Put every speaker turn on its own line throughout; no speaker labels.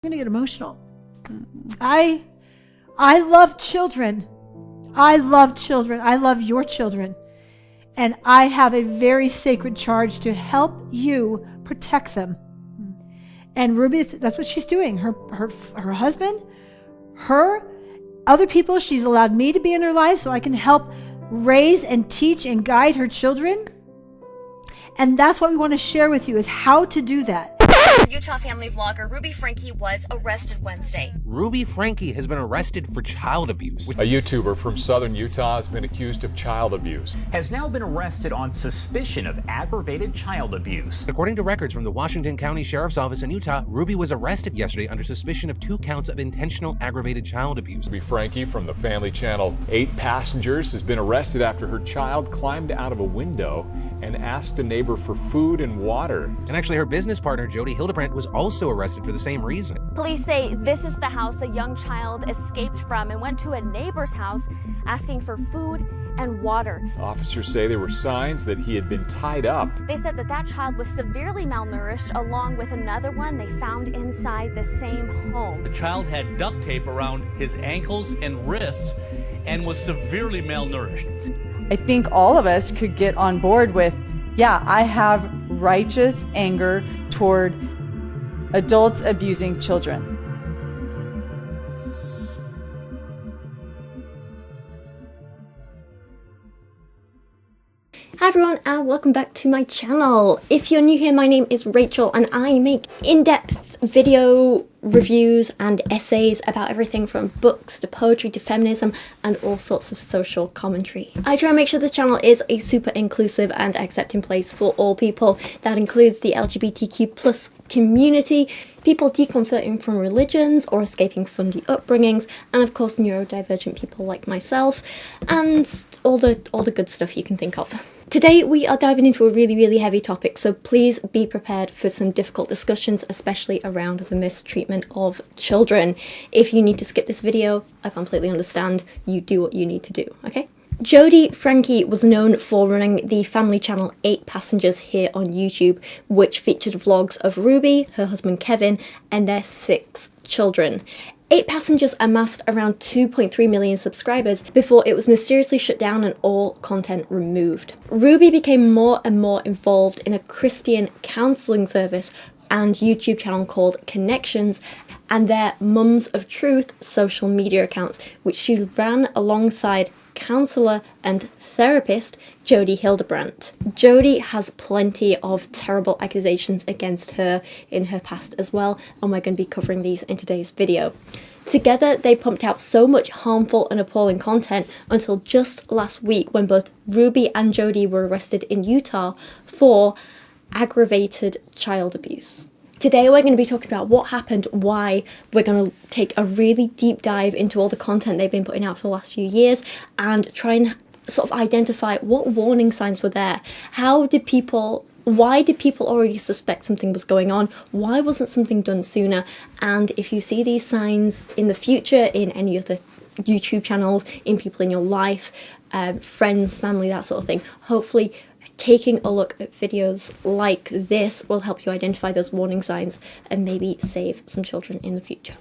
I'm gonna get emotional. I love children. I love children. I love your children. And I have a very sacred charge to help you protect them. And Ruby, that's what she's doing. Her husband, other people, she's allowed me to be in her life so I can help raise and teach and guide her children. And that's what we want to share with you, is how to do that.
Utah family vlogger Ruby Franke was arrested Wednesday.
Ruby Franke has been arrested for child abuse.
A YouTuber from southern Utah has been accused of child abuse.
Has now been arrested on suspicion of aggravated child abuse.
According to records from the Washington County Sheriff's Office in Utah, Ruby was arrested yesterday under suspicion of 2 counts of intentional aggravated child abuse.
Ruby Franke from the Family Channel 8 Passengers has been arrested after her child climbed out of a window and asked a neighbor for food and water.
And actually her business partner, Jodi Hildebrandt, was also arrested for the same reason.
Police say this is the house a young child escaped from and went to a neighbor's house asking for food and water.
Officers say there were signs that he had been tied up.
They said that child was severely malnourished along with another one they found inside the same home.
The child had duct tape around his ankles and wrists and was severely malnourished.
I think all of us could get on board with, yeah, I have righteous anger toward adults abusing children.
Hi everyone and welcome back to my channel. If you're new here, my name is Rachel and I make in-depth video reviews and essays about everything from books to poetry to feminism and all sorts of social commentary. I try and make sure this channel is a super inclusive and accepting place for all people. That includes the LGBTQ+ community, people deconverting from religions or escaping fundy upbringings, and of course neurodivergent people like myself, and all the good stuff you can think of. Today we are diving into a really heavy topic, so please be prepared for some difficult discussions, especially around the mistreatment of children. If you need to skip this video, I completely understand. You do what you need to do, okay? Jodi Franke was known for running the family channel 8 Passengers here on YouTube, which featured vlogs of Ruby, her husband Kevin, and their 6 children. 8 Passengers amassed around 2.3 million subscribers before it was mysteriously shut down and all content removed. Ruby became more and more involved in a Christian counselling service and YouTube channel called Connexions and their Mums of Truth social media accounts, which she ran alongside counsellor and therapist Jodi Hildebrandt. Jodi has plenty of terrible accusations against her in her past as well, and we're going to be covering these in today's video. Together, they pumped out so much harmful and appalling content until just last week when both Ruby and Jodi were arrested in Utah for aggravated child abuse. Today we're going to be talking about what happened, why. We're going to take a really deep dive into all the content they've been putting out for the last few years and try and sort of identify what warning signs were there. Why did people already suspect something was going on? Why wasn't something done sooner? And if you see these signs in the future in any other YouTube channels, in people in your life, friends, family, that sort of thing, hopefully taking a look at videos like this will help you identify those warning signs and maybe save some children in the future.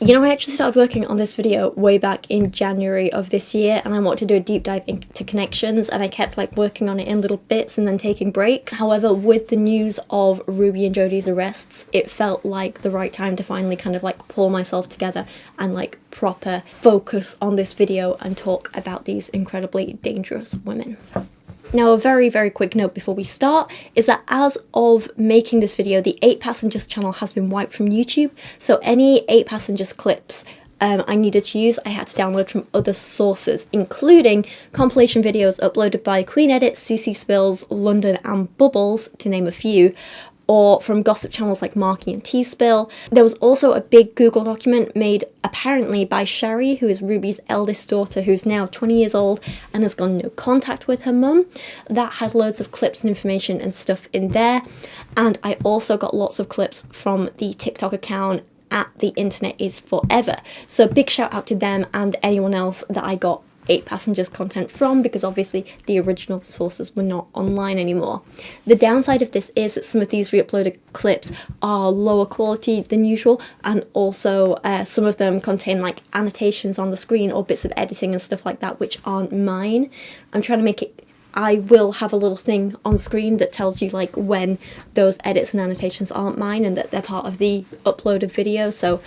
You know, I actually started working on this video way back in January of this year, and I wanted to do a deep dive into Connexions, and I kept like working on it in little bits and then taking breaks. However, with the news of Ruby and Jodi's arrests, it felt like the right time to finally kind of like pull myself together and like proper focus on this video and talk about these incredibly dangerous women. Now, a very quick note before we start is that as of making this video, the 8 Passengers channel has been wiped from YouTube, so any 8 Passengers clips I needed to use, I had to download from other sources, including compilation videos uploaded by Queen Edit, CC Spills, London and Bubbles, to name a few, or from gossip channels like Marky and T-Spill. There was also a big Google document made apparently by Sherry, who is Ruby's eldest daughter, who's now 20 years old and has gone no contact with her mum. That had loads of clips and information and stuff in there. And I also got lots of clips from the TikTok account at The Internet Is Forever. So big shout out to them and anyone else that I got 8 Passengers content from, because obviously the original sources were not online anymore. The downside of this is that some of these re-uploaded clips are lower quality than usual, and also some of them contain like annotations on the screen or bits of editing and stuff like that which aren't mine. I'm trying to make it, I will have a little thing on screen that tells you like when those edits and annotations aren't mine and that they're part of the uploaded video, so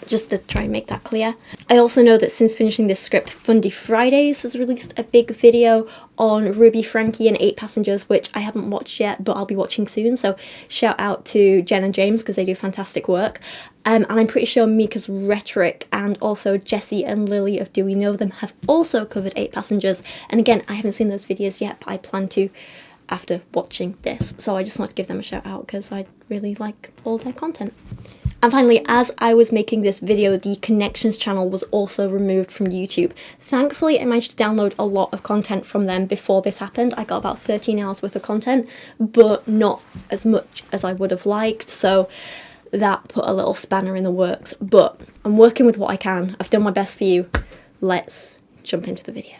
just to try and make that clear. I also know that since finishing this script, Fundy Fridays has released a big video on Ruby Franke and 8 Passengers, which I haven't watched yet, but I'll be watching soon, so shout out to Jen and James because they do fantastic work. And I'm pretty sure Mika's Rhetoric and also Jessie and Lily of Do We Know Them have also covered 8 Passengers. And again, I haven't seen those videos yet, but I plan to after watching this. So I just want to give them a shout out because I really like all their content. And finally, as I was making this video, the Connexions channel was also removed from YouTube. Thankfully, I managed to download a lot of content from them before this happened. I got about 13 hours worth of content, but not as much as I would have liked, so that put a little spanner in the works. But I'm working with what I can. I've done my best for you. Let's jump into the video.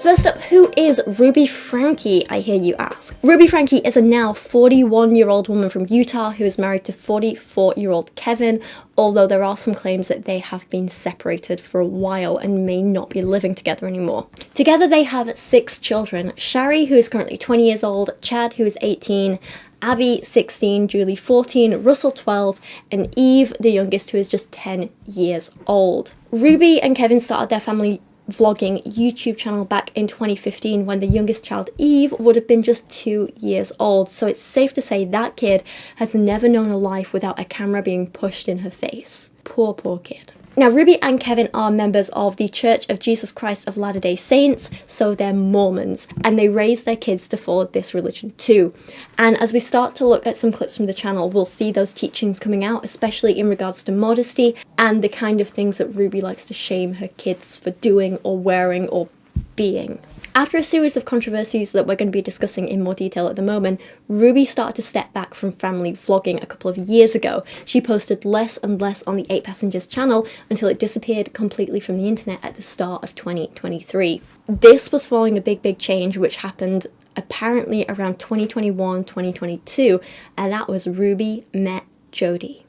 First up, who is Ruby Franke, I hear you ask? Ruby Franke is a now 41-year-old woman from Utah who is married to 44-year-old Kevin, although there are some claims that they have been separated for a while and may not be living together anymore. Together they have 6 children: Shari, who is currently 20 years old, Chad, who is 18, Abby, 16, Julie, 14, Russell, 12, and Eve, the youngest, who is just 10 years old. Ruby and Kevin started their family vlogging YouTube channel back in 2015 when the youngest child, Eve, would have been just 2 years old, so it's safe to say that kid has never known a life without a camera being pushed in her face. Poor kid. Now, Ruby and Kevin are members of the Church of Jesus Christ of Latter-day Saints, so they're Mormons, and they raise their kids to follow this religion too. And as we start to look at some clips from the channel, we'll see those teachings coming out, especially in regards to modesty and the kind of things that Ruby likes to shame her kids for doing or wearing or being. After a series of controversies that we're going to be discussing in more detail at the moment, Ruby started to step back from family vlogging a couple of years ago. She posted less and less on the 8 Passengers channel until it disappeared completely from the internet at the start of 2023. This was following a big change which happened apparently around 2021-2022, and that was Ruby met Jodi.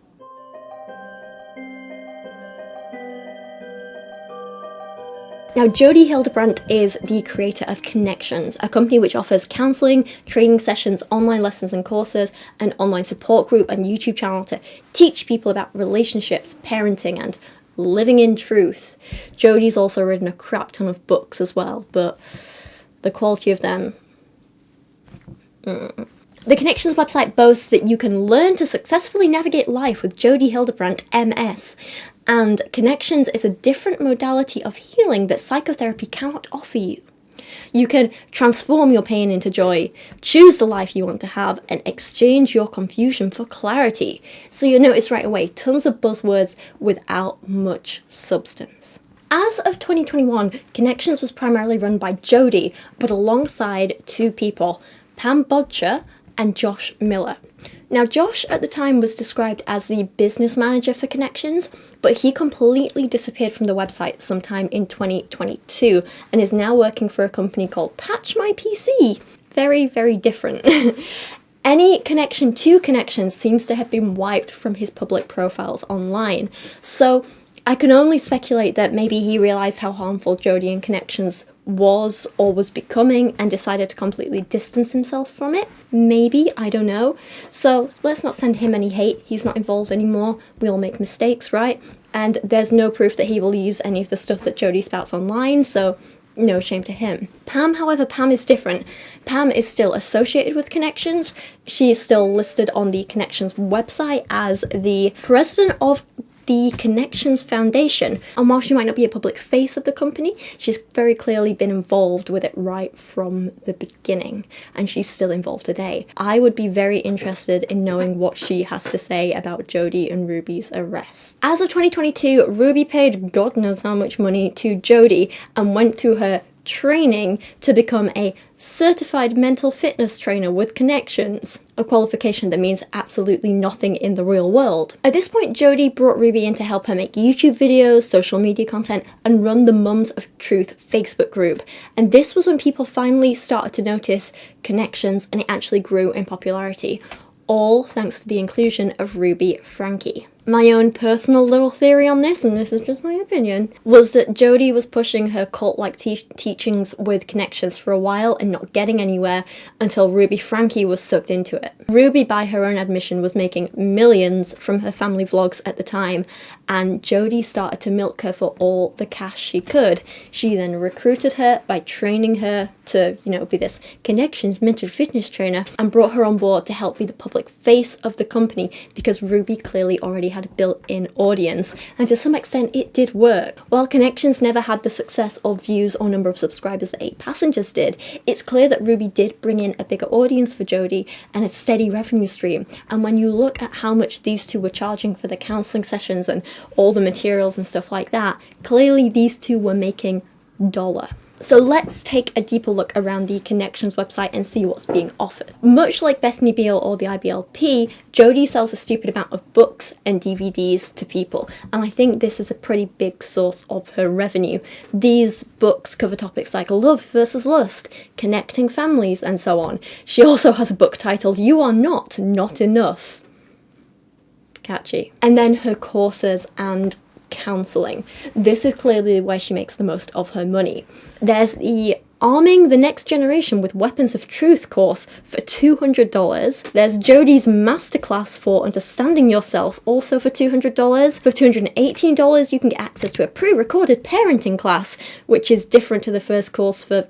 Now, Jodi Hildebrandt is the creator of Connexions, a company which offers counselling, training sessions, online lessons and courses, an online support group and YouTube channel to teach people about relationships, parenting and living in truth. Jodi's also written a crap ton of books as well, but the quality of them... The Connexions website boasts that you can learn to successfully navigate life with Jodi Hildebrandt, MS. And Connexions is a different modality of healing that psychotherapy cannot offer you. You can transform your pain into joy, choose the life you want to have, and exchange your confusion for clarity. So you'll notice right away, tons of buzzwords without much substance. As of 2021, Connexions was primarily run by Jodi, but alongside 2 people, Pam Bodger and Josh Miller. Now, Josh at the time was described as the business manager for Connexions, but he completely disappeared from the website sometime in 2022 and is now working for a company called Patch My PC. Very, very different. Any connection to Connexions seems to have been wiped from his public profiles online, so I can only speculate that maybe he realised how harmful Jodi and Connexions was or was becoming and decided to completely distance himself from it. Maybe, I don't know. So let's not send him any hate. He's not involved anymore. We all make mistakes, right? And there's no proof that he will use any of the stuff that Jodi spouts online, so no shame to him. Pam, however, Pam is different. Pam is still associated with Connexions. She is still listed on the Connexions website as the president of the Connexions Foundation, and while she might not be a public face of the company, she's very clearly been involved with it right from the beginning, and she's still involved today. I would be very interested in knowing what she has to say about Jodi and Ruby's arrest. As of 2022, Ruby paid God knows how much money to Jodi and went through her training to become a certified mental fitness trainer with Connexions, a qualification that means absolutely nothing in the real world. At this point, Jodi brought Ruby in to help her make YouTube videos, social media content, and run the Mums of Truth Facebook group. And this was when people finally started to notice Connexions, and it actually grew in popularity. All thanks to the inclusion of Ruby Franke. My own personal little theory on this, and this is just my opinion, was that Jodi was pushing her cult-like teachings with Connexions for a while and not getting anywhere until Ruby Franke was sucked into it. Ruby, by her own admission, was making millions from her family vlogs at the time, and Jodi started to milk her for all the cash she could. She then recruited her by training her to, be this Connexions mental fitness trainer, and brought her on board to help be the public face of the company, because Ruby clearly already had a built-in audience, and to some extent it did work. While Connexions never had the success or views or number of subscribers that 8 Passengers did, it's clear that Ruby did bring in a bigger audience for Jodi and a steady revenue stream. And when you look at how much these two were charging for the counselling sessions and all the materials and stuff like that, clearly these two were making dollar. So let's take a deeper look around the Connexions website and see what's being offered. Much like Bethany Beal or the IBLP, Jodi sells a stupid amount of books and DVDs to people, and I think this is a pretty big source of her revenue. These books cover topics like love versus lust, connecting families, and so on. She also has a book titled You Are Not Enough. Catchy. And then her courses and counselling. This is clearly where she makes the most of her money. There's the Arming the Next Generation with Weapons of Truth course for $200. There's Jodi's Masterclass for Understanding Yourself, also for $200. For $218, you can get access to a pre-recorded parenting class, which is different to the first course for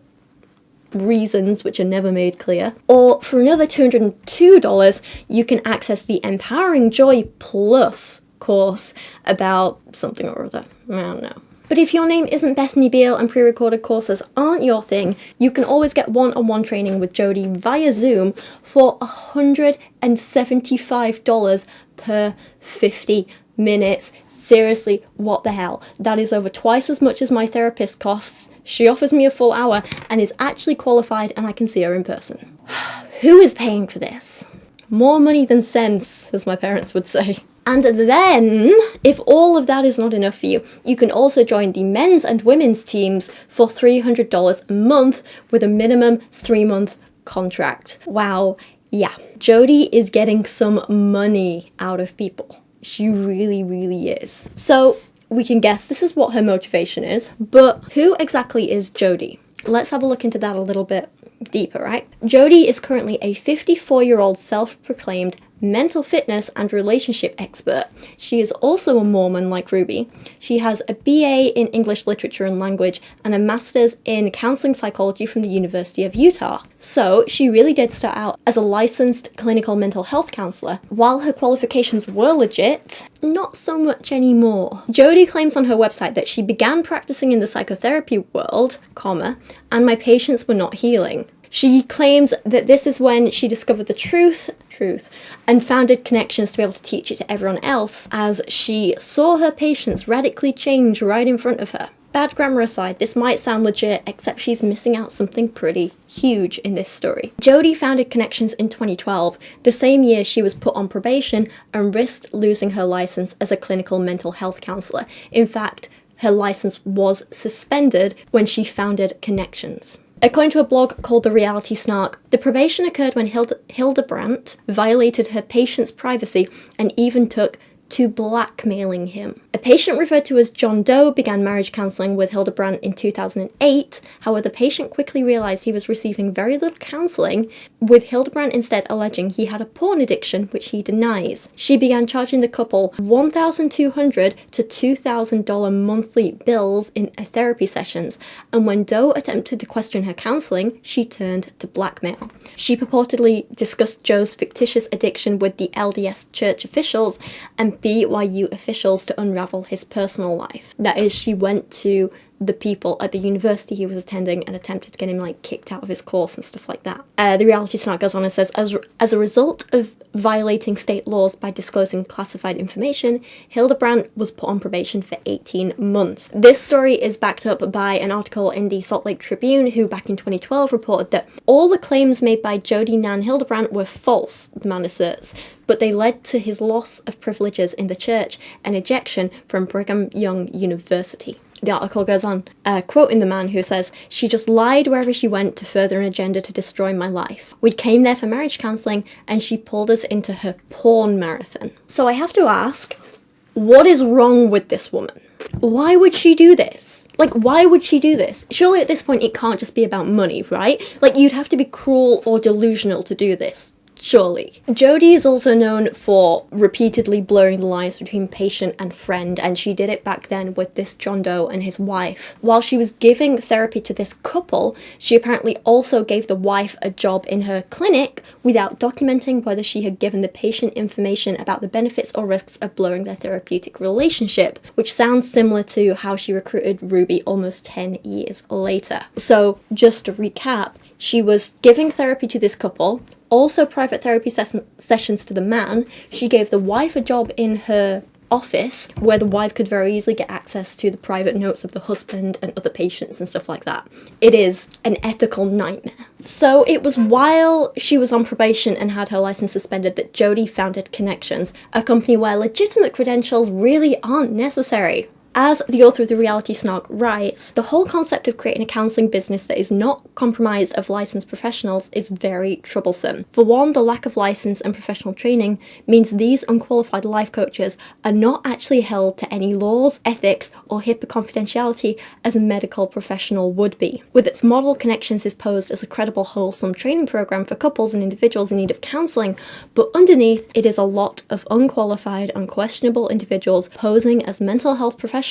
reasons which are never made clear. Or for another $202, you can access the Empowering Joy Plus course about something or other. I don't know. But if your name isn't Bethany Beal and pre-recorded courses aren't your thing, you can always get one-on-one training with Jodi via Zoom for $175 per 50 minutes. Seriously, what the hell? That is over twice as much as my therapist costs. She offers me a full hour and is actually qualified, and I can see her in person. Who is paying for this? More money than sense, as my parents would say. And then, if all of that is not enough for you, you can also join the men's and women's teams for $300 a month with a minimum 3-month contract. Wow, yeah. Jodi is getting some money out of people. She really, really is. So we can guess this is what her motivation is, but who exactly is Jodi? Let's have a look into that a little bit deeper, right? Jodi is currently a 54-year-old self-proclaimed mental fitness and relationship expert. She is also a Mormon like Ruby. She has a BA in English Literature and Language and a Master's in Counseling Psychology from the University of Utah. So she really did start out as a licensed clinical mental health counselor. While her qualifications were legit, not so much anymore. Jodi claims on her website that she began practicing in the psychotherapy world, and my patients were not healing. She claims that this is when she discovered the truth, and founded Connexions to be able to teach it to everyone else, as she saw her patients radically change right in front of her. Bad grammar aside, this might sound legit, except she's missing out something pretty huge in this story. Jodi founded Connexions in 2012, the same year she was put on probation and risked losing her license as a clinical mental health counsellor. In fact, her license was suspended when she founded Connexions. According to a blog called The Reality Snark, the probation occurred when Hildebrandt violated her patient's privacy and even took to blackmailing him. A patient referred to as John Doe began marriage counselling with Hildebrandt in 2008. However, the patient quickly realised he was receiving very little counselling, with Hildebrandt instead alleging he had a porn addiction, which he denies. She began charging the couple $1,200 to $2,000 monthly bills in therapy sessions, and when Doe attempted to question her counselling, she turned to blackmail. She purportedly discussed Joe's fictitious addiction with the LDS church officials and BYU officials to unravel his personal life. That is, she went to the people at the university he was attending and attempted to get him like kicked out of his course and stuff like that. The reality snark goes on and says, as a result of violating state laws by disclosing classified information, Hildebrandt was put on probation for 18 months. This story is backed up by an article in the Salt Lake Tribune, who back in 2012 reported that all the claims made by Jodi Nan Hildebrandt were false, the man asserts, but they led to his loss of privileges in the church and ejection from Brigham Young University. The article goes on, quoting the man who says, "She just lied wherever she went to further an agenda to destroy my life. We came there for marriage counselling and she pulled us into her porn marathon." So I have to ask, what is wrong with this woman? Why would she do this? Like, why would she do this? Surely at this point it can't just be about money, right? Like, you'd have to be cruel or delusional to do this. Surely. Jodi is also known for repeatedly blurring the lines between patient and friend, and she did it back then with this John Doe and his wife. While she was giving therapy to this couple, she apparently also gave the wife a job in her clinic without documenting whether she had given the patient information about the benefits or risks of blurring their therapeutic relationship, which sounds similar to how she recruited Ruby almost 10 years later. So, just to recap, she was giving therapy to this couple, also private therapy sessions to the man. She gave the wife a job in her office where the wife could very easily get access to the private notes of the husband and other patients and stuff like that. It is an ethical nightmare. So it was while she was on probation and had her license suspended that Jodi founded Connexions, a company where legitimate credentials really aren't necessary. As the author of The Reality Snark writes, the whole concept of creating a counselling business that is not compromised of licensed professionals is very troublesome. For one, the lack of license and professional training means these unqualified life coaches are not actually held to any laws, ethics, or HIPAA confidentiality as a medical professional would be. With its model, Connexions is posed as a credible, wholesome training program for couples and individuals in need of counselling, but underneath it is a lot of unqualified, unquestionable individuals posing as mental health professionals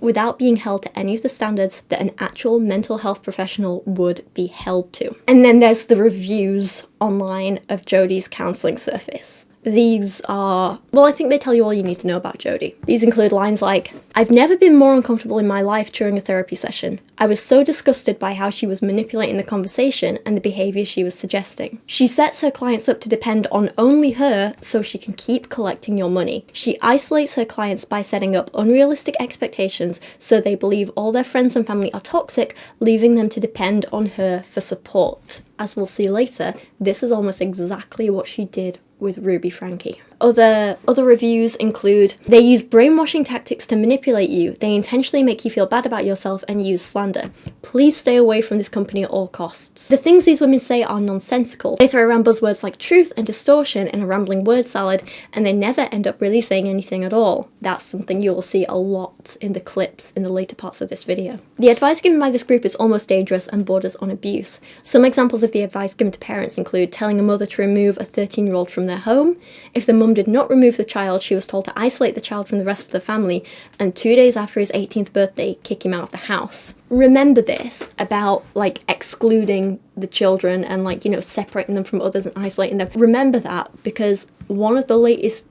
without being held to any of the standards that an actual mental health professional would be held to. And then there's the reviews online of Jodi's counselling service. These are, well, I think they tell you all you need to know about Jodi. These include lines like, "I've never been more uncomfortable in my life during a therapy session. I was so disgusted by how she was manipulating the conversation and the behaviour she was suggesting. She sets her clients up to depend on only her so she can keep collecting your money. She isolates her clients by setting up unrealistic expectations so they believe all their friends and family are toxic, leaving them to depend on her for support." As we'll see later, this is almost exactly what she did with Ruby Franke. Other reviews include, "They use brainwashing tactics to manipulate you. They intentionally make you feel bad about yourself and use slander. Please stay away from this company at all costs. The things these women say are nonsensical. They throw around buzzwords like truth and distortion in a rambling word salad, and they never end up really saying anything at all." That's something you will see a lot in the clips in the later parts of this video. "The advice given by this group is almost dangerous and borders on abuse. Some examples of the advice given to parents include telling a mother to remove a 13-year-old from their home. If the mum did not remove the child, she was told to isolate the child from the rest of the family, and 2 days after his 18th birthday, kick him out of the house." Remember this about, like, excluding the children and, like, you know, separating them from others and isolating them. Remember that, because one of the latest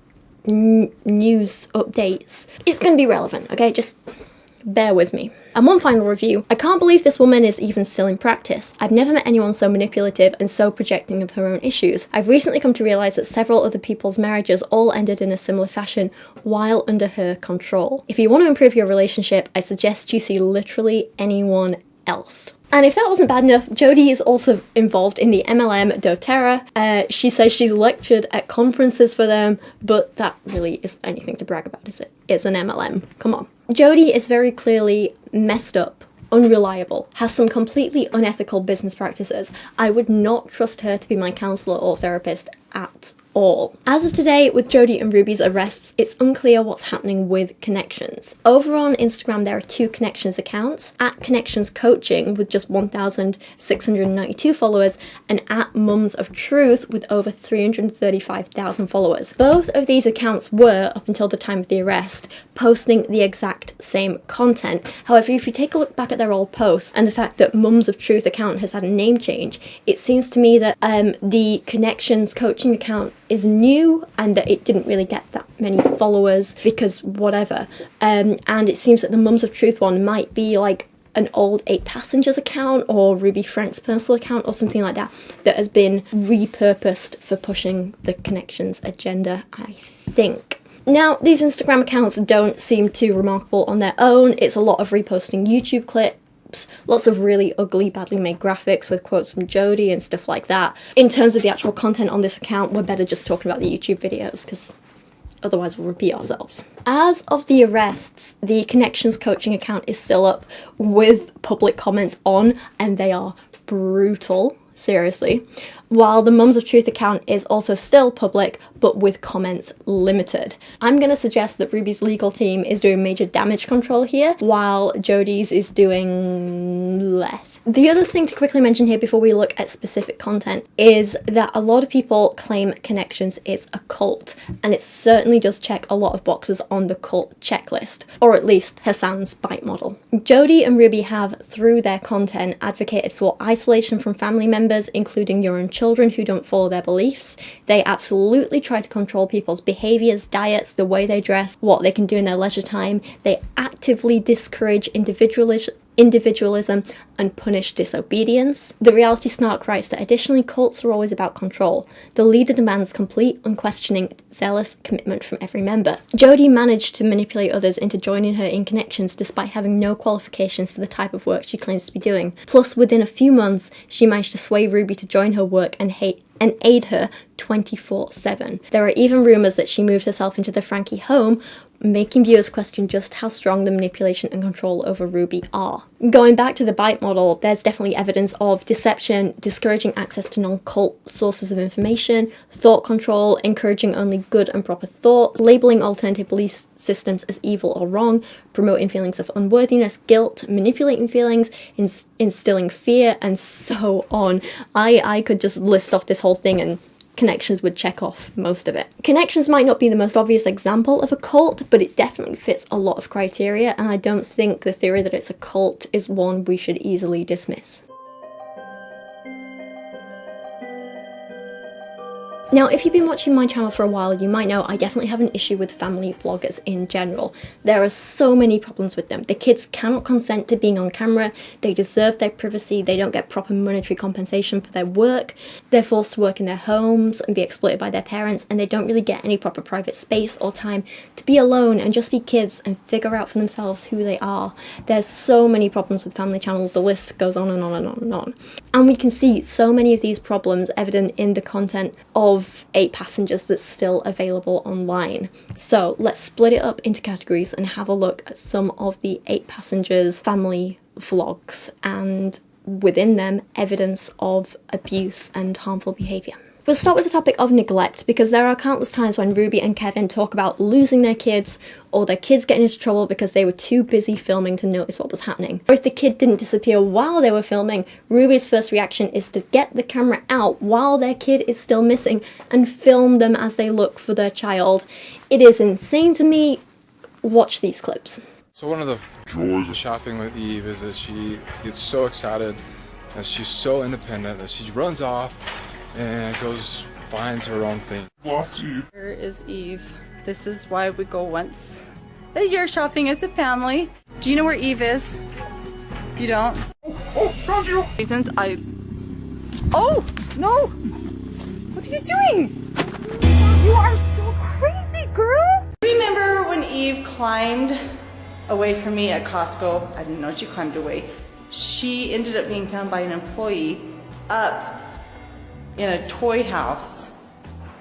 news updates, it's going to be relevant, okay? Just bear with me. And one final review. "I can't believe this woman is even still in practice. I've never met anyone so manipulative and so projecting of her own issues. I've recently come to realise that several other people's marriages all ended in a similar fashion while under her control. If you want to improve your relationship, I suggest you see literally anyone else." And if that wasn't bad enough, Jodi is also involved in the MLM doTERRA. She says she's lectured at conferences for them, but that really isn't anything to brag about, is it? It's an MLM. Come on. Jodi is very clearly messed up, unreliable, has some completely unethical business practices. I would not trust her to be my counsellor or therapist at all. As of today, with Jodi and Ruby's arrests, it's unclear what's happening with Connexions. Over on Instagram, there are 2 Connexions accounts, at Connexions Coaching with just 1,692 followers, and at Mums of Truth with over 335,000 followers. Both of these accounts were, up until the time of the arrest, posting the exact same content. However, if you take a look back at their old posts and the fact that Mums of Truth account has had a name change, it seems to me that the Connexions Coaching account is new and that it didn't really get that many followers because whatever. And it seems that the Mums of Truth one might be like an old 8 Passengers account or Ruby Franke's personal account or something like that that has been repurposed for pushing the Connexions agenda, I think. Now, these Instagram accounts don't seem too remarkable on their own. It's a lot of reposting YouTube clips, lots of really ugly, badly made graphics with quotes from Jodi and stuff like that. In terms of the actual content on this account, we're better just talking about the YouTube videos, because otherwise we'll repeat ourselves. As of the arrests, the Connexions coaching account is still up with public comments on, and they are brutal, seriously. While the Mums of Truth account is also still public, but with comments limited. I'm going to suggest that Ruby's legal team is doing major damage control here, while Jodi's is doing less. The other thing to quickly mention here before we look at specific content is that a lot of people claim Connexions is a cult, and it certainly does check a lot of boxes on the cult checklist, or at least Hassan's bite model. Jodi and Ruby have, through their content, advocated for isolation from family members, including your own children who don't follow their beliefs. They absolutely try to control people's behaviours, diets, the way they dress, what they can do in their leisure time. They actively discourage individualism and punish disobedience. The Reality Snark writes that additionally, cults are always about control. The leader demands complete, unquestioning, zealous commitment from every member. Jodi managed to manipulate others into joining her in Connexions despite having no qualifications for the type of work she claims to be doing. Plus, within a few months, she managed to sway Ruby to join her work and aid her 24/7. There are even rumours that she moved herself into the Franke home, making viewers question just how strong the manipulation and control over Ruby are. Going back to the bite model, there's definitely evidence of deception, discouraging access to non-cult sources of information, thought control, encouraging only good and proper thought, labelling alternative belief systems as evil or wrong, promoting feelings of unworthiness, guilt, manipulating feelings, instilling fear, and so on. I could just list off this whole thing and Connexions would check off most of it. Connexions might not be the most obvious example of a cult, but it definitely fits a lot of criteria, and I don't think the theory that it's a cult is one we should easily dismiss. Now, if you've been watching my channel for a while, you might know I definitely have an issue with family vloggers in general. There are so many problems with them. The kids cannot consent to being on camera, they deserve their privacy, they don't get proper monetary compensation for their work, they're forced to work in their homes and be exploited by their parents, and they don't really get any proper private space or time to be alone and just be kids and figure out for themselves who they are. There's so many problems with family channels, the list goes on and on and on and on. And we can see so many of these problems evident in the content of 8 Passengers that's still available online. So let's split it up into categories and have a look at some of the 8 Passengers family vlogs, and within them evidence of abuse and harmful behaviour. We'll start with the topic of neglect, because there are countless times when Ruby and Kevin talk about losing their kids, or their kids getting into trouble because they were too busy filming to notice what was happening. Or if the kid didn't disappear while they were filming, Ruby's first reaction is to get the camera out while their kid is still missing and film them as they look for their child. It is insane to me. Watch these clips.
So one of the joys of shopping with Eve is that she gets so excited, and she's so independent that she runs off and goes, finds her own thing.
Here is Eve. This is why we go once a year shopping as a family. Do you know where Eve is? You don't? Oh, found you! Reasons I... Oh, no! What are you doing? You are so crazy, girl! Remember when Eve climbed away from me at Costco? I didn't know she climbed away. She ended up being found by an employee up in a toy house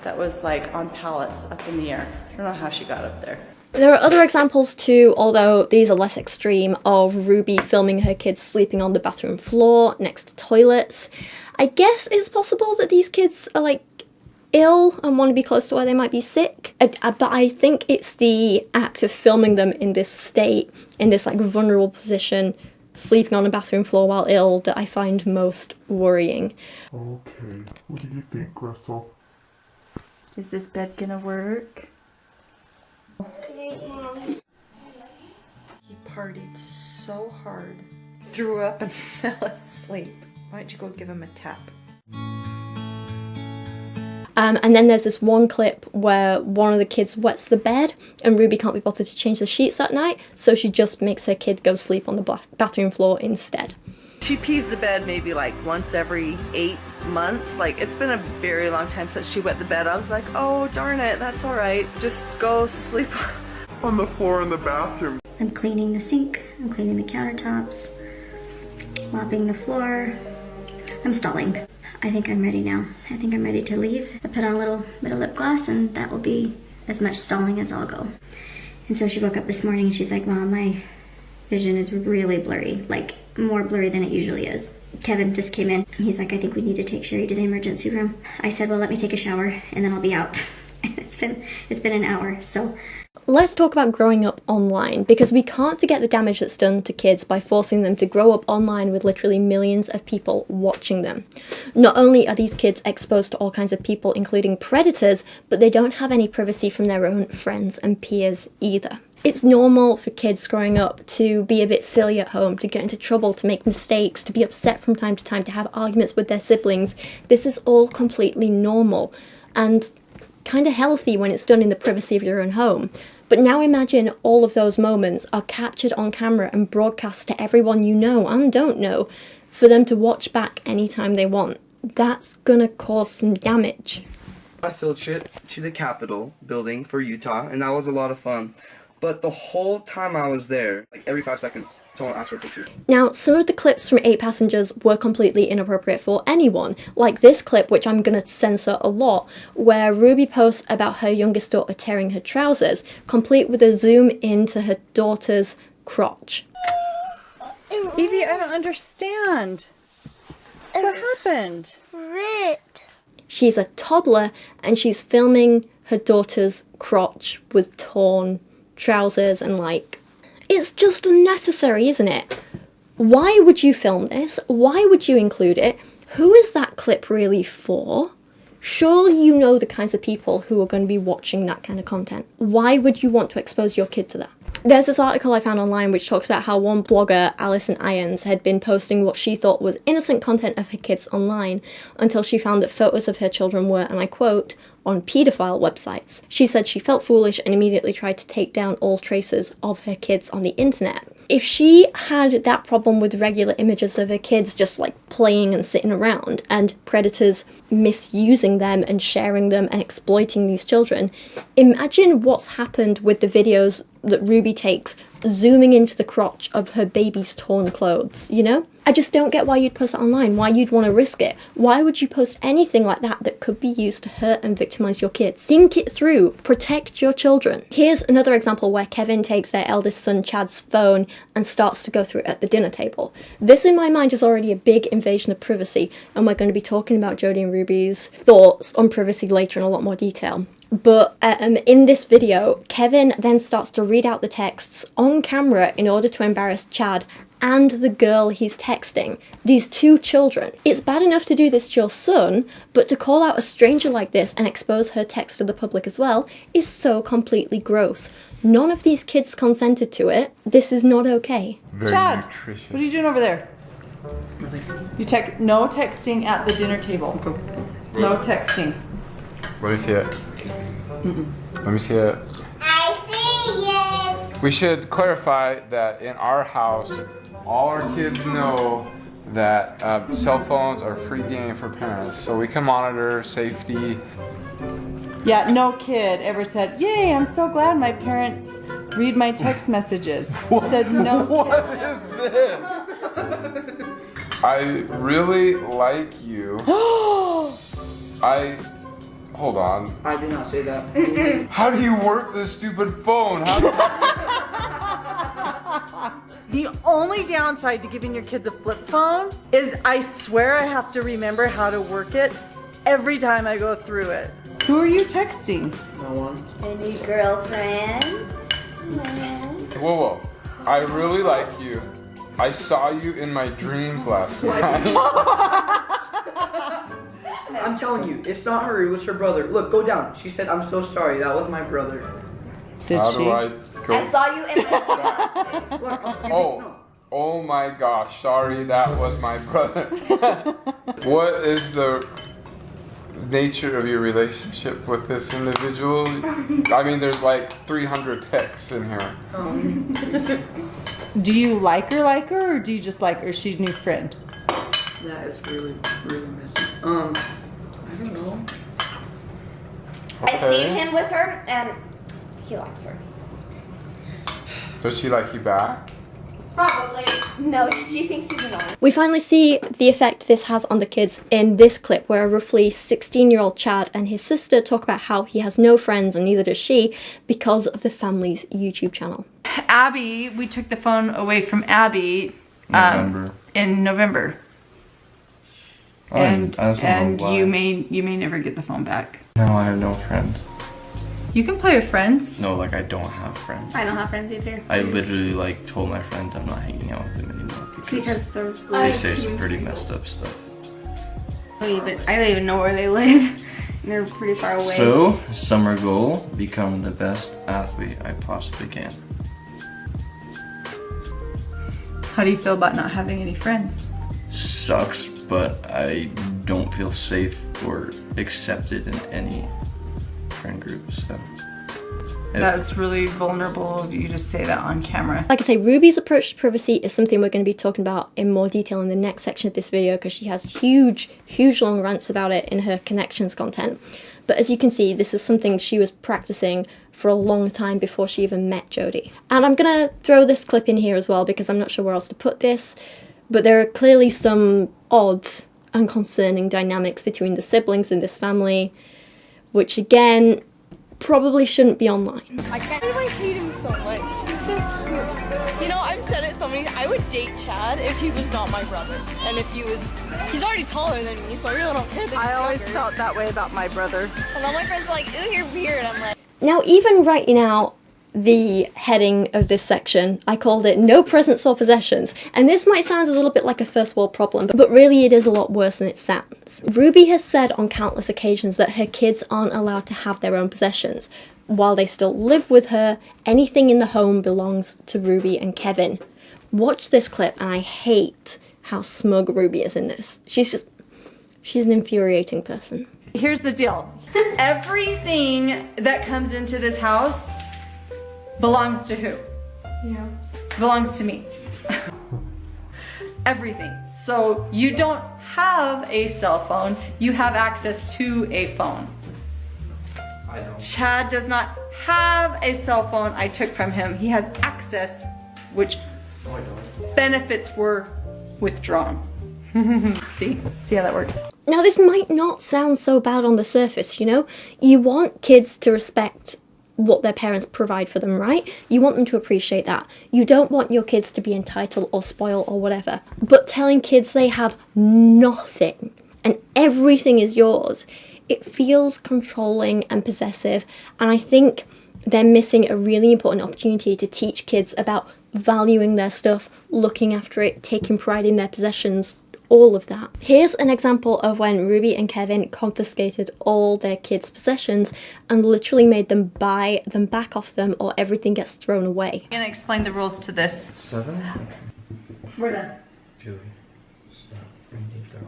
that was like on pallets up in the air. I don't know how she got up there.
There are other examples too, although these are less extreme, of Ruby filming her kids sleeping on the bathroom floor next to toilets. I guess it's possible that these kids are like ill and want to be close to where they might be sick, but I think it's the act of filming them in this state, in this like vulnerable position, sleeping on a bathroom floor while ill, that I find most worrying.
Okay, what do you think, Russell?
Is this bed gonna work?
He partied so hard, threw up and fell asleep. Why don't you go give him a tap?
And then there's this one clip where one of the kids wets the bed and Ruby can't be bothered to change the sheets that night, so she just makes her kid go sleep on the bathroom floor instead.
She pees the bed maybe like once every 8 months. Like, it's been a very long time since she wet the bed. I was like, oh darn it, that's all right. Just go sleep
on the floor in the bathroom.
I'm cleaning the sink, I'm cleaning the countertops, mopping the floor. I'm stalling. I think I'm ready now. I think I'm ready to leave. I put on a little bit of lip gloss and that will be as much stalling as I'll go. And so she woke up this morning and she's like, Mom, my vision is really blurry, like more blurry than it usually is. Kevin just came in. He's like, I think we need to take Sherry to the emergency room. I said, well, let me take a shower and then I'll be out. It's been an hour, so.
Let's talk about growing up online, because we can't forget the damage that's done to kids by forcing them to grow up online with literally millions of people watching them. Not only are these kids exposed to all kinds of people, including predators, but they don't have any privacy from their own friends and peers either. It's normal for kids growing up to be a bit silly at home, to get into trouble, to make mistakes, to be upset from time to time, to have arguments with their siblings. This is all completely normal and kind of healthy when it's done in the privacy of your own home. But now imagine all of those moments are captured on camera and broadcast to everyone you know and don't know for them to watch back anytime they want. That's gonna cause some damage.
I field trip to the Capitol building for Utah, and that was a lot of fun. But the whole time I was there, like every 5 seconds, someone asked for a picture.
Now, some of the clips from 8 Passengers were completely inappropriate for anyone, like this clip, which I'm going to censor a lot, where Ruby posts about her youngest daughter tearing her trousers, complete with a zoom into her daughter's crotch.
Evie, I don't understand. What happened?
Ripped.
She's a toddler and she's filming her daughter's crotch with torn trousers and like, it's just unnecessary, isn't it? Why would you film this? Why would you include it? Who is that clip really for? Surely you know the kinds of people who are going to be watching that kind of content. Why would you want to expose your kid to that? There's this article I found online which talks about how one blogger, Alison Irons, had been posting what she thought was innocent content of her kids online until she found that photos of her children were, and I quote, on paedophile websites. She said she felt foolish and immediately tried to take down all traces of her kids on the internet. If she had that problem with regular images of her kids just like playing and sitting around and predators misusing them and sharing them and exploiting these children, imagine what's happened with the videos that Ruby takes zooming into the crotch of her baby's torn clothes, you know? I just don't get why you'd post it online, why you'd want to risk it. Why would you post anything like that that could be used to hurt and victimize your kids? Think it through. Protect your children. Here's another example where Kevin takes their eldest son Chad's phone and starts to go through it at the dinner table. This in my mind is already a big invasion of privacy, and we're going to be talking about Jodi and Ruby's thoughts on privacy later in a lot more detail. But in this video, Kevin then starts to read out the texts on camera in order to embarrass Chad and the girl he's texting, these two children. It's bad enough to do this to your son, but to call out a stranger like this and expose her text to the public as well is so completely gross. None of these kids consented to it. This is not okay.
Chad, what are you doing over there? You no texting at the dinner table. No texting.
Let me see it. Let me see it.
I see it.
We should clarify that in our house, all our kids know that cell phones are free game for parents, so we can monitor safety.
Yeah, no kid ever said, yay, I'm so glad my parents read my text messages. Said no.
What is this? I really like you. Hold on.
I did not say that.
How do you work this stupid phone?
The only downside to giving your kids a flip phone is I swear I have to remember how to work it every time I go through it. Who are you texting?
No one.
A new girlfriend.
Whoa. I really like you. I saw you in my dreams last night.
I'm telling you, it's not her, it was her brother. Look, go down. She said, I'm so sorry, that was my brother.
Did
How
she?
do I go?
I saw you in my
Oh my gosh, sorry, that was my brother. What is the nature of your relationship with this individual? I mean, there's like 300 texts in here.
Do you like her, or do you just like her? She's a new friend.
That is really, really messy. I don't know.
I've seen him with her, and he likes her.
Does she like you back?
Probably. No, she thinks he's annoying.
We finally see the effect this has on the kids in this clip, where roughly 16-year-old Chad and his sister talk about how he has no friends, and neither does she, because of the family's YouTube channel.
Abby, we took the phone away from Abby in November.
Oh,
And
I just don't know why.
you may never get the phone back.
No, I have no friends.
You can play with friends.
No, like I don't have friends.
I don't have friends either.
I literally like told my friends I'm not hanging out with them anymore
Because they're
they say some pretty messed up stuff.
I don't even know where they live. They're pretty far away.
So, summer goal, become the best athlete I possibly can.
How do you feel about not having any friends?
Sucks, but I don't feel safe or accepted in any friend groups, so.
That's really vulnerable of you to say that on camera.
Like I say, Ruby's approach to privacy is something we're going to be talking about in more detail in the next section of this video, because she has huge long rants about it in her Connexions content. But as you can see, this is something she was practicing for a long time before she even met Jodi. And I'm going to throw this clip in here as well, because I'm not sure where else to put this, but there are clearly some odd and concerning dynamics between the siblings in this family, which again, probably shouldn't be online.
I can't believe I hate him so much. He's so cute. You know, I've said it so many times. I would date Chad if he was not my brother. And if he was, he's already taller than me, so I really don't care that he's
I always
younger.
felt that way about my brother.
And all my friends are like, ooh, you're weird. I'm like,
Now, even writing out the heading of this section, I called it No Presents or Possessions, and this might sound a little bit like a first world problem, but really it is a lot worse than it sounds. Ruby has said on countless occasions that her kids aren't allowed to have their own possessions. While they still live with her, anything in the home belongs to Ruby and Kevin. Watch this clip, and I hate how smug Ruby is in this. She's an infuriating person.
Here's the deal. Everything that comes into this house belongs to who?
Yeah.
Belongs to me. Everything. So you don't have a cell phone, you have access to a phone.
I don't.
Chad does not have a cell phone I took from him. He has access, which benefits were withdrawn. See how that works?
Now, this might not sound so bad on the surface, you know? You want kids to respect what their parents provide for them, right? You want them to appreciate that. You don't want your kids to be entitled or spoiled or whatever. But telling kids they have nothing and everything is yours, it feels controlling and possessive, and I think they're missing a really important opportunity to teach kids about valuing their stuff, looking after it, taking pride in their possessions, all of that. Here's an example of when Ruby and Kevin confiscated all their kids' possessions and literally made them buy them back off them, or everything gets thrown away.
I'm gonna explain the rules to this.
7?
We're done.
Jodi, stop reading the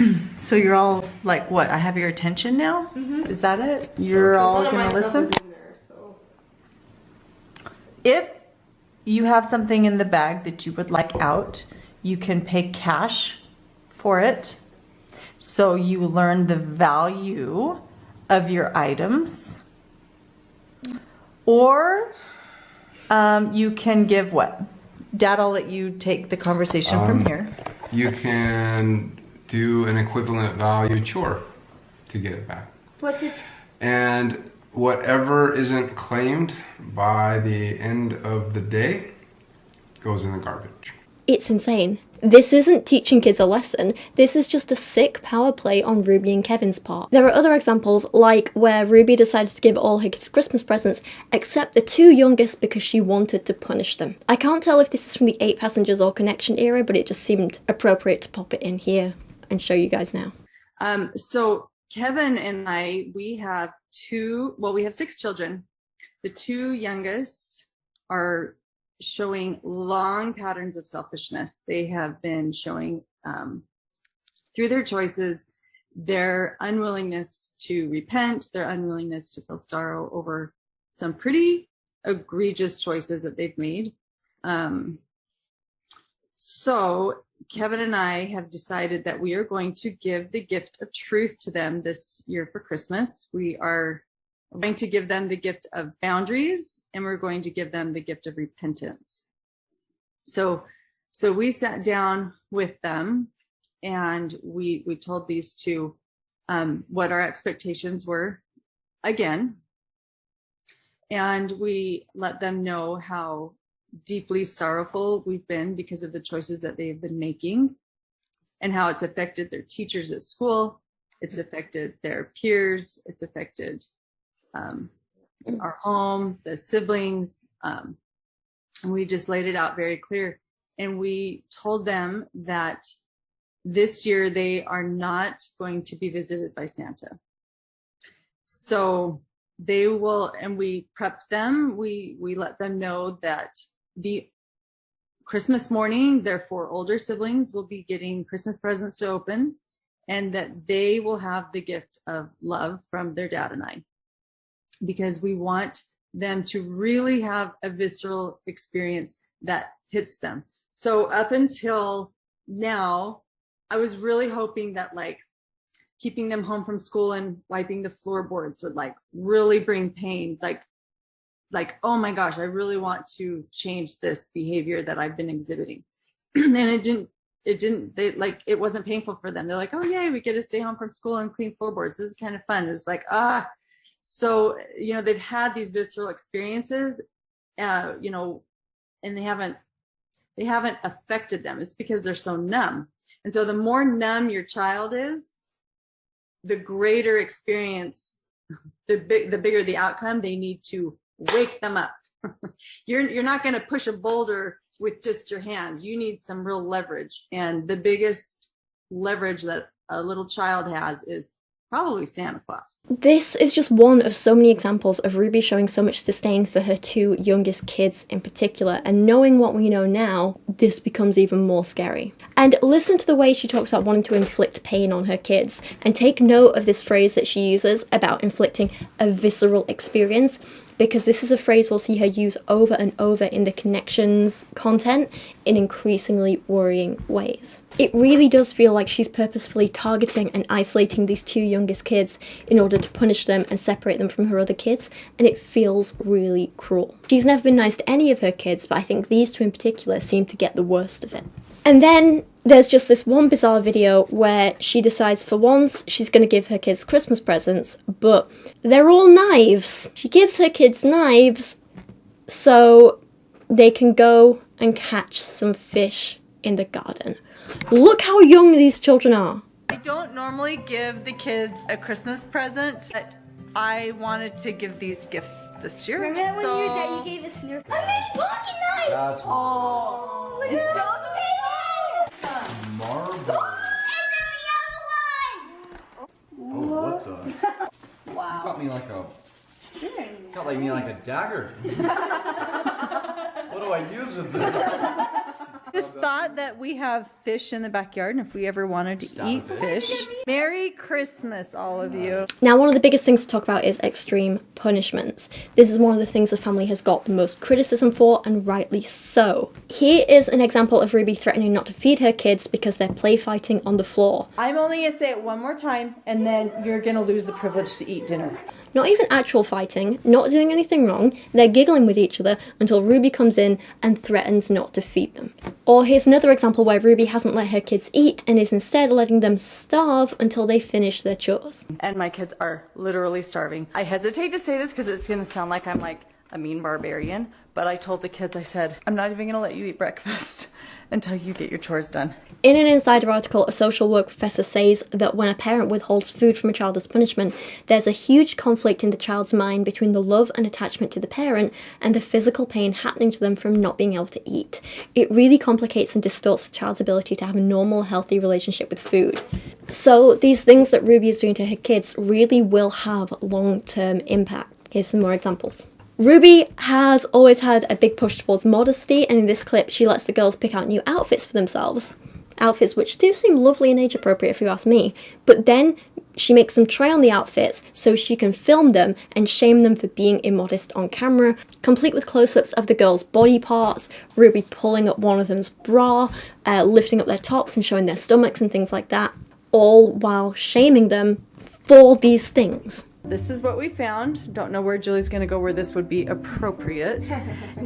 homework.
So you're all like, what? I have your attention now?
Mm-hmm.
Is that it? You're all gonna listen? If you have something in the bag that you would like out, you can pay cash for it. So you learn the value of your items. Or you can give what? Dad, I'll let you take the conversation from here.
You can do an equivalent value chore to get it back.
What's it?
And whatever isn't claimed by the end of the day goes in the garbage.
It's insane. This isn't teaching kids a lesson, this is just a sick power play on Ruby and Kevin's part. There are other examples, like where Ruby decided to give all her kids Christmas presents, except the two youngest because she wanted to punish them. I can't tell if this is from the 8 Passengers or Connection era, but it just seemed appropriate to pop it in here and show you guys now.
So Kevin and I, we have 6 children. The 2 youngest are showing long patterns of selfishness. They have been showing
through their choices, their unwillingness to repent, their unwillingness to feel sorrow over some pretty egregious choices that they've made. So Kevin and I have decided that we are going to give the gift of truth to them this year for Christmas. We are going to give them the gift of boundaries, and we're going to give them the gift of repentance. So we sat down with them, and we told these two what our expectations were again, and we let them know how deeply sorrowful we've been because of the choices that they've been making, and how it's affected their teachers at school, it's affected their peers, it's affected our home, the siblings, and we just laid it out very clear. And we told them that this year they are not going to be visited by Santa. So they will, and we prepped them, we let them know that the Christmas morning, their 4 older siblings will be getting Christmas presents to open, and that they will have the gift of love from their dad and I, because we want them to really have a visceral experience that hits them. So up until now, I was really hoping that like keeping them home from school and wiping the floorboards would like really bring pain, like, oh my gosh, I really want to change this behavior that I've been exhibiting. And it wasn't painful for them. They're like, oh yay, we get to stay home from school and clean floorboards. This is kind of fun. It's like, so, you know, they've had these visceral experiences, you know, and they haven't affected them. It's because they're so numb. And so the more numb your child is, the greater experience, the bigger the outcome. They need to wake them up. You're not going to push a boulder with just your hands. You need some real leverage. And the biggest leverage that a little child has is probably Santa Claus.
This is just one of so many examples of Ruby showing so much disdain for her 2 youngest kids in particular, and knowing what we know now, this becomes even more scary. And listen to the way she talks about wanting to inflict pain on her kids, and take note of this phrase that she uses about inflicting a visceral experience, because this is a phrase we'll see her use over and over in the Connexions content in increasingly worrying ways. It really does feel like she's purposefully targeting and isolating these 2 youngest kids in order to punish them and separate them from her other kids, and it feels really cruel. She's never been nice to any of her kids, but I think these 2 in particular seem to get the worst of it. And then there's just this one bizarre video where she decides for once she's going to give her kids Christmas presents, but they're all knives. She gives her kids knives so they can go and catch some fish in the garden. Look how young these children are.
I don't normally give the kids a Christmas present, but I wanted to give these gifts this year.
Remember when your daddy gave us Nerf? A nice pocket knife!
That's
oh, look at those
marble.
It's in the other one!
Oh, what the?
Wow.
You got me like a dagger. What do I use with this?
Just thought that we have fish in the backyard, and if we ever wanted to eat fish. Merry Christmas, all of you.
Now, one of the biggest things to talk about is extreme punishments. This is one of the things the family has got the most criticism for, and rightly so. Here is an example of Ruby threatening not to feed her kids because they're play fighting on the floor.
I'm only going to say it one more time, and then you're going to lose the privilege to eat dinner.
Not even actual fighting, not doing anything wrong, they're giggling with each other until Ruby comes in and threatens not to feed them. Or here's another example where Ruby hasn't let her kids eat and is instead letting them starve until they finish their chores.
And my kids are literally starving. I hesitate to say this because it's going to sound like I'm like a mean barbarian, but I told the kids, I said, I'm not even going to let you eat breakfast until you get your chores done.
In an Insider article, a social work professor says that when a parent withholds food from a child as punishment, there's a huge conflict in the child's mind between the love and attachment to the parent and the physical pain happening to them from not being able to eat. It really complicates and distorts the child's ability to have a normal, healthy relationship with food. So these things that Ruby is doing to her kids really will have long-term impact. Here's some more examples. Ruby has always had a big push towards modesty, and in this clip she lets the girls pick out new outfits for themselves. outfits which do seem lovely and age appropriate if you ask me, but then she makes them try on the outfits so she can film them and shame them for being immodest on camera, complete with close-ups of the girls' body parts, Ruby pulling up one of them's bra, lifting up their tops and showing their stomachs and things like that, all while shaming them for these things.
This is what we found. Don't know where Julie's gonna go where this would be appropriate.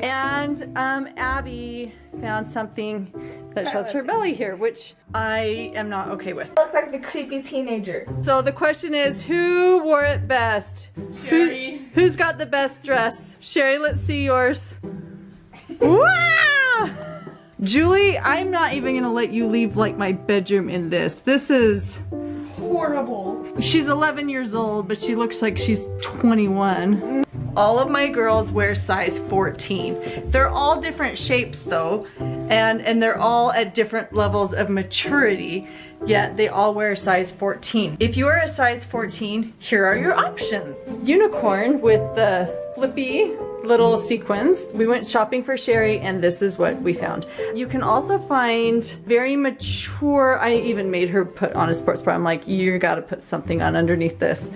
And Abby found something that shows her belly here, which I am not okay with.
I look like the creepy teenager.
So the question is, who wore it best?
Sherry.
Who's got the best dress? Sherry, let's see yours. Wow! Julie, I'm not even gonna let you leave like my bedroom in this. This is
horrible.
She's 11 years old, but she looks like she's 21. All of my girls wear size 14. They're all different shapes though, and they're all at different levels of maturity, yet they all wear size 14. If you are a size 14, here are your options. Unicorn with the flippy little sequins. We went shopping for Sherry and this is what we found. You can also find very mature, I even made her put on a sports bra. I'm like, you gotta put something on underneath this.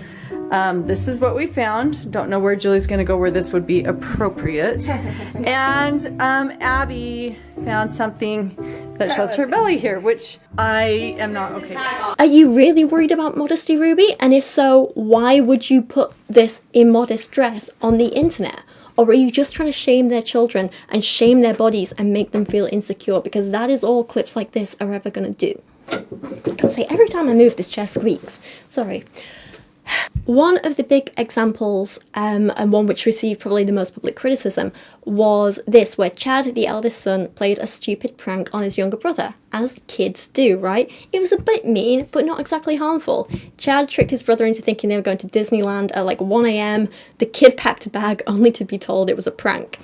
This is what we found. Don't know where Julie's gonna go where this would be appropriate. And Abby found something that shows her belly here, which I am not okay with.
Are you really worried about modesty, Ruby? And if so, why would you put this immodest dress on the internet? Or are you just trying to shame their children and shame their bodies and make them feel insecure? Because that is all clips like this are ever gonna do. I can say every time I move this chair squeaks. Sorry. One of the big examples, and one which received probably the most public criticism, was this, where Chad, the eldest son, played a stupid prank on his younger brother, as kids do, right? It was a bit mean, but not exactly harmful. Chad tricked his brother into thinking they were going to Disneyland at like 1 AM. The kid packed a bag only to be told it was a prank.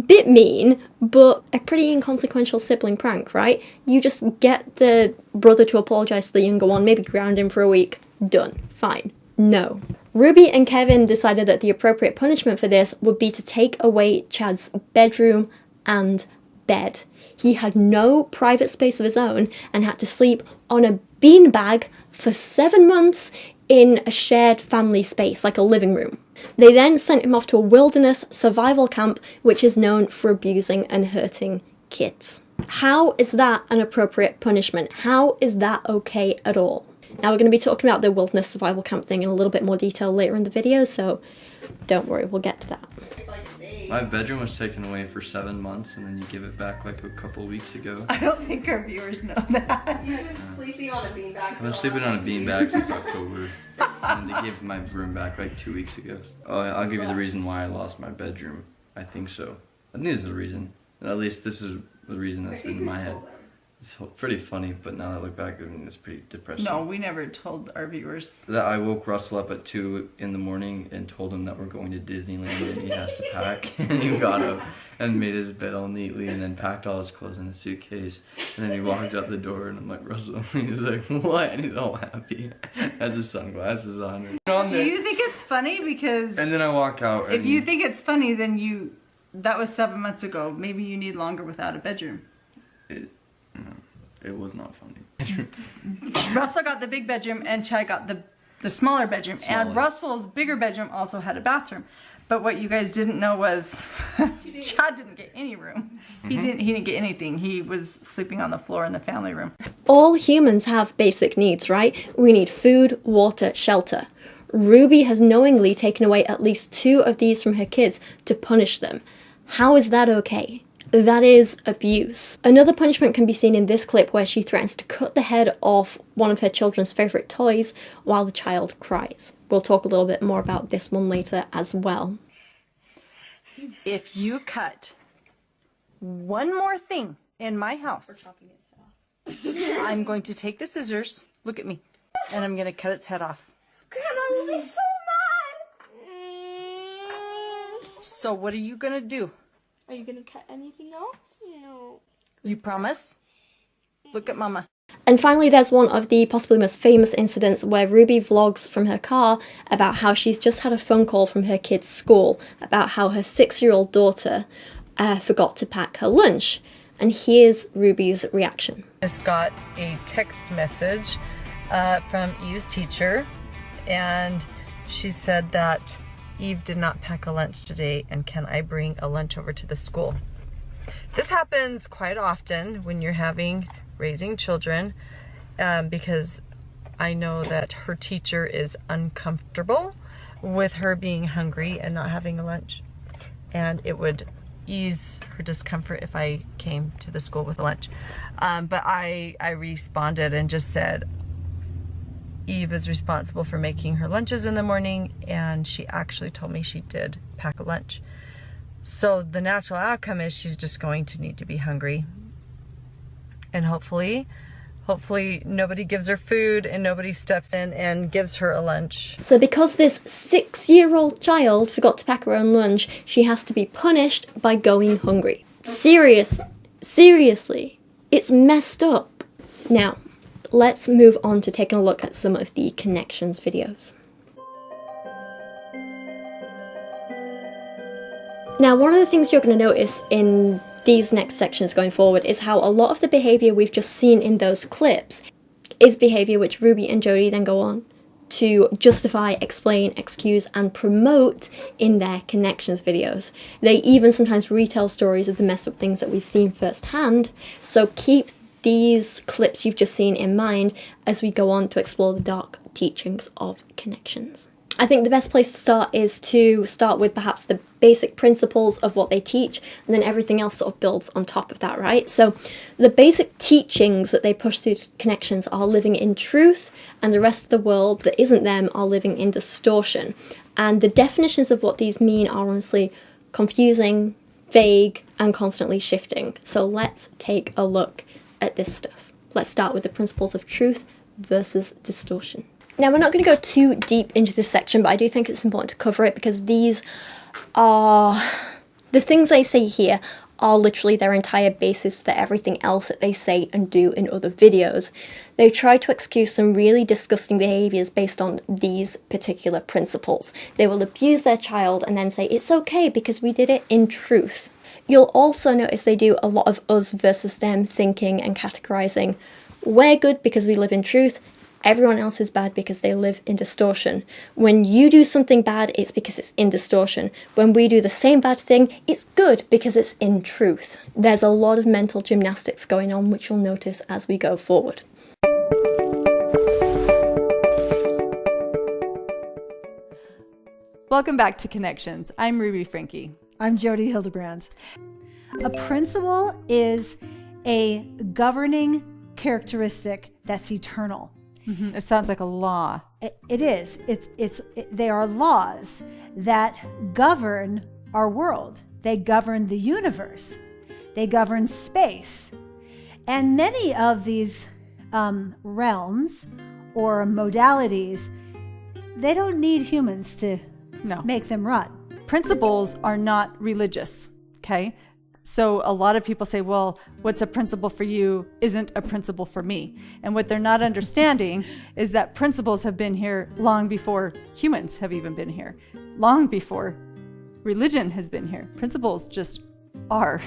Bit mean, but a pretty inconsequential sibling prank, right? You just get the brother to apologise to the younger one, maybe ground him for a week, done, fine. No. Ruby and Kevin decided that the appropriate punishment for this would be to take away Chad's bedroom and bed. He had no private space of his own and had to sleep on a beanbag for 7 months in a shared family space, like a living room. They then sent him off to a wilderness survival camp, which is known for abusing and hurting kids. How is that an appropriate punishment? How is that okay at all? Now we're going to be talking about the wilderness survival camp thing in a little bit more detail later in the video, so don't worry, we'll get to that.
My bedroom was taken away for 7 months and then you give it back like a couple weeks ago.
I don't think our viewers know that.
You've been sleeping on a beanbag.
I've been sleeping on a beanbag since October. And they gave my room back like 2 weeks ago. Oh, I'll give you the reason why I lost my bedroom. I think so. I think this is the reason. At least this is the reason that's been in my head. It's pretty funny, but now that I look back, I mean, it's pretty depressing.
No, we never told our viewers.
That I woke Russell up at 2 in the morning and told him that we're going to Disneyland and he has to pack. And he got up and made his bed all neatly and then packed all his clothes in a suitcase. And then he walked out the door and I'm like, Russell, and he was like, what? And he's all happy. Has his sunglasses on.
Do you think it's funny? Because...
And then I walk out and...
If you think it's funny, then that was 7 months ago. Maybe you need longer without a bedroom.
It was not funny.
Russell got the big bedroom and Chad got the smaller bedroom. And Russell's bigger bedroom also had a bathroom. But what you guys didn't know was Chad didn't get any room. He didn't get anything. He was sleeping on the floor in the family room.
All humans have basic needs, right? We need food, water, shelter. Ruby has knowingly taken away at least 2 of these from her kids to punish them. How is that okay? That is abuse. Another punishment can be seen in this clip where she threatens to cut the head off one of her children's favourite toys while the child cries. We'll talk a little bit more about this one later as well.
If you cut one more thing in my house, I'm going to take the scissors, look at me, and I'm going to cut its head off.
Grandma will be so mad.
So what are you going to do?
Are you gonna cut anything else? No.
You promise? Look at Mama.
And finally, there's one of the possibly most famous incidents where Ruby vlogs from her car about how she's just had a phone call from her kid's school about how her 6-year-old daughter forgot to pack her lunch. And here's Ruby's reaction.
Just got a text message from Eve's teacher, and she said that Eve did not pack a lunch today, and can I bring a lunch over to the school? This happens quite often when you're raising children, because I know that her teacher is uncomfortable with her being hungry and not having a lunch, and it would ease her discomfort if I came to the school with a lunch. But I responded and just said Eve is responsible for making her lunches in the morning, and she actually told me she did pack a lunch. So the natural outcome is she's just going to need to be hungry, and hopefully nobody gives her food and nobody steps in and gives her a lunch.
So because this 6-year-old child forgot to pack her own lunch, she has to be punished by going hungry. Seriously, it's messed up. Now, let's move on to taking a look at some of the Connexions videos. Now, one of the things you're going to notice in these next sections going forward is how a lot of the behaviour we've just seen in those clips is behaviour which Ruby and Jodi then go on to justify, explain, excuse and promote in their Connexions videos. They even sometimes retell stories of the messed up things that we've seen firsthand, so keep these clips you've just seen in mind as we go on to explore the dark teachings of Connexions. I think the best place to start is to start with perhaps the basic principles of what they teach, and then everything else sort of builds on top of that, right? So the basic teachings that they push through Connexions are living in truth, and the rest of the world that isn't them are living in distortion. And the definitions of what these mean are honestly confusing, vague, and constantly shifting. So let's take a look at this stuff. Let's start with the principles of truth versus distortion. Now, we're not going to go too deep into this section, but I do think it's important to cover it because these are... the things they say here are literally their entire basis for everything else that they say and do in other videos. They try to excuse some really disgusting behaviours based on these particular principles. They will abuse their child and then say, it's okay because we did it in truth. You'll also notice they do a lot of us versus them thinking and categorising. We're good because we live in truth. Everyone else is bad because they live in distortion. When you do something bad, it's because it's in distortion. When we do the same bad thing, it's good because it's in truth. There's a lot of mental gymnastics going on, which you'll notice as we go forward.
Welcome back to Connexions. I'm Ruby Franke.
I'm Jodi Hildebrandt. A principle is a governing characteristic that's eternal.
It sounds like a law.
It is. They are laws that govern our world. They govern the universe. They govern space. And many of these realms or modalities, they don't need humans to make them run.
Principles are not religious, okay? So a lot of people say, well, what's a principle for you isn't a principle for me. And what they're not understanding is that principles have been here long before humans have even been here, long before religion has been here. Principles just are.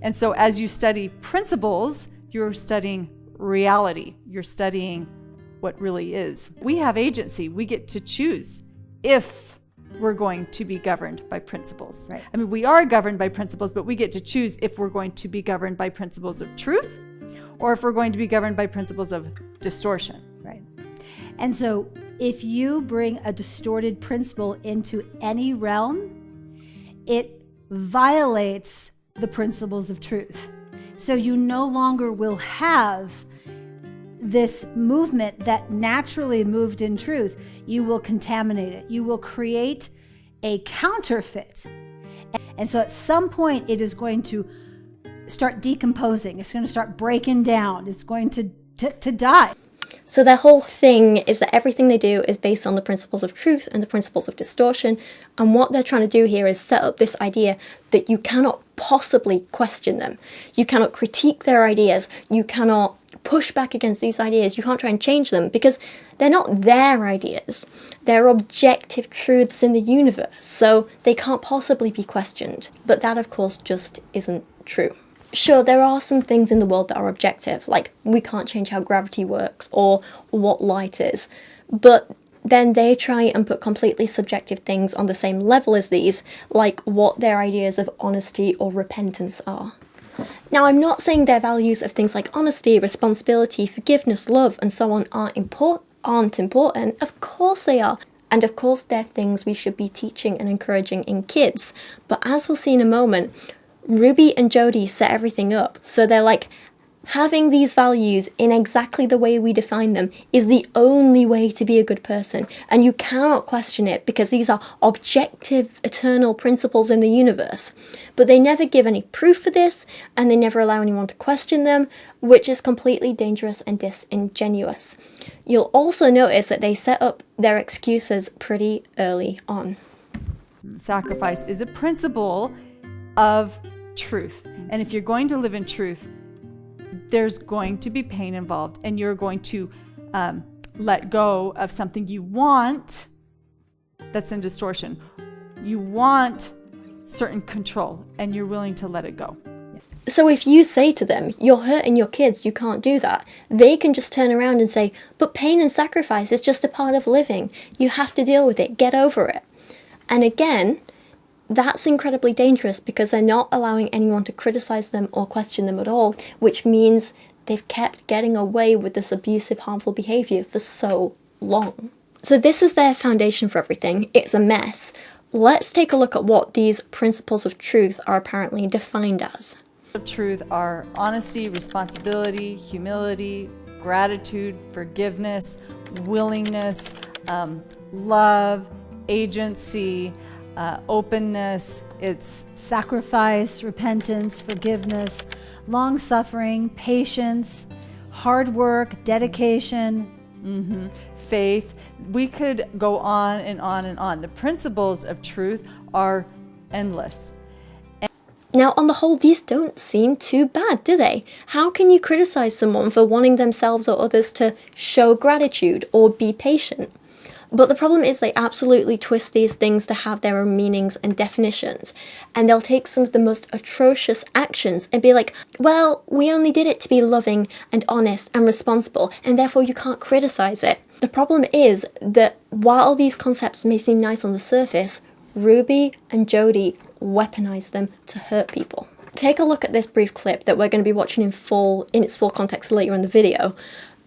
And so as you study principles, you're studying reality. You're studying what really is. We have agency. We get to choose if we're going to be governed by principles.
Right.
I mean, we are governed by principles, but we get to choose if we're going to be governed by principles of truth or if we're going to be governed by principles of distortion.
Right. And so if you bring a distorted principle into any realm, it violates the principles of truth. So you no longer will have this movement that naturally moved in truth. You will contaminate it. You will create a counterfeit. And so at some point it is going to start decomposing. It's going to start breaking down. It's going to die.
So their whole thing is that everything they do is based on the principles of truth and the principles of distortion. And what they're trying to do here is set up this idea that you cannot possibly question them. You cannot critique their ideas. You cannot push back against these ideas. You can't try and change them because they're not their ideas. They're objective truths in the universe, so they can't possibly be questioned. But that, of course, just isn't true. Sure, there are some things in the world that are objective, like we can't change how gravity works or what light is, but then they try and put completely subjective things on the same level as these, like what their ideas of honesty or repentance are. Now, I'm not saying their values of things like honesty, responsibility, forgiveness, love, and so on aren't important. Of course they are. And of course they're things we should be teaching and encouraging in kids. But as we'll see in a moment, Ruby and Jodi set everything up. So they're like, having these values in exactly the way we define them is the only way to be a good person. And you cannot question it because these are objective, eternal principles in the universe. But they never give any proof for this, and they never allow anyone to question them, which is completely dangerous and disingenuous. You'll also notice that they set up their excuses pretty early on.
Sacrifice is a principle of truth. And if you're going to live in truth, there's going to be pain involved, and you're going to let go of something you want that's in distortion. You want certain control, and you're willing to let it go.
So if you say to them, you're hurting your kids, you can't do that, they can just turn around and say, but pain and sacrifice is just a part of living. You have to deal with it. Get over it. And again, that's incredibly dangerous because they're not allowing anyone to criticize them or question them at all, which means they've kept getting away with this abusive, harmful behavior for so long. So this is their foundation for everything. It's a mess. Let's take a look at what these principles of truth are apparently defined as.
Of truth are honesty, responsibility, humility, gratitude, forgiveness, willingness, love, agency, openness. It's
sacrifice, repentance, forgiveness, long-suffering, patience, hard work, dedication,
faith. We could go on and on and on. The principles of truth are endless.
Now, on the whole, these don't seem too bad, do they? How can you criticize someone for wanting themselves or others to show gratitude or be patient? But the problem is they absolutely twist these things to have their own meanings and definitions. And they'll take some of the most atrocious actions and be like, well, we only did it to be loving and honest and responsible, and therefore you can't criticize it. The problem is that while these concepts may seem nice on the surface, Ruby and Jodi weaponize them to hurt people. Take a look at this brief clip that we're going to be watching in its full context later in the video.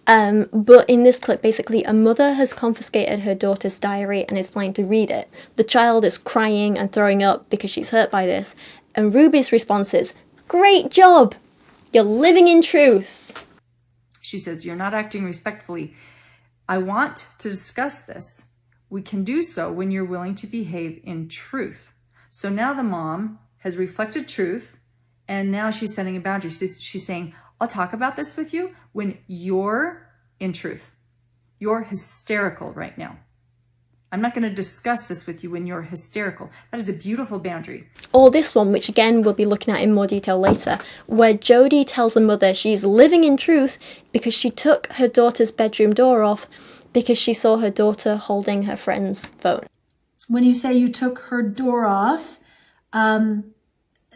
But in this clip, basically, a mother has confiscated her daughter's diary and is planning to read it. The child is crying and throwing up because she's hurt by this. And Ruby's response is, "Great job! You're living in truth."
She says, "You're not acting respectfully. I want to discuss this. We can do so when you're willing to behave in truth." So now the mom has reflected truth, and now she's setting a boundary. She's saying, I'll talk about this with you when you're in truth. You're hysterical right now. I'm not going to discuss this with you when you're hysterical. That is a beautiful boundary.
Or this one, which again we'll be looking at in more detail later, where Jodi tells the mother she's living in truth because she took her daughter's bedroom door off because she saw her daughter holding her friend's phone.
When you say you took her door off,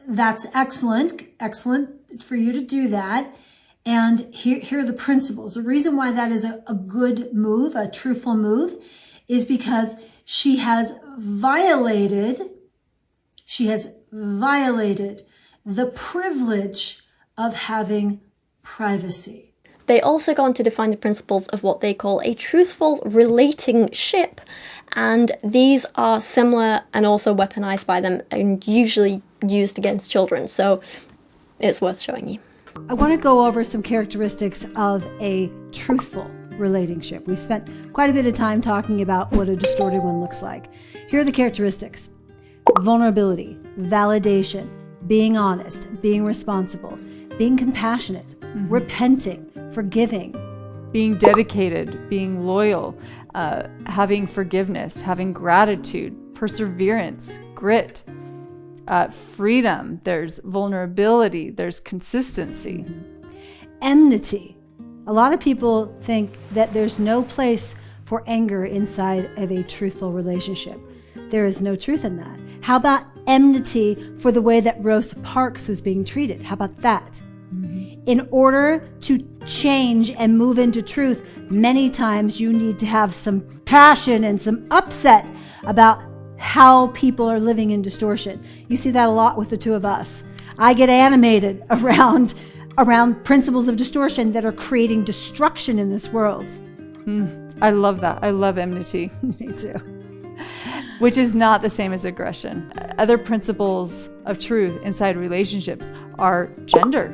that's excellent for you to do that. And here are the principles. The reason why that is a good move, a truthful move, is because she has violated the privilege of having privacy.
They also go on to define the principles of what they call a truthful relatingship, and these are similar and also weaponized by them and usually used against children, so it's worth showing you.
I want to go over some characteristics of a truthful relationship. We spent quite a bit of time talking about what a distorted one looks like. Here are the characteristics: vulnerability, validation, being honest, being responsible, being compassionate, repenting, forgiving,
being dedicated, being loyal, having forgiveness, having gratitude, perseverance, grit, freedom, there's vulnerability, there's consistency.
Enmity. A lot of people think that there's no place for anger inside of a truthful relationship. There is no truth in that. How about enmity for the way that Rosa Parks was being treated? How about that? In order to change and move into truth, many times you need to have some passion and some upset about how people are living in distortion. You see that a lot with the two of us. I get animated around principles of distortion that are creating destruction in this world.
I love that. I love enmity.
Me too.
Which is not the same as aggression. Other principles of truth inside relationships are gender,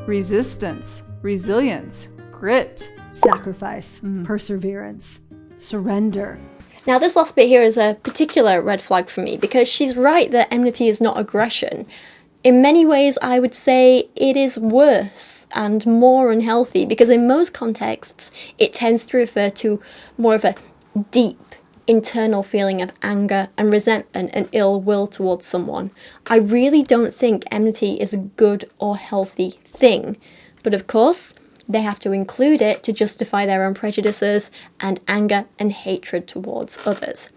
resistance, resilience, grit,
sacrifice, perseverance, surrender.
Now this last bit here is a particular red flag for me because she's right that enmity is not aggression. In many ways, I would say it is worse and more unhealthy because in most contexts, it tends to refer to more of a deep internal feeling of anger and resentment and ill will towards someone. I really don't think enmity is a good or healthy thing. But of course, they have to include it to justify their own prejudices and anger and hatred towards others.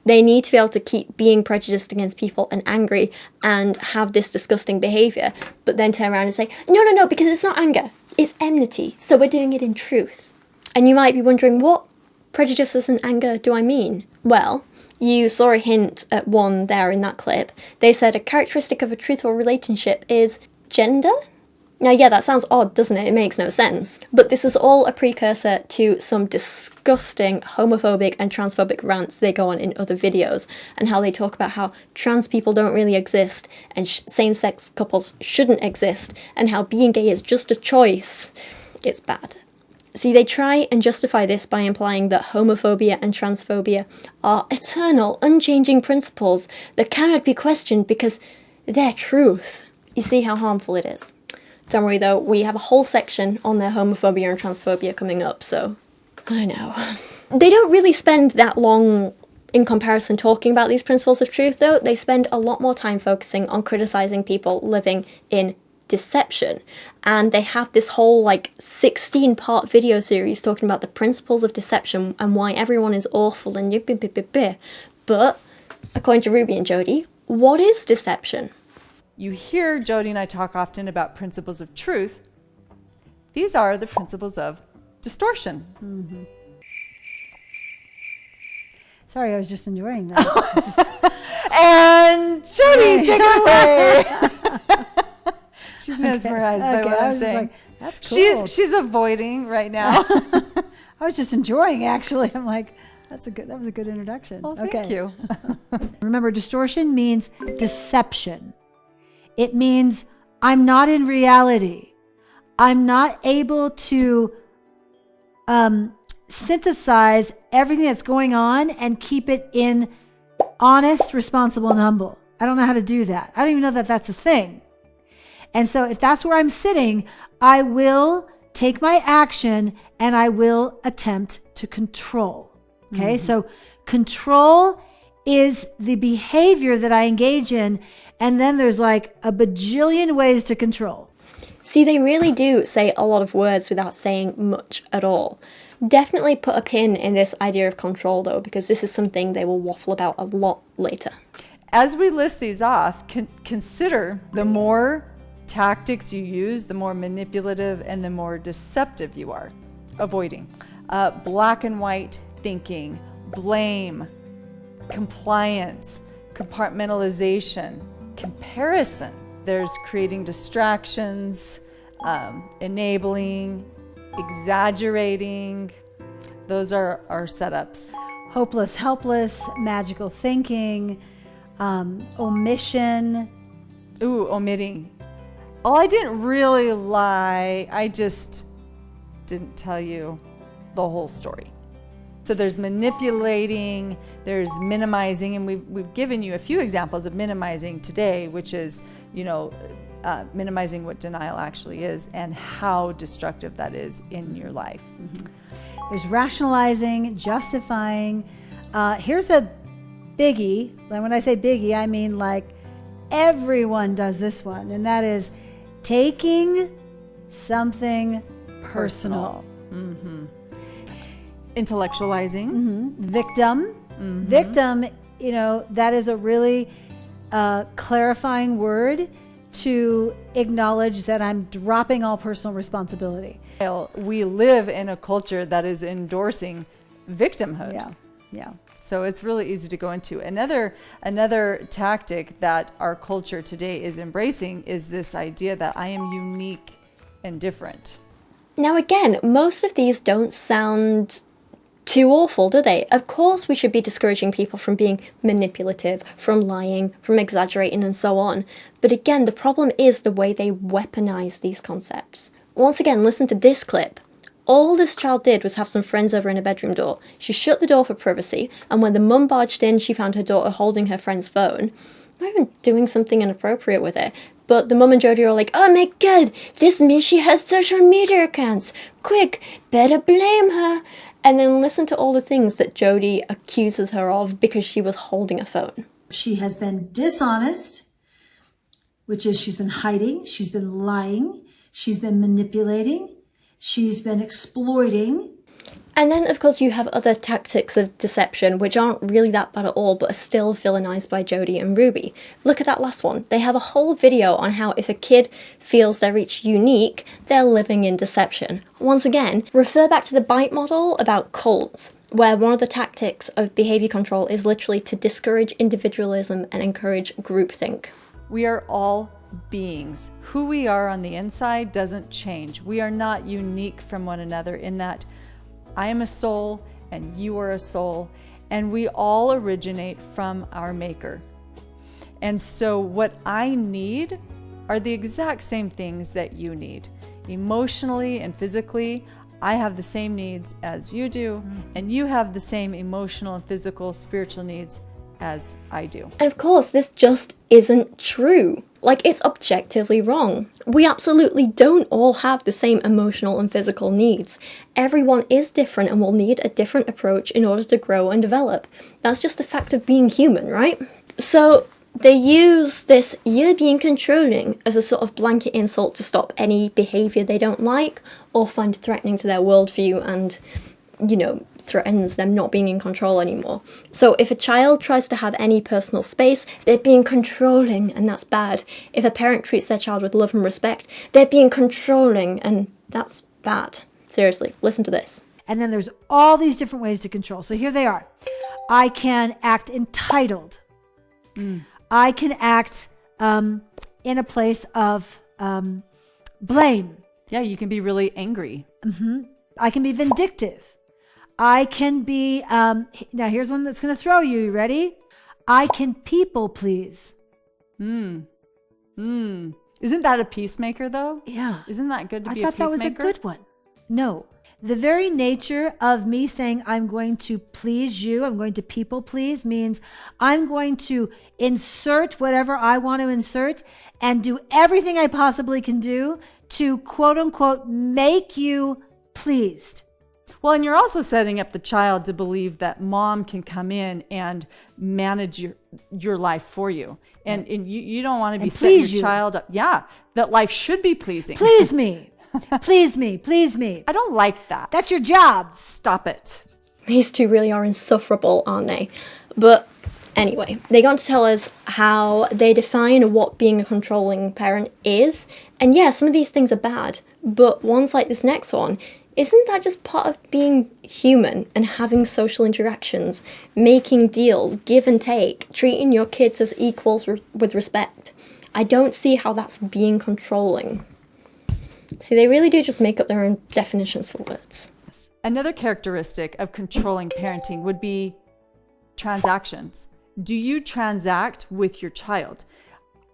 They need to be able to keep being prejudiced against people and angry and have this disgusting behaviour, but then turn around and say, no, because it's not anger, it's enmity, so we're doing it in truth. And you might be wondering, what prejudices and anger do I mean? Well, you saw a hint at one there in that clip. They said a characteristic of a truthful relationship is gender? Now, yeah, that sounds odd, doesn't it? It makes no sense. But this is all a precursor to some disgusting homophobic and transphobic rants they go on in other videos, and how they talk about how trans people don't really exist, and same-sex couples shouldn't exist, and how being gay is just a choice. It's bad. See, they try and justify this by implying that homophobia and transphobia are eternal, unchanging principles that cannot be questioned because they're truth. You see how harmful it is. Don't worry though, we have a whole section on their homophobia and transphobia coming up, so I know. They don't really spend that long in comparison talking about these principles of truth though. They spend a lot more time focusing on criticizing people living in deception. And they have this whole 16-part video series talking about the principles of deception and why everyone is awful and yippee. But according to Ruby and Jodi, what is deception?
You hear Jodi and I talk often about principles of truth. These are the principles of distortion.
Mm-hmm. Sorry, I was just enjoying that.
And Jodi, take it away. She's mesmerized by what I'm saying.
That's cool.
She's avoiding right now.
I was just enjoying, actually. I'm like, that was a good introduction.
Well, thank you.
Remember, distortion means deception. It means I'm not in reality. I'm not able to synthesize everything that's going on and keep it in honest, responsible, and humble. I don't know how to do that. I don't even know that that's a thing. And so if that's where I'm sitting, I will take my action and I will attempt to control. Okay, so control is the behavior that I engage in, and then there's a bajillion ways to control.
See, they really do say a lot of words without saying much at all. Definitely put a pin in this idea of control though, because this is something they will waffle about a lot later.
As we list these off, consider the more tactics you use, the more manipulative and the more deceptive you are. Avoiding. Black and white thinking, blame, compliance, compartmentalization, comparison. There's creating distractions, enabling, exaggerating. Those are our setups.
Hopeless, helpless, magical thinking, omission.
Ooh, omitting. Oh, I didn't really lie. I just didn't tell you the whole story. So there's manipulating, there's minimizing, and we've given you a few examples of minimizing today, which is, minimizing what denial actually is and how destructive that is in your life.
Mm-hmm. There's rationalizing, justifying. Here's a biggie. And when I say biggie, I mean everyone does this one, and that is taking something personal.
Mm-hmm. Intellectualizing.
Mm-hmm. Victim. Mm-hmm. Victim that is a really clarifying word to acknowledge that I'm dropping all personal responsibility.
We live in a culture that is endorsing victimhood.
Yeah.
So it's really easy to go into. Another tactic that our culture today is embracing is this idea that I am unique and different.
Now again, most of these don't sound too awful, do they? Of course we should be discouraging people from being manipulative, from lying, from exaggerating and so on. But again, the problem is the way they weaponize these concepts. Once again, listen to this clip. All this child did was have some friends over in her bedroom door. She shut the door for privacy, and when the mum barged in, she found her daughter holding her friend's phone. Not even doing something inappropriate with it. But the mum and Jodi are like, oh my god, this means she has social media accounts. Quick, better blame her. And then listen to all the things that Jodi accuses her of because she was holding a phone.
She has been dishonest, which is she's been hiding, she's been lying, she's been manipulating, she's been exploiting.
And then, of course, you have other tactics of deception, which aren't really that bad at all, but are still villainized by Jodi and Ruby. Look at that last one. They have a whole video on how if a kid feels they're each unique, they're living in deception. Once again, refer back to the bite model about cults, where one of the tactics of behavior control is literally to discourage individualism and encourage groupthink.
We are all beings. Who we are on the inside doesn't change. We are not unique from one another in that I am a soul and you are a soul, and we all originate from our maker. And so what I need are the exact same things that you need. Emotionally and physically, I have the same needs as you do, and you have the same emotional and physical, spiritual needs as I do.
And of course, this just isn't true. Like, it's objectively wrong. We absolutely don't all have the same emotional and physical needs. Everyone is different and will need a different approach in order to grow and develop. That's just a fact of being human, right? So they use this "you're being controlling" as a sort of blanket insult to stop any behavior they don't like or find threatening to their worldview and, threatens them not being in control anymore. So if a child tries to have any personal space, they're being controlling, and that's bad. If a parent treats their child with love and respect, they're being controlling, and that's bad. Seriously, listen to this.
And then there's all these different ways to control. So here they are. I can act entitled. I can act in a place of blame.
Yeah, you can be really angry.
I can be vindictive. I can be, now here's one that's going to throw you. You ready? I can people please.
Isn't that a peacemaker, though?
Yeah.
Isn't that good to be a
peacemaker? I thought that was a good one. No. The very nature of me saying I'm going to please you, I'm going to people please, means I'm going to insert whatever I want to insert and do everything I possibly can do to quote unquote make you pleased.
Well, and you're also setting up the child to believe that mom can come in and manage your life for you. And you don't want to be setting your child up. Yeah, that life should be pleasing.
Please me. Please me. Please me.
I don't like that.
That's your job.
Stop it.
These two really are insufferable, aren't they? But anyway, they got to tell us how they define what being a controlling parent is. And yeah, some of these things are bad. But ones like this next one, isn't that just part of being human and having social interactions, making deals, give and take, treating your kids as equals with respect? I don't see how that's being controlling. See, they really do just make up their own definitions for words.
Another characteristic of controlling parenting would be transactions. Do you transact with your child?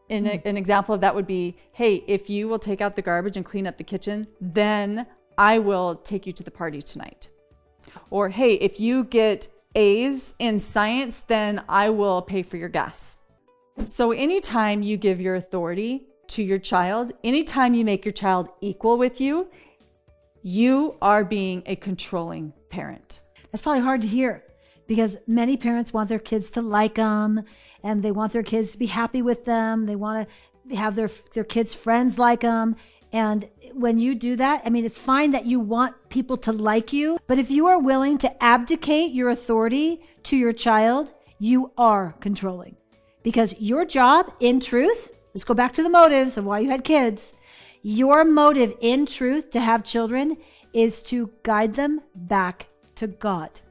An example of that would be, hey, if you will take out the garbage and clean up the kitchen, then I will take you to the party tonight. Or, hey, if you get A's in science, then I will pay for your gas. So anytime you give your authority to your child, anytime you make your child equal with you, you are being a controlling parent.
That's probably hard to hear because many parents want their kids to like them and they want their kids to be happy with them. They want to have their kids' friends like them. And when you do that, I mean, it's fine that you want people to like you, but if you are willing to abdicate your authority to your child, you are controlling. Because your job, in truth, let's go back to the motives of why you had kids. Your motive, in truth, to have children is to guide them back to God.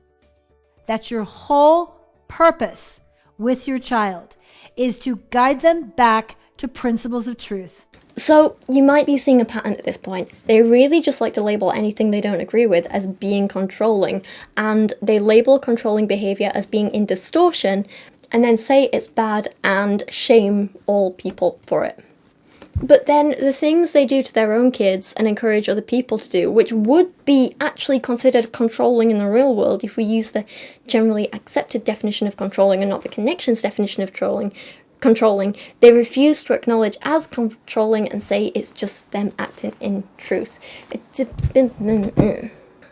That's your whole purpose with your child, is to guide them back to principles of truth.
So you might be seeing a pattern at this point. They really just like to label anything they don't agree with as being controlling, and they label controlling behavior as being in distortion, and then say it's bad and shame all people for it. But then the things they do to their own kids and encourage other people to do, which would be actually considered controlling in the real world if we use the generally accepted definition of controlling and not the Connexions definition of controlling, they refuse to acknowledge as controlling and say it's just them acting in truth.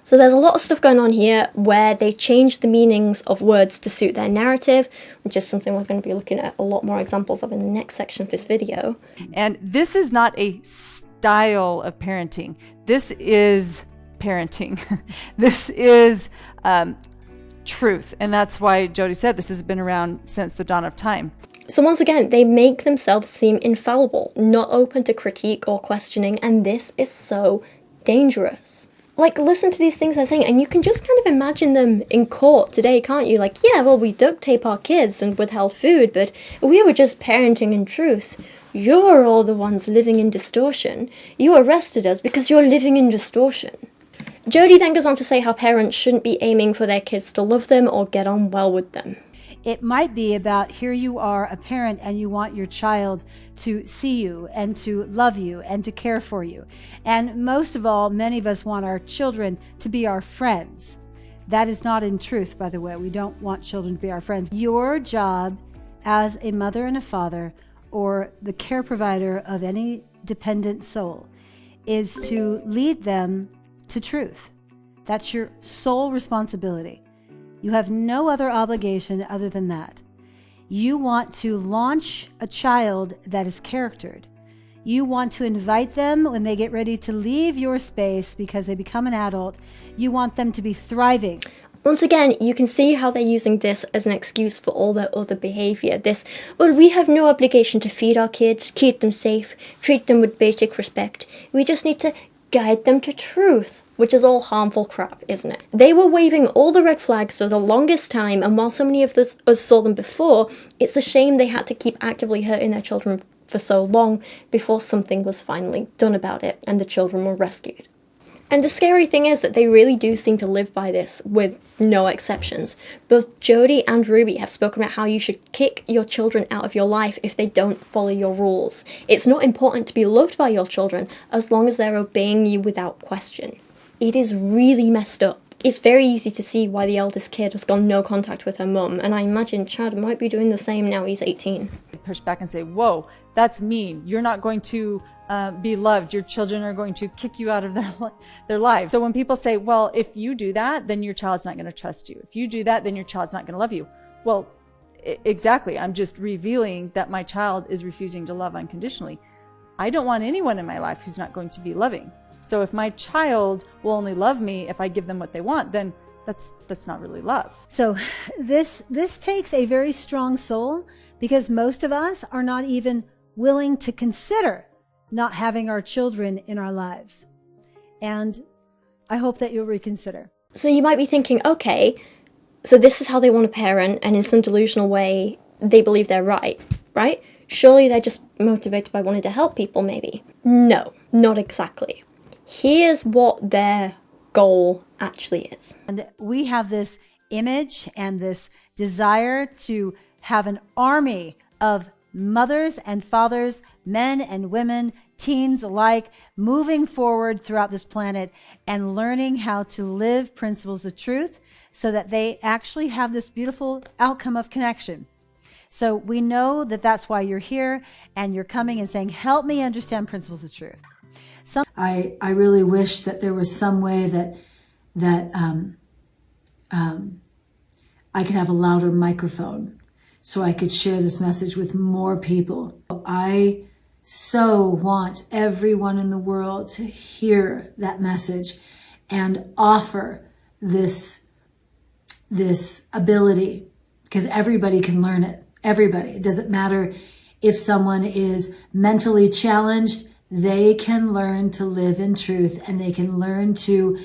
So there's a lot of stuff going on here where they change the meanings of words to suit their narrative, which is something we're going to be looking at a lot more examples of in the next section of this video.
And this is not a style of parenting. This is parenting. This is truth. And that's why Jodi said this has been around since the dawn of time.
So once again, they make themselves seem infallible, not open to critique or questioning, and this is so dangerous. Like, listen to these things they're saying, and you can just kind of imagine them in court today, can't you? Like, yeah, well, we duct tape our kids and withheld food, but we were just parenting in truth. You're all the ones living in distortion. You arrested us because you're living in distortion. Jodi then goes on to say how parents shouldn't be aiming for their kids to love them or get on well with them.
It might be about, here you are a parent and you want your child to see you and to love you and to care for you. And most of all, many of us want our children to be our friends. That is not in truth, by the way. We don't want children to be our friends. Your job as a mother and a father, or the care provider of any dependent soul, is to lead them to truth. That's your sole responsibility. You have no other obligation other than that. You want to launch a child that is charactered. You want to invite them when they get ready to leave your space because they become an adult. You want them to be thriving.
Once again, you can see how they're using this as an excuse for all their other behavior. Well, we have no obligation to feed our kids, keep them safe, treat them with basic respect. We just need to guide them to truth. Which is all harmful crap, isn't it? They were waving all the red flags for the longest time, and while so many of us saw them before, it's a shame they had to keep actively hurting their children for so long before something was finally done about it and the children were rescued. And the scary thing is that they really do seem to live by this, with no exceptions. Both Jodi and Ruby have spoken about how you should kick your children out of your life if they don't follow your rules. It's not important to be loved by your children as long as they're obeying you without question. It is really messed up. It's very easy to see why the eldest kid has gone no contact with her mum, and I imagine Chad might be doing the same now he's 18.
Push back and say, whoa, that's mean. You're not going to be loved. Your children are going to kick you out of their lives. So when people say, well, if you do that, then your child's not going to trust you. If you do that, then your child's not going to love you. Well, exactly. I'm just revealing that my child is refusing to love unconditionally. I don't want anyone in my life who's not going to be loving. So if my child will only love me if I give them what they want, then that's not really love.
So this takes a very strong soul, because most of us are not even willing to consider not having our children in our lives. And I hope that you'll reconsider.
So you might be thinking, okay, so this is how they want to parent, and in some delusional way, they believe they're right? Surely they're just motivated by wanting to help people, maybe. No, not exactly. Here's what their goal actually is.
And we have this image and this desire to have an army of mothers and fathers, men and women, teens alike, moving forward throughout this planet and learning how to live principles of truth so that they actually have this beautiful outcome of connection. So we know that that's why you're here and you're coming and saying, help me understand principles of truth.
I really wish that there was some way that I could have a louder microphone so I could share this message with more people. I so want everyone in the world to hear that message and offer this ability because everybody can learn it. Everybody. It doesn't matter if someone is mentally challenged, they can learn to live in truth, and they can learn to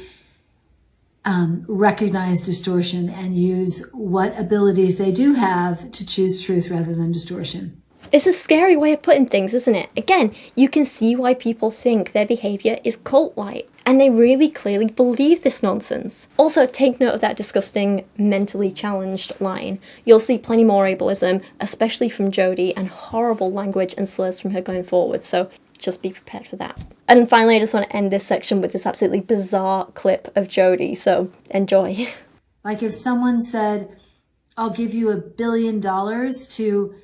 recognize distortion and use what abilities they do have to choose truth rather than distortion.
It's a scary way of putting things, isn't it? Again, you can see why people think their behaviour is cult-like, and they really clearly believe this nonsense. Also, take note of that disgusting mentally challenged line. You'll see plenty more ableism, especially from Jodi, and horrible language and slurs from her going forward, so just be prepared for that. And finally, I just want to end this section with this absolutely bizarre clip of Jodi, so enjoy.
Like if someone said, I'll give you $1 billion to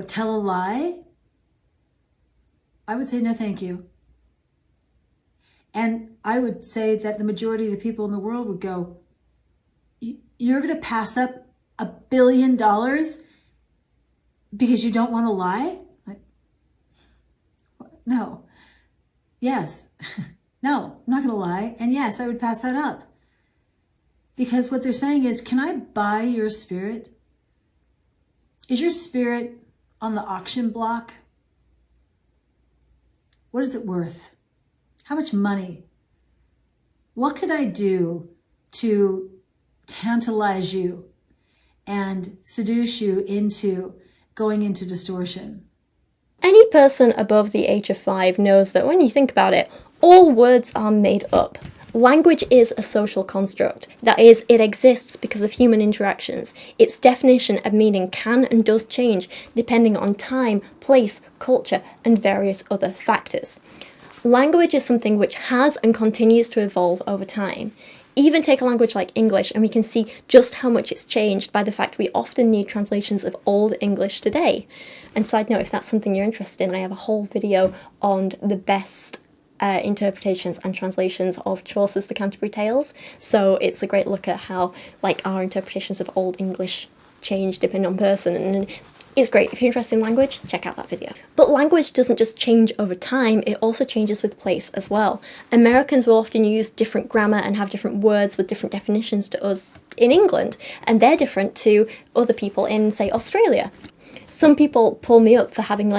tell a lie, I would say no thank you. And I would say that the majority of the people in the world would go, you're going to pass up $1 billion because you don't want to lie? No. Yes. No, I'm not going to lie. And yes, I would pass that up. Because what they're saying is, can I buy your spirit? Is your spirit on the auction block? What is it worth? How much money? What could I do to tantalize you and seduce you into going into distortion?
Any person above the age of 5 knows that when you think about it, all words are made up. Language is a social construct. That is, it exists because of human interactions. Its definition and meaning can and does change depending on time, place, culture, and various other factors. Language is something which has and continues to evolve over time. Even take a language like English and we can see just how much it's changed by the fact we often need translations of Old English today. And side note, if that's something you're interested in, I have a whole video on the best interpretations and translations of Chaucer's The Canterbury Tales, so it's a great look at how our interpretations of Old English change depending on person, and it's great. If you're interested in language, check out that video. But language doesn't just change over time, it also changes with place as well. Americans will often use different grammar and have different words with different definitions to us in England, and they're different to other people in, say, Australia. Some people pull me up for having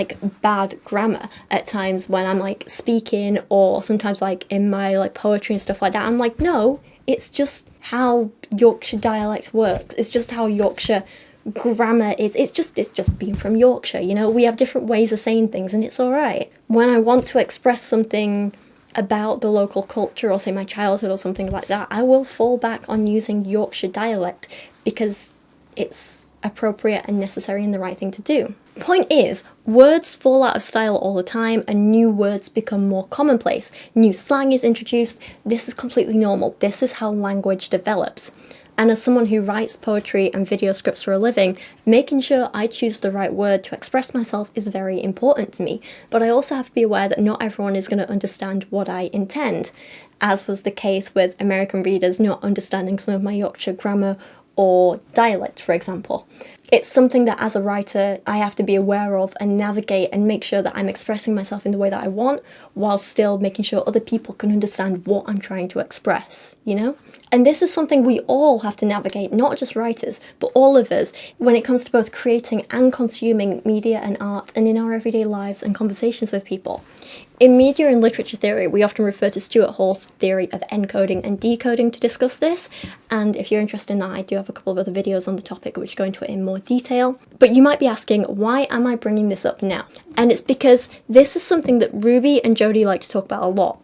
bad grammar at times when I'm speaking, or sometimes in my poetry and stuff like that. I'm like, no, it's just how Yorkshire dialect works. It's just how Yorkshire grammar is. It's just being from Yorkshire, you know. We have different ways of saying things and it's all right. When I want to express something about the local culture or say my childhood or something like that, I will fall back on using Yorkshire dialect because it's appropriate and necessary and the right thing to do. Point is, words fall out of style all the time and new words become more commonplace. New slang is introduced. This is completely normal. This is how language develops. And as someone who writes poetry and video scripts for a living, making sure I choose the right word to express myself is very important to me. But I also have to be aware that not everyone is going to understand what I intend, as was the case with American readers not understanding some of my Yorkshire grammar or dialect, for example. It's something that as a writer I have to be aware of and navigate and make sure that I'm expressing myself in the way that I want, while still making sure other people can understand what I'm trying to express, you know? And this is something we all have to navigate, not just writers, but all of us, when it comes to both creating and consuming media and art, and in our everyday lives and conversations with people. In media and literature theory, we often refer to Stuart Hall's theory of encoding and decoding to discuss this, and if you're interested in that, I do have a couple of other videos on the topic which go into it in more detail. But you might be asking, why am I bringing this up now? And it's because this is something that Ruby and Jodi like to talk about a lot,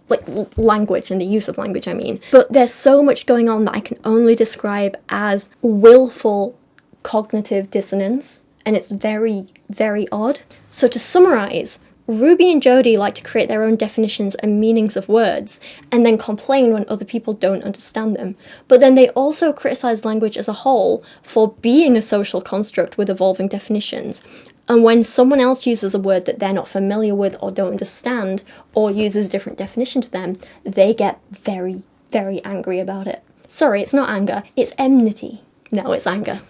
language and the use of language, I mean. But there's so much going on that I can only describe as willful cognitive dissonance, and it's very, very odd. So to summarise, Ruby and Jodi like to create their own definitions and meanings of words, and then complain when other people don't understand them. But then they also criticise language as a whole for being a social construct with evolving definitions. And when someone else uses a word that they're not familiar with or don't understand, or uses a different definition to them, they get very, very angry about it. Sorry, it's not anger, it's enmity. No, it's anger.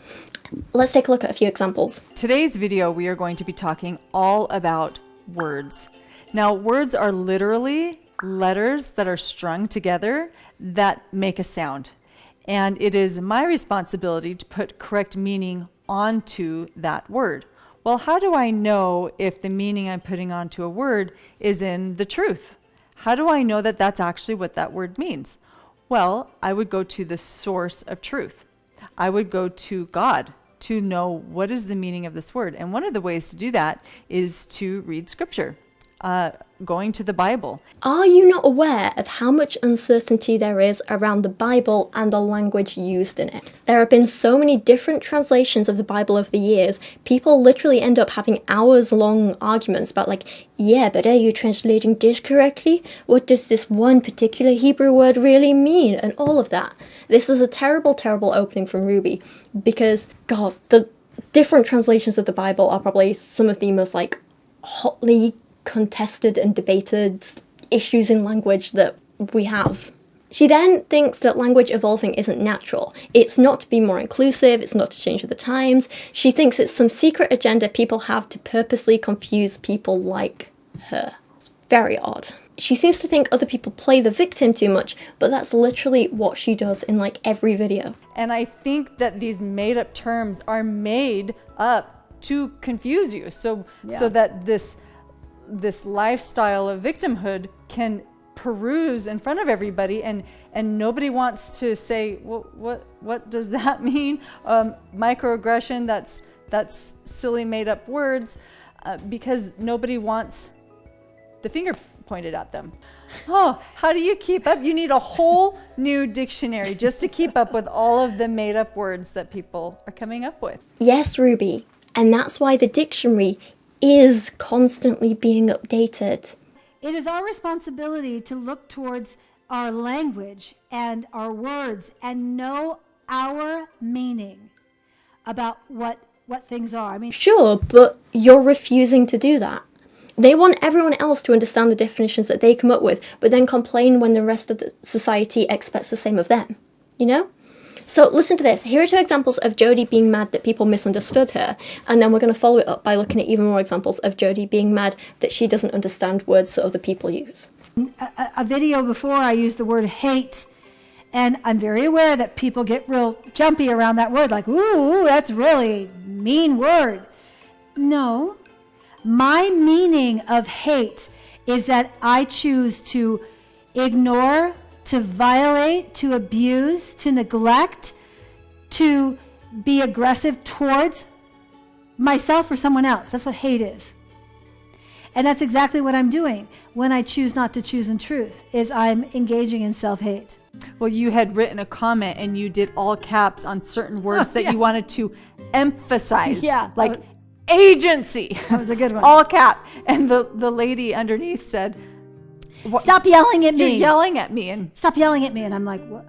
Let's take a look at a few examples.
Today's video, we are going to be talking all about words. Now, words are literally letters that are strung together that make a sound. And it is my responsibility to put correct meaning onto that word. Well, how do I know if the meaning I'm putting onto a word is in the truth? How do I know that that's actually what that word means? Well, I would go to the source of truth. I would go to God to know what is the meaning of this word. And one of the ways to do that is to read scripture, going to the Bible.
Are you not aware of how much uncertainty there is around the Bible and the language used in it? There have been so many different translations of the Bible over the years, people literally end up having hours-long arguments about like, yeah, but are you translating this correctly? What does this one particular Hebrew word really mean? And all of that. This is a terrible, terrible opening from Ruby because, God, the different translations of the Bible are probably some of the most like hotly contested and debated issues in language that we have. She then thinks that language evolving isn't natural. It's not to be more inclusive, it's not to change with the times. She thinks it's some secret agenda people have to purposely confuse people like her. It's very odd. She seems to think other people play the victim too much, but that's literally what she does in like every video.
And I think that these made-up terms are made up to confuse you, so that this lifestyle of victimhood can peruse in front of everybody, and nobody wants to say, well, what does that mean? Microaggression, that's silly made up words, because nobody wants the finger pointed at them. Oh, how do you keep up? You need a whole new dictionary just to keep up with all of the made up words that people are coming up with.
Yes, Ruby, and that's why the dictionary is constantly being updated.
It is our responsibility to look towards our language and our words and know our meaning about what things are. I mean,
sure, but you're refusing to do that. They want everyone else to understand the definitions that they come up with, but then complain when the rest of the society expects the same of them, you know? So listen to this. Here are 2 examples of Jodi being mad that people misunderstood her, and then we're going to follow it up by looking at even more examples of Jodi being mad that she doesn't understand words that other people use.
A video before I used the word hate, and I'm very aware that people get real jumpy around that word, like, ooh, that's really a mean word. No, my meaning of hate is that I choose to ignore, to violate, to abuse, to neglect, to be aggressive towards myself or someone else. That's what hate is. And that's exactly what I'm doing when I choose not to choose in truth, is I'm engaging in self-hate.
Well, you had written a comment and you did all caps on certain words that you wanted to emphasize.
Yeah.
Like agency.
That was a good one.
All cap. And the lady underneath said,
stop yelling at me.
You're yelling at me. And
stop yelling at me. And I'm like, what?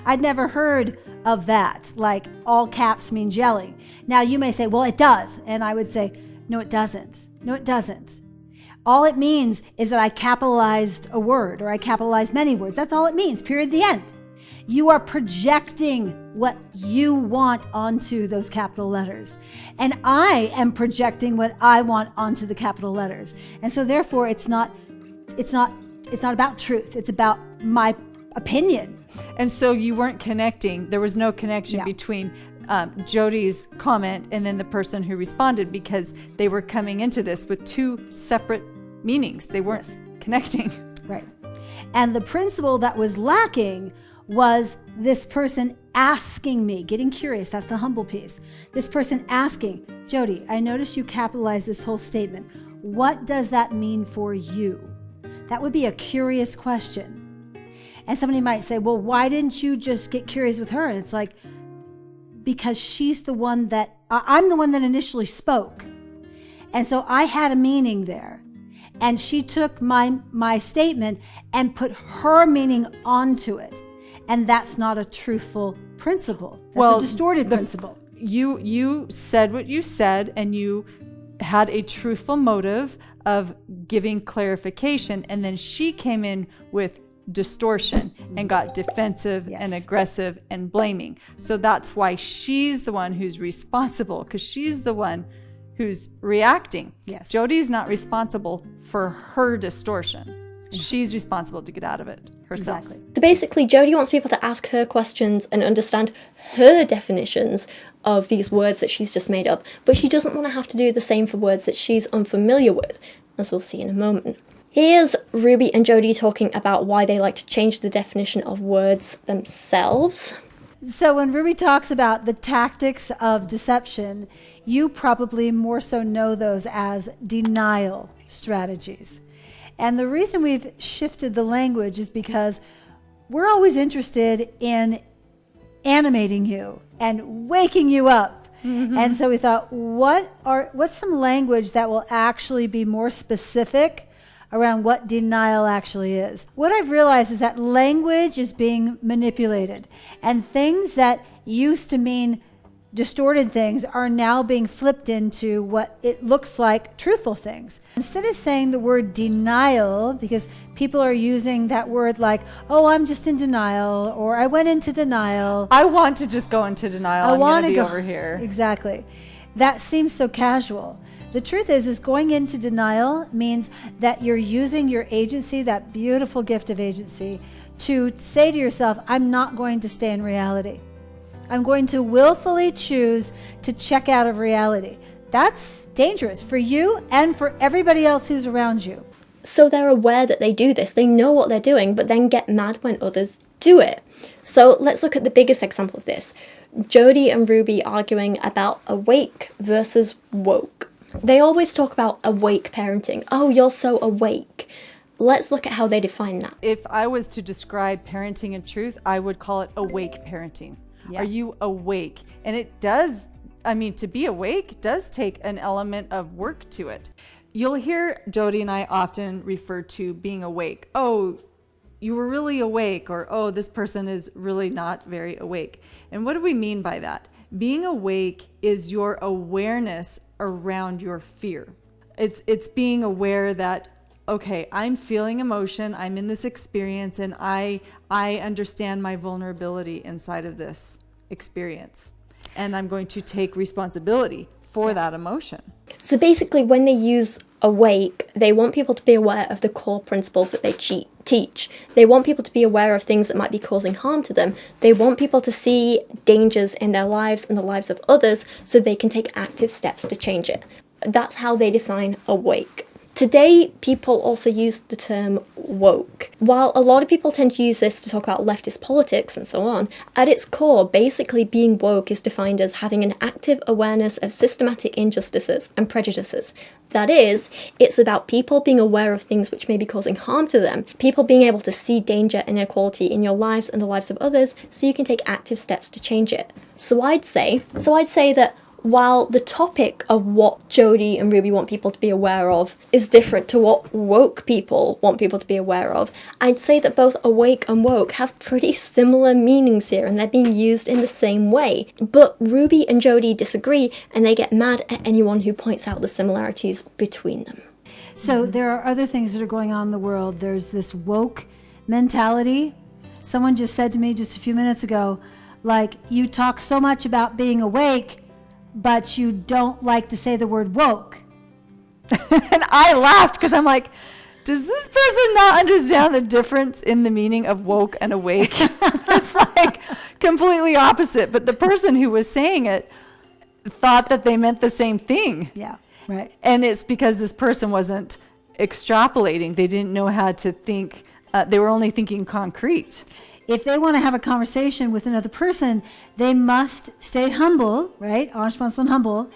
I'd never heard of that. Like all caps means yelling. Now you may say, well, it does. And I would say, no, it doesn't. No, it doesn't. All it means is that I capitalized a word or I capitalized many words. That's all it means, period, the end. You are projecting what you want onto those capital letters. And I am projecting what I want onto the capital letters. And so therefore it's not about truth. It's about my opinion.
And so you weren't connecting. There was no connection between Jodi's comment and then the person who responded, because they were coming into this with 2 separate meanings. They weren't connecting.
Right. And the principle that was lacking was this person asking me, getting curious. That's the humble piece. This person asking, Jodi, I noticed you capitalized this whole statement. What does that mean for you? That would be a curious question. And somebody might say, well, why didn't you just get curious with her? And it's like, because she's the one that, I'm the one that initially spoke. And so I had a meaning there. And she took my statement and put her meaning onto it. And that's not a truthful principle. That's a distorted principle.
You said what you said, and you had a truthful motive of giving clarification, and then she came in with distortion and got defensive and aggressive and blaming. So that's why she's the one who's responsible, because she's the one who's reacting.
Yes.
Jodi's not responsible for her distortion. She's responsible to get out of it. herself.
Exactly.
So basically, Jodi wants people to ask her questions and understand her definitions of these words that she's just made up, but she doesn't want to have to do the same for words that she's unfamiliar with, as we'll see in a moment. Here's Ruby and Jodi talking about why they like to change the definition of words themselves.
So when Ruby talks about the tactics of deception, you probably more so know those as denial strategies. And the reason we've shifted the language is because we're always interested in animating you and waking you up. Mm-hmm. And so we thought, what's some language that will actually be more specific around what denial actually is? What I've realized is that language is being manipulated, and things that used to mean distorted things are now being flipped into what it looks like truthful things. Instead of saying the word denial, because people are using that word like, oh, I'm just in denial, or I went into denial.
I want to just go into denial. I'm going to be over here.
Exactly. That seems so casual. The truth is going into denial means that you're using your agency, that beautiful gift of agency, to say to yourself, I'm not going to stay in reality. I'm going to willfully choose to check out of reality. That's dangerous for you and for everybody else who's around you.
So they're aware that they do this. They know what they're doing, but then get mad when others do it. So let's look at the biggest example of this. Jodi and Ruby arguing about awake versus woke. They always talk about awake parenting. Oh, you're so awake. Let's look at how they define that.
If I was to describe parenting in truth, I would call it awake parenting. Yeah. Are you awake? And it does, to be awake does take an element of work to it. You'll hear Jodi and I often refer to being awake. Oh, you were really awake, or oh, this person is really not very awake. And what do we mean by that? Being awake is your awareness around your fear. It's being aware that, okay, I'm feeling emotion, I'm in this experience, and I understand my vulnerability inside of this experience. And I'm going to take responsibility for that emotion.
So basically, when they use awake, they want people to be aware of the core principles that they teach. They want people to be aware of things that might be causing harm to them. They want people to see dangers in their lives and the lives of others so they can take active steps to change it. That's how they define awake. Today, people also use the term woke. While a lot of people tend to use this to talk about leftist politics and so on, at its core, basically being woke is defined as having an active awareness of systematic injustices and prejudices. That is, it's about people being aware of things which may be causing harm to them, people being able to see danger and inequality in your lives and the lives of others so you can take active steps to change it. So I'd say that while the topic of what Jodi and Ruby want people to be aware of is different to what woke people want people to be aware of, I'd say that both awake and woke have pretty similar meanings here, and they're being used in the same way. But Ruby and Jodi disagree, and they get mad at anyone who points out the similarities between them.
So there are other things that are going on in the world. There's this woke mentality. Someone just said to me just a few minutes ago, like, you talk so much about being awake, but you don't like to say the word woke.
And I laughed because I'm like, does this person not understand the difference in the meaning of woke and awake? It's like completely opposite. But the person who was saying it thought that they meant the same thing.
Yeah, right.
And it's because this person wasn't extrapolating. They didn't know how to think. They were only thinking concrete.
If they want to have a conversation with another person, they must stay humble, right? Honest, responsible, and humble.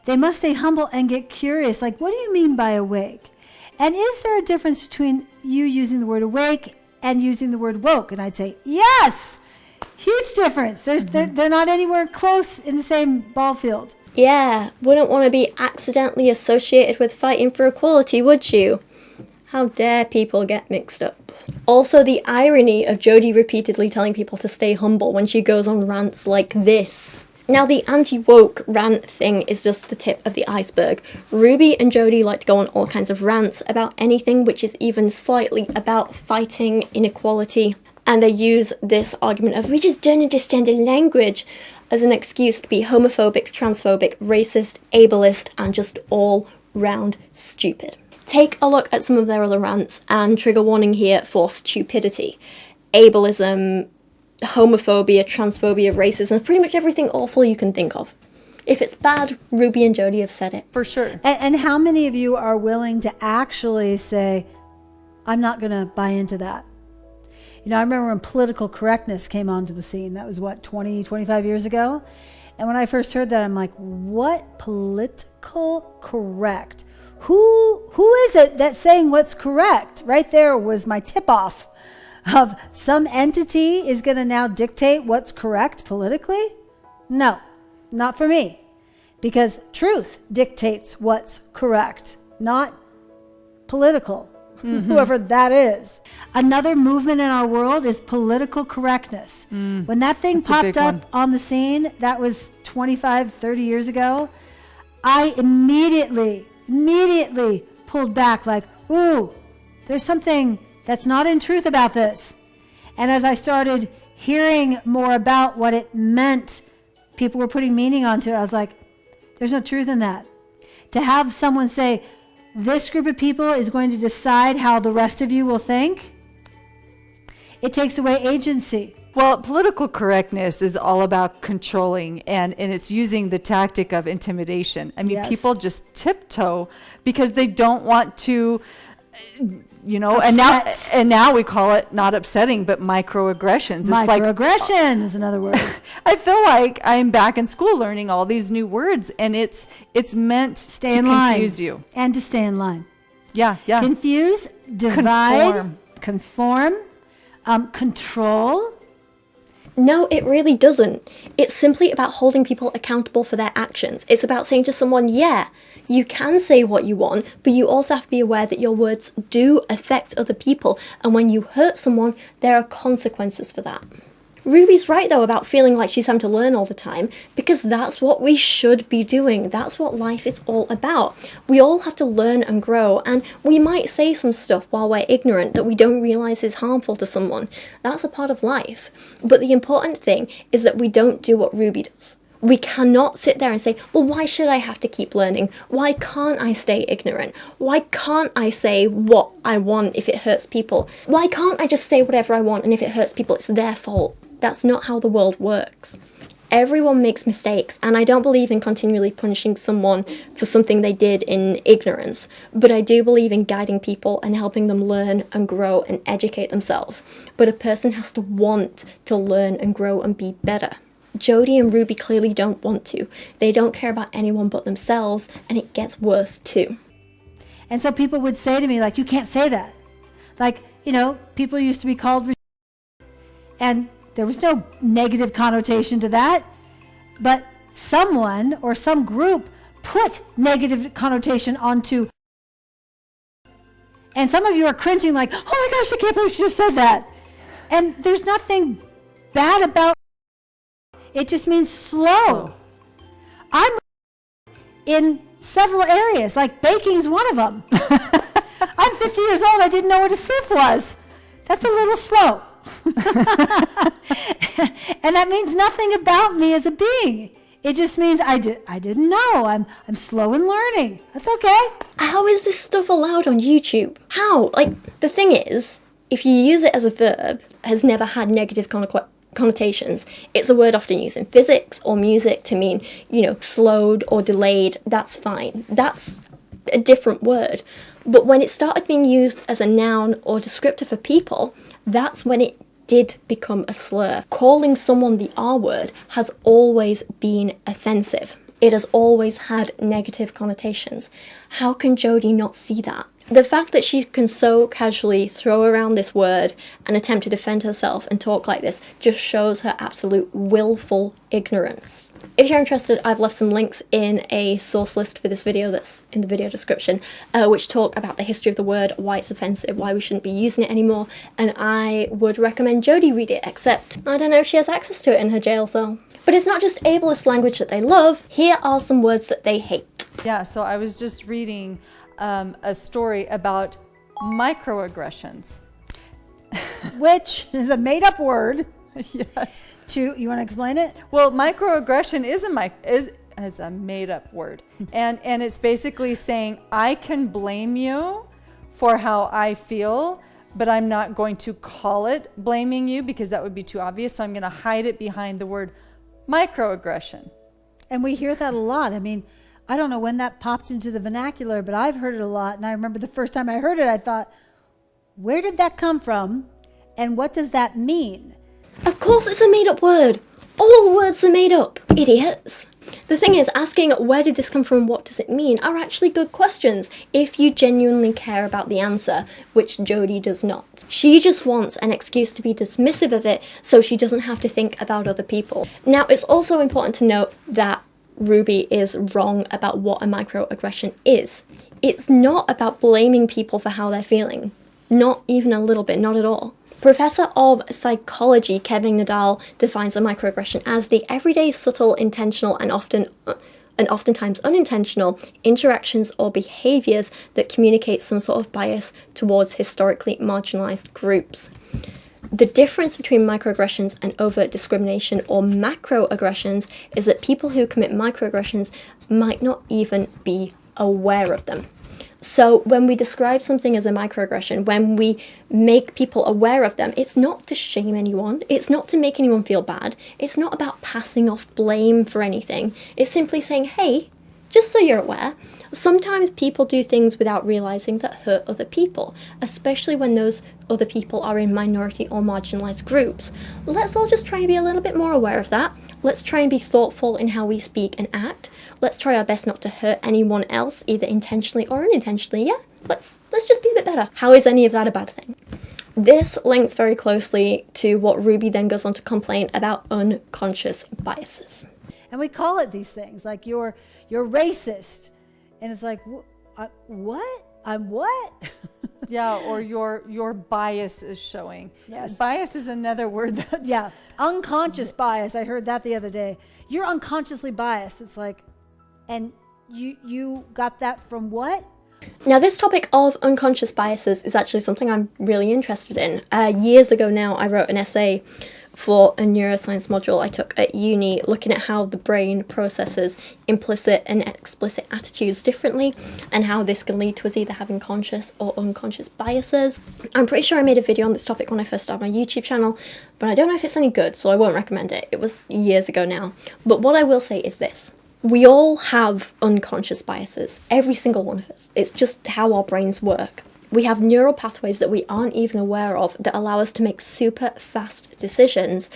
They must stay humble and get curious. Like, what do you mean by awake? And is there a difference between you using the word awake and using the word woke? And I'd say, yes, huge difference. They're not anywhere close in the same ball field.
Yeah, wouldn't want to be accidentally associated with fighting for equality, would you? How dare people get mixed up. Also, the irony of Jodi repeatedly telling people to stay humble when she goes on rants like this. Now, the anti-woke rant thing is just the tip of the iceberg. Ruby and Jodi like to go on all kinds of rants about anything which is even slightly about fighting inequality. And they use this argument of, we just don't understand the language, as an excuse to be homophobic, transphobic, racist, ableist, and just all round stupid. Take a look at some of their other rants, and trigger warning here for stupidity, ableism, homophobia, transphobia, racism, pretty much everything awful you can think of. If it's bad, Ruby and Jodi have said it.
For sure.
And how many of you are willing to actually say, I'm not going to buy into that? You know, I remember when political correctness came onto the scene. That was, 25 years ago? And when I first heard that, I'm like, what political correct? Who is it that's saying what's correct? Right there was my tip-off of some entity is going to now dictate what's correct politically? No, not for me. Because truth dictates what's correct, not political, whoever that is. Another movement in our world is political correctness. When that thing popped up on the scene, that was 25, 30 years ago, I immediately pulled back like, ooh, there's something that's not in truth about this. And as I started hearing more about what it meant, people were putting meaning onto it, I was like, there's no truth in that. To have someone say, this group of people is going to decide how the rest of you will think, it takes away agency.
Well, political correctness is all about controlling, and it's using the tactic of intimidation. I mean, people just tiptoe because they don't want to, you know, and now we call it not upsetting, but microaggressions.
Microaggression is another word.
I feel like I'm back in school learning all these new words, and it's meant to confuse you.
And to stay in line.
Yeah.
Confuse, divide, conform, control.
No, it really doesn't. It's simply about holding people accountable for their actions. It's about saying to someone, yeah, you can say what you want, but you also have to be aware that your words do affect other people. And when you hurt someone, there are consequences for that. Ruby's right, though, about feeling like she's having to learn all the time, because that's what we should be doing. That's what life is all about. We all have to learn and grow, and we might say some stuff while we're ignorant that we don't realise is harmful to someone. That's a part of life. But the important thing is that we don't do what Ruby does. We cannot sit there and say, well, why should I have to keep learning? Why can't I stay ignorant? Why can't I say what I want if it hurts people? Why can't I just say whatever I want, and if it hurts people, it's their fault? That's not how the world works. Everyone makes mistakes, and I don't believe in continually punishing someone for something they did in ignorance, but I do believe in guiding people and helping them learn and grow and educate themselves. But a person has to want to learn and grow and be better. Jodi and Ruby clearly don't want to. They don't care about anyone but themselves, and it gets worse too.
And so people would say to me, like, you can't say that. Like, you know, people used to be called, and there was no negative connotation to that, but someone or some group put negative connotation onto. And some of you are cringing like, oh my gosh, I can't believe she just said that. And there's nothing bad about it. It just means slow. I'm in several areas, like baking's one of them. I'm 50 years old, I didn't know what a sieve was. That's a little slow. And that means nothing about me as a being. It just means I didn't know. I'm slow in learning. That's okay.
How is this stuff allowed on YouTube? How? Like, the thing is, if you use it as a verb, has never had negative connotations. It's a word often used in physics or music to mean, you know, slowed or delayed. That's fine. That's a different word. But when it started being used as a noun or descriptor for people, that's when it did become a slur. Calling someone the R word has always been offensive. It has always had negative connotations. How can Jodi not see that? The fact that she can so casually throw around this word and attempt to defend herself and talk like this just shows her absolute willful ignorance. If you're interested, I've left some links in a source list for this video that's in the video description, which talk about the history of the word, why it's offensive, why we shouldn't be using it anymore, and I would recommend Jodi read it, except I don't know if she has access to it in her jail cell. But it's not just ableist language that they love, here are some words that they hate.
Yeah, so I was just reading a story about microaggressions.
Which is a made-up word.
Yes.
You want to explain it?
Well, microaggression is as a made-up word. And it's basically saying, I can blame you for how I feel, but I'm not going to call it blaming you because that would be too obvious. So I'm going to hide it behind the word microaggression.
And we hear that a lot. I mean, I don't know when that popped into the vernacular, but I've heard it a lot. And I remember the first time I heard it, I thought, where did that come from? And what does that mean?
Of course it's a made-up word. All words are made up, idiots. The thing is, asking where did this come from, what does it mean, are actually good questions if you genuinely care about the answer, which Jodi does not. She just wants an excuse to be dismissive of it so she doesn't have to think about other people. Now, it's also important to note that Ruby is wrong about what a microaggression is. It's not about blaming people for how they're feeling. Not even a little bit, not at all. Professor of psychology Kevin Nadal defines a microaggression as the everyday, subtle, intentional, and oftentimes unintentional interactions or behaviours that communicate some sort of bias towards historically marginalised groups. The difference between microaggressions and overt discrimination or macroaggressions is that people who commit microaggressions might not even be aware of them. So when we describe something as a microaggression, when we make people aware of them, it's not to shame anyone, it's not to make anyone feel bad, it's not about passing off blame for anything, it's simply saying, hey, just so you're aware, sometimes people do things without realising that hurt other people, especially when those other people are in minority or marginalised groups. Let's all just try and be a little bit more aware of that. Let's try and be thoughtful in how we speak and act. Let's try our best not to hurt anyone else, either intentionally or unintentionally. Yeah, let's just be a bit better. How is any of that a bad thing? This links very closely to what Ruby then goes on to complain about unconscious biases.
And we call it these things, like you're racist. And it's like, what? I'm what?
Yeah, or your bias is showing.
Yes.
Bias is another word that's...
Yeah, unconscious bias. I heard that the other day. You're unconsciously biased. It's like, and you got that from what?
Now, this topic of unconscious biases is actually something I'm really interested in. Years ago now, I wrote an essay for a neuroscience module I took at uni, looking at how the brain processes implicit and explicit attitudes differently, and how this can lead to us either having conscious or unconscious biases. I'm pretty sure I made a video on this topic when I first started my YouTube channel, but I don't know if it's any good, so I won't recommend it. It was years ago now. But what I will say is this. We all have unconscious biases, every single one of us. It's just how our brains work. We have neural pathways that we aren't even aware of that allow us to make super fast decisions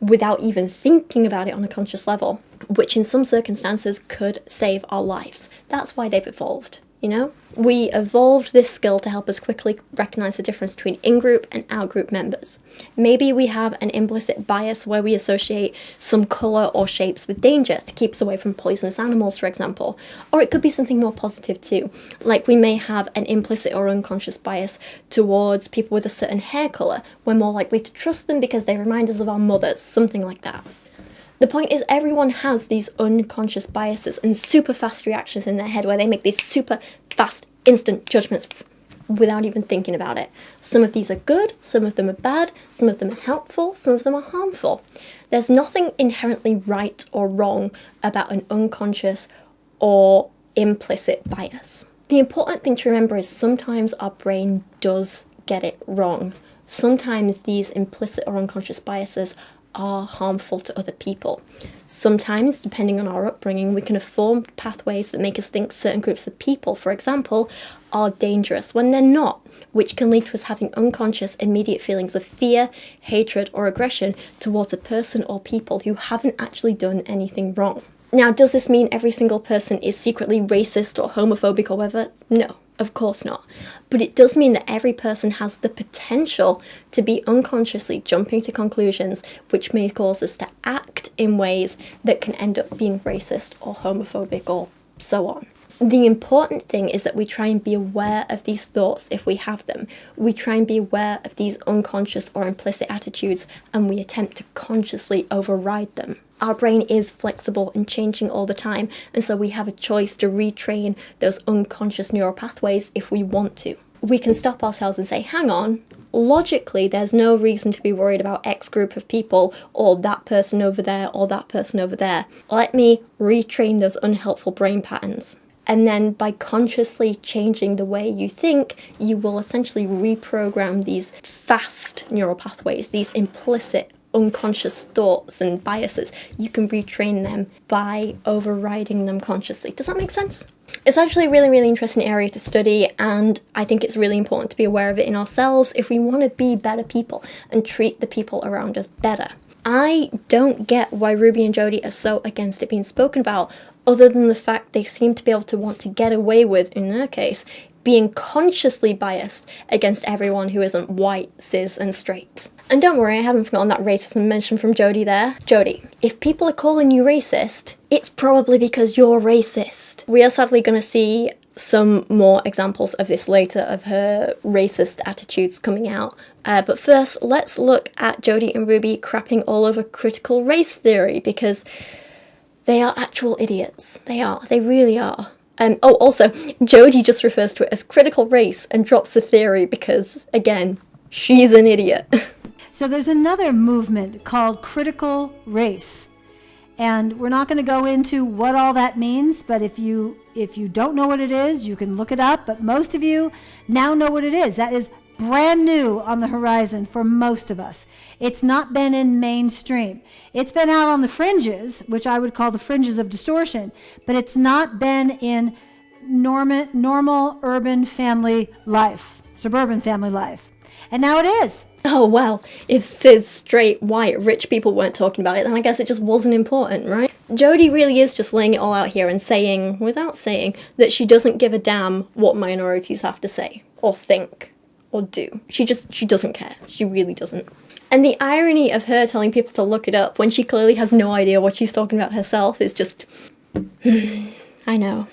without even thinking about it on a conscious level, which in some circumstances could save our lives. That's why they've evolved, you know? We evolved this skill to help us quickly recognize the difference between in-group and out-group members. Maybe we have an implicit bias where we associate some colour or shapes with danger to keep us away from poisonous animals, for example. Or it could be something more positive too, like we may have an implicit or unconscious bias towards people with a certain hair colour. We're more likely to trust them because they remind us of our mothers, something like that. The point is, everyone has these unconscious biases and super fast reactions in their head where they make these super fast, instant judgments without even thinking about it. Some of these are good, some of them are bad, some of them are helpful, some of them are harmful. There's nothing inherently right or wrong about an unconscious or implicit bias. The important thing to remember is sometimes our brain does get it wrong. Sometimes these implicit or unconscious biases are harmful to other people. Sometimes, depending on our upbringing, we can have formed pathways that make us think certain groups of people, for example, are dangerous when they're not, which can lead to us having unconscious, immediate feelings of fear, hatred, or aggression towards a person or people who haven't actually done anything wrong. Now, does this mean every single person is secretly racist or homophobic or whatever? No. Of course not. But it does mean that every person has the potential to be unconsciously jumping to conclusions which may cause us to act in ways that can end up being racist or homophobic or so on. The important thing is that we try and be aware of these thoughts if we have them. We try and be aware of these unconscious or implicit attitudes, and we attempt to consciously override them. Our brain is flexible and changing all the time, and so we have a choice to retrain those unconscious neural pathways if we want to. We can stop ourselves and say, hang on, Logically, there's no reason to be worried about X group of people, or that person over there, or that person over there. Let me retrain those unhelpful brain patterns. And then by consciously changing the way you think, you will essentially reprogram these fast neural pathways, these implicit unconscious thoughts and biases. You can retrain them by overriding them consciously. Does that make sense? It's actually a really, really interesting area to study, and I think it's really important to be aware of it in ourselves if we want to be better people and treat the people around us better. I don't get why Ruby and Jodi are so against it being spoken about, other than the fact they seem to be able to want to get away with, in their case, being consciously biased against everyone who isn't white, cis, and straight. And don't worry, I haven't forgotten that racism mention from Jodi there. Jodi, if people are calling you racist, it's probably because you're racist. We are sadly going to see some more examples of this later, of her racist attitudes coming out. But first, let's look at Jodi and Ruby crapping all over critical race theory, because they are actual idiots. They are. They really are. Oh, also, Jodi just refers to it as critical race and drops the theory because, again, she's an idiot.
So there's another movement called critical race. And we're not going to go into what all that means, but if you don't know what it is, you can look it up. But most of you now know what it is. That is brand new on the horizon for most of us. It's not been in mainstream. It's been out on the fringes, which I would call the fringes of distortion, but it's not been in normal urban family life, suburban family life. And now it is.
Oh, well, if cis, straight, white, rich people weren't talking about it, then I guess it just wasn't important, right? Jodi really is just laying it all out here and saying, without saying, that she doesn't give a damn what minorities have to say, or think, or do. She doesn't care. She really doesn't. And the irony of her telling people to look it up when she clearly has no idea what she's talking about herself is just... I know.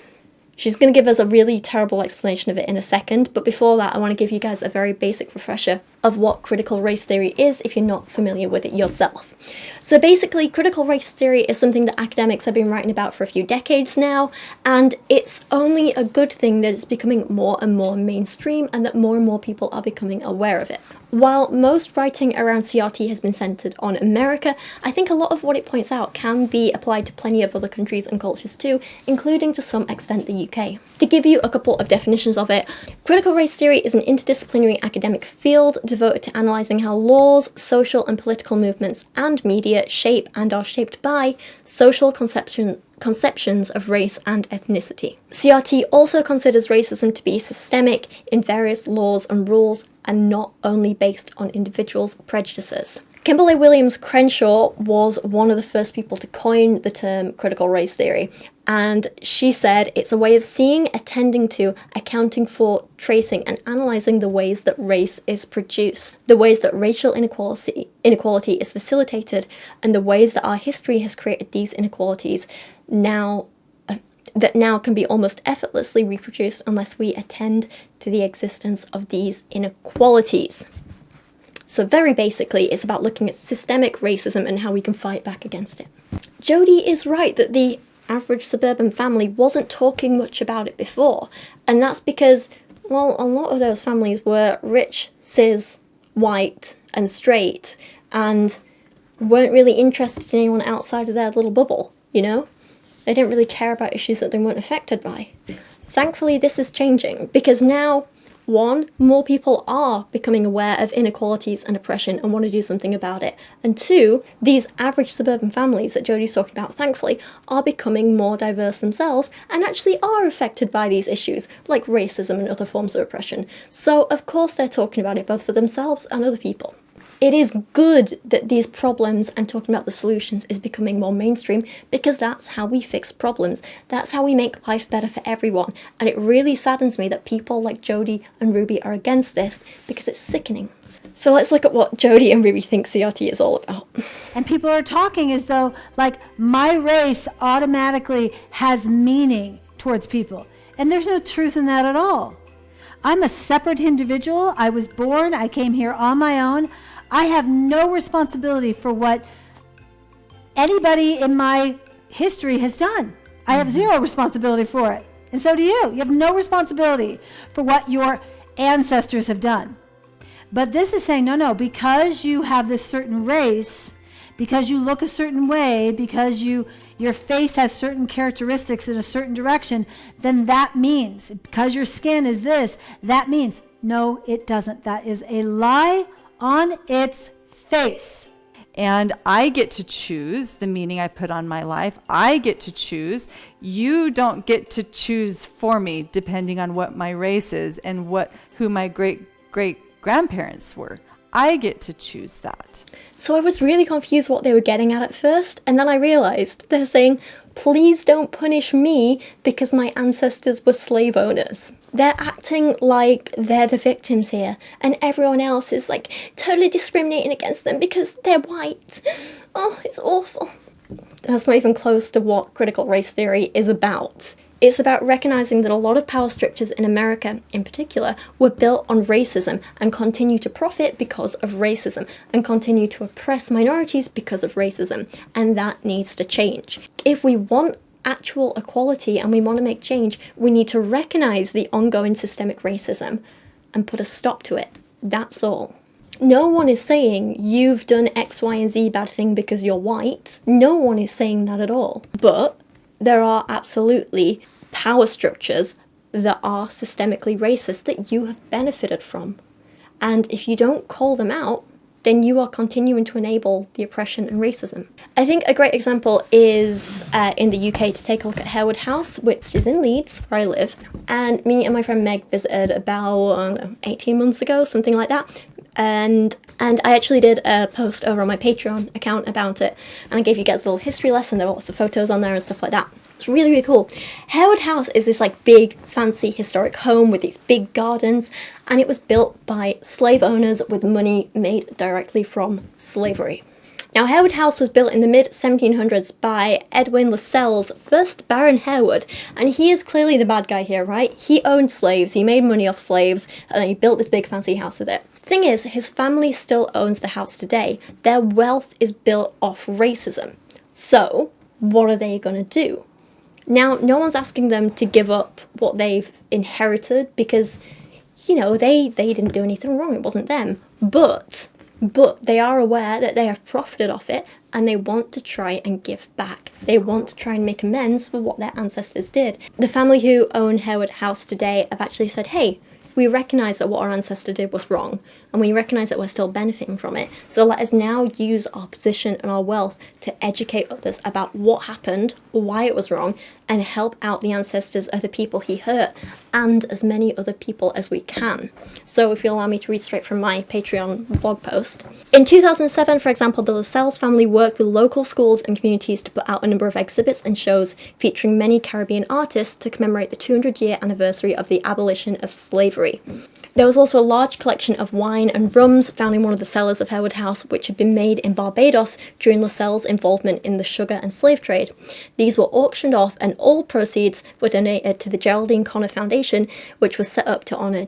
She's going to give us a really terrible explanation of it in a second, but before that I want to give you guys a very basic refresher of what critical race theory is if you're not familiar with it yourself. So basically, critical race theory is something that academics have been writing about for a few decades now, and it's only a good thing that it's becoming more and more mainstream and that more and more people are becoming aware of it. While most writing around CRT has been centered on America, I think a lot of what it points out can be applied to plenty of other countries and cultures too, including to some extent the UK. To give you a couple of definitions of it, critical race theory is an interdisciplinary academic field devoted to analysing how laws, social and political movements and media shape and are shaped by social conceptions of race and ethnicity. CRT also considers racism to be systemic in various laws and rules and not only based on individuals' prejudices. Kimberly Williams Crenshaw was one of the first people to coin the term critical race theory, and she said it's a way of seeing, attending to, accounting for, tracing and analysing the ways that race is produced, the ways that racial inequality is facilitated, and the ways that our history has created these inequalities that now can be almost effortlessly reproduced unless we attend to the existence of these inequalities. So very basically, it's about looking at systemic racism and how we can fight back against it. Jodi is right that the average suburban family wasn't talking much about it before, and that's because, well, a lot of those families were rich, cis, white, and straight, and weren't really interested in anyone outside of their little bubble, you know? They didn't really care about issues that they weren't affected by. Thankfully, this is changing, because now, one, more people are becoming aware of inequalities and oppression and want to do something about it. And two, these average suburban families that Jodi's talking about, thankfully, are becoming more diverse themselves and actually are affected by these issues, like racism and other forms of oppression. So, of course, they're talking about it both for themselves and other people. It is good that these problems and talking about the solutions is becoming more mainstream, because that's how we fix problems. That's how we make life better for everyone. And it really saddens me that people like Jodi and Ruby are against this, because it's sickening. So let's look at what Jodi and Ruby think CRT is all about.
And people are talking as though, like, my race automatically has meaning towards people. And there's no truth in that at all. I'm a separate individual. I was born, I came here on my own. I have no responsibility for what anybody in my history has done. I have zero responsibility for it. And so do you. You have no responsibility for what your ancestors have done. But this is saying, no, because you have this certain race, because you look a certain way, because your face has certain characteristics in a certain direction, then that means, because your skin is this, that means, no, it doesn't. That is a lie on its face.
And I get to choose the meaning I put on my life. I get to choose. You don't get to choose for me, depending on what my race is and who my great-great-grandparents were. I get to choose that.
So I was really confused what they were getting at first, and then I realised they're saying, please don't punish me because my ancestors were slave owners. They're acting like they're the victims here, and everyone else is like totally discriminating against them because they're white. Oh, it's awful. That's not even close to what critical race theory is about. It's about recognizing that a lot of power structures in America, in particular, were built on racism and continue to profit because of racism and continue to oppress minorities because of racism, and that needs to change. If we want actual equality and we want to make change, we need to recognize the ongoing systemic racism and put a stop to it. That's all. No one is saying you've done X, Y, and Z bad thing because you're white. No one is saying that at all. But there are absolutely power structures that are systemically racist that you have benefited from. And if you don't call them out, then you are continuing to enable the oppression and racism. I think a great example is in the UK, to take a look at Harewood House, which is in Leeds, where I live. And me and my friend Meg visited about 18 months ago, something like that. And I actually did a post over on my Patreon account about it, and I gave you guys a little history lesson. There were lots of photos on there and stuff like that. It's really, really cool. Harewood House is this like big, fancy, historic home with these big gardens, and it was built by slave owners with money made directly from slavery. Now, Harewood House was built in the mid-1700s by Edwin Lascelles, first Baron Harewood, and he is clearly the bad guy here, right? He owned slaves, he made money off slaves, and then he built this big fancy house with it. Thing is, his family still owns the house today. Their wealth is built off racism. So, what are they going to do? Now, no one's asking them to give up what they've inherited because, you know, they didn't do anything wrong. It wasn't them. But they are aware that they have profited off it and they want to try and give back. They want to try and make amends for what their ancestors did. The family who own Harewood House today have actually said, hey, we recognise that what our ancestor did was wrong, and we recognise that we're still benefiting from it. So let us now use our position and our wealth to educate others about what happened, why it was wrong, and help out the ancestors of the people he hurt, and as many other people as we can. So if you allow me to read straight from my Patreon blog post. In 2007, for example, the Lascelles family worked with local schools and communities to put out a number of exhibits and shows featuring many Caribbean artists to commemorate the 200-year anniversary of the abolition of slavery. There was also a large collection of wine and rums found in one of the cellars of Harewood House, which had been made in Barbados during Lascelles' involvement in the sugar and slave trade. These were auctioned off, and all proceeds were donated to the Geraldine Conner Foundation, which was set up to honour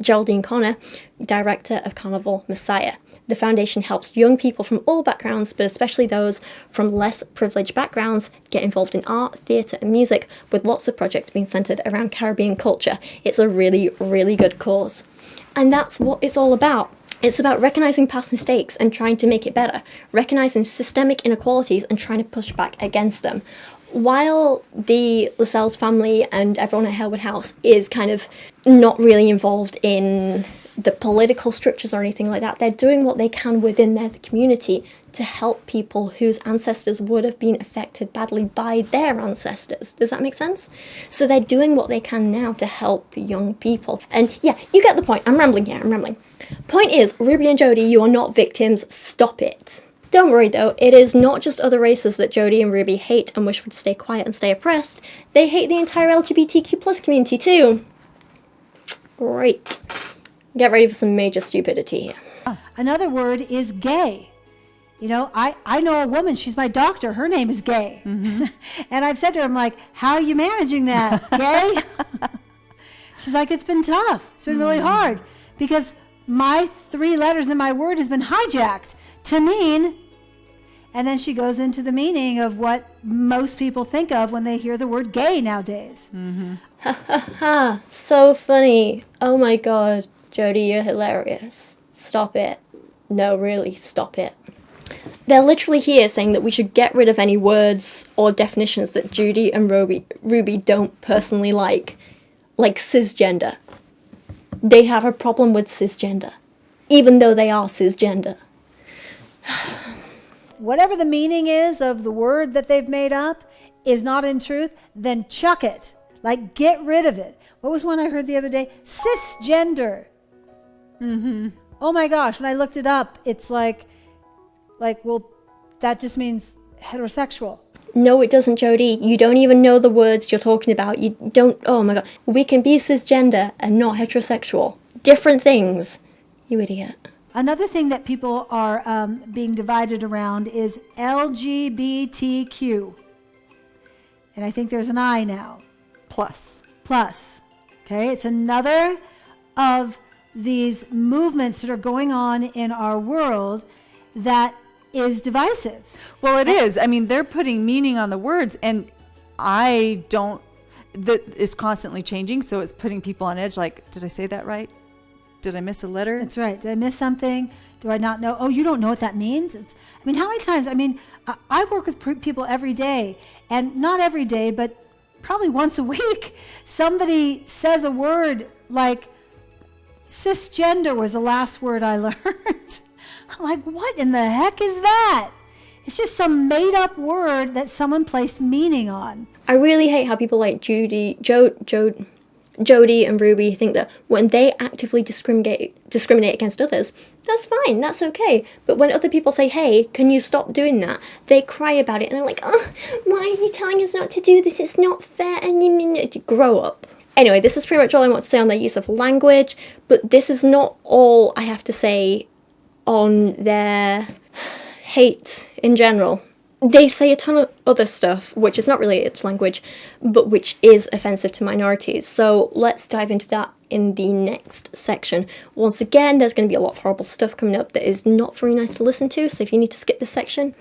Geraldine Conner, director of Carnival Messiah. The foundation helps young people from all backgrounds, but especially those from less privileged backgrounds, get involved in art, theatre and music, with lots of projects being centred around Caribbean culture. It's a really, really good cause. And that's what it's all about. It's about recognising past mistakes and trying to make it better, recognising systemic inequalities and trying to push back against them. While the Lascelles family and everyone at Harewood House is kind of not really involved in the political structures or anything like that, they're doing what they can within their community to help people whose ancestors would have been affected badly by their ancestors. Does that make sense? So they're doing what they can now to help young people. And yeah, you get the point. I'm rambling here, I'm rambling. Point is, Ruby and Jodi, you are not victims. Stop it. Don't worry though, it is not just other races that Jodi and Ruby hate and wish would stay quiet and stay oppressed. They hate the entire LGBTQ+ community too. Great. Get ready for some major stupidity here.
Another word is gay. You know, I know a woman, she's my doctor, her name is Gay. Mm-hmm. And I've said to her, I'm like, how are you managing that, Gay? She's like, it's been tough. It's been really hard because my 3 letters in my word has been hijacked to mean, and then she goes into the meaning of what most people think of when they hear the word gay nowadays.
Mm-hmm. Ha ha ha, so funny. Oh my god, Jodi, you're hilarious. Stop it. No, really, stop it. They're literally here saying that we should get rid of any words or definitions that Jodi and Ruby don't personally like cisgender. They have a problem with cisgender, even though they are cisgender.
Whatever the meaning is of the word that they've made up is not in truth, then chuck it. Like, get rid of it. What was one I heard the other day? Cisgender. Mm-hmm. Oh my gosh, when I looked it up, it's like, well, that just means heterosexual.
No, it doesn't, Jodi. You don't even know the words you're talking about. You don't, oh my god. We can be cisgender and not heterosexual. Different things. You idiot.
Another thing that people are being divided around is LGBTQ. And I think there's an I now. Plus. Okay, it's another of these movements that are going on in our world that is divisive.
Well, it is. I mean, they're putting meaning on the words, and it's constantly changing, so it's putting people on edge. Like, did I say that right? Did I miss a letter?
That's right. Did I miss something? Do I not know? Oh, you don't know what that means? How many times? I work with people every day, and not every day, but probably once a week, somebody says a word like cisgender was the last word I learned. I'm like, what in the heck is that? It's just some made up word that someone placed meaning on.
I really hate how people like Jodi and Ruby think that when they actively discriminate against others, that's fine, that's okay. But when other people say, hey, can you stop doing that? They cry about it and they're like, oh, why are you telling us not to do this? It's not fair. And you mean to grow up. Anyway, this is pretty much all I want to say on their use of language, but this is not all I have to say on their hate in general. They say a ton of other stuff, which is not related to language, but which is offensive to minorities. So let's dive into that in the next section. Once again, there's going to be a lot of horrible stuff coming up that is not very nice to listen to, so if you need to skip this section,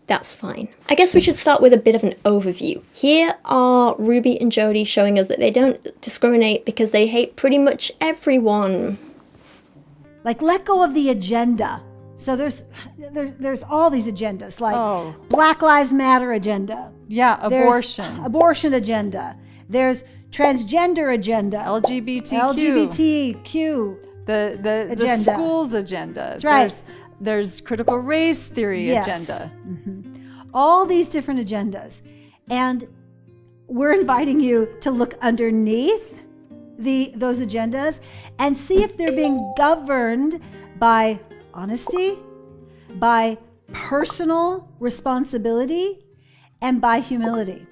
that's fine. I guess we should start with a bit of an overview. Here are Ruby and Jodi showing us that they don't discriminate because they hate pretty much everyone.
Like, let go of the agenda. So there's all these agendas, like Black Lives Matter agenda.
Yeah, abortion.
There's abortion agenda. There's transgender agenda. LGBTQ.
The schools agenda.
That's right.
There's critical race theory agenda.
Mm-hmm. All these different agendas. And we're inviting you to look underneath those agendas and see if they're being governed by honesty, by personal responsibility, and by humility.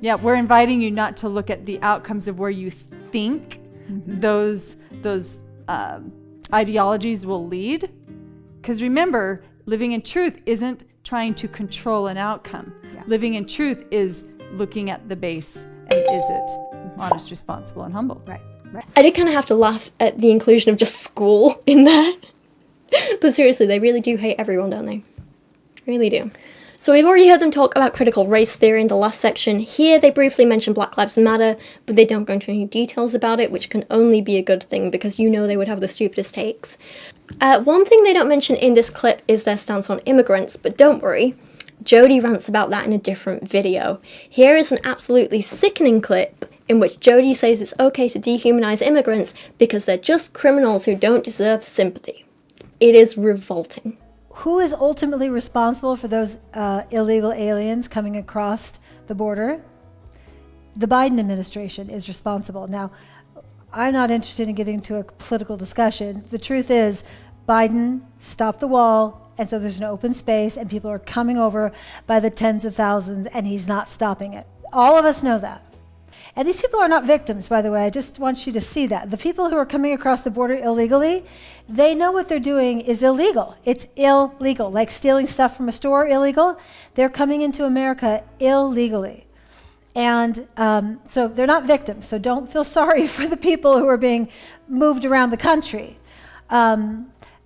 Yeah, we're inviting you not to look at the outcomes of where you think those ideologies will lead. Because remember, living in truth isn't trying to control an outcome. Yeah. Living in truth is looking at the base and is it honest, responsible, and humble.
Right.
I did kind of have to laugh at the inclusion of just school in there. But seriously, they really do hate everyone, don't they? Really do. So we've already heard them talk about critical race theory in the last section. Here they briefly mention Black Lives Matter, but they don't go into any details about it, which can only be a good thing because you know they would have the stupidest takes. One thing they don't mention in this clip is their stance on immigrants, but don't worry, Jodi rants about that in a different video. Here is an absolutely sickening clip in which Jodi says it's okay to dehumanize immigrants because they're just criminals who don't deserve sympathy. It is revolting.
Who is ultimately responsible for those illegal aliens coming across the border? The Biden administration is responsible. Now, I'm not interested in getting into a political discussion. The truth is, Biden stopped the wall, and so there's an open space, and people are coming over by the tens of thousands, and he's not stopping it. All of us know that. And these people are not victims, by the way. I just want you to see that. The people who are coming across the border illegally, they know what they're doing is illegal. It's illegal. Like stealing stuff from a store, illegal. They're coming into America illegally. And so they're not victims. So don't feel sorry for the people who are being moved around the country.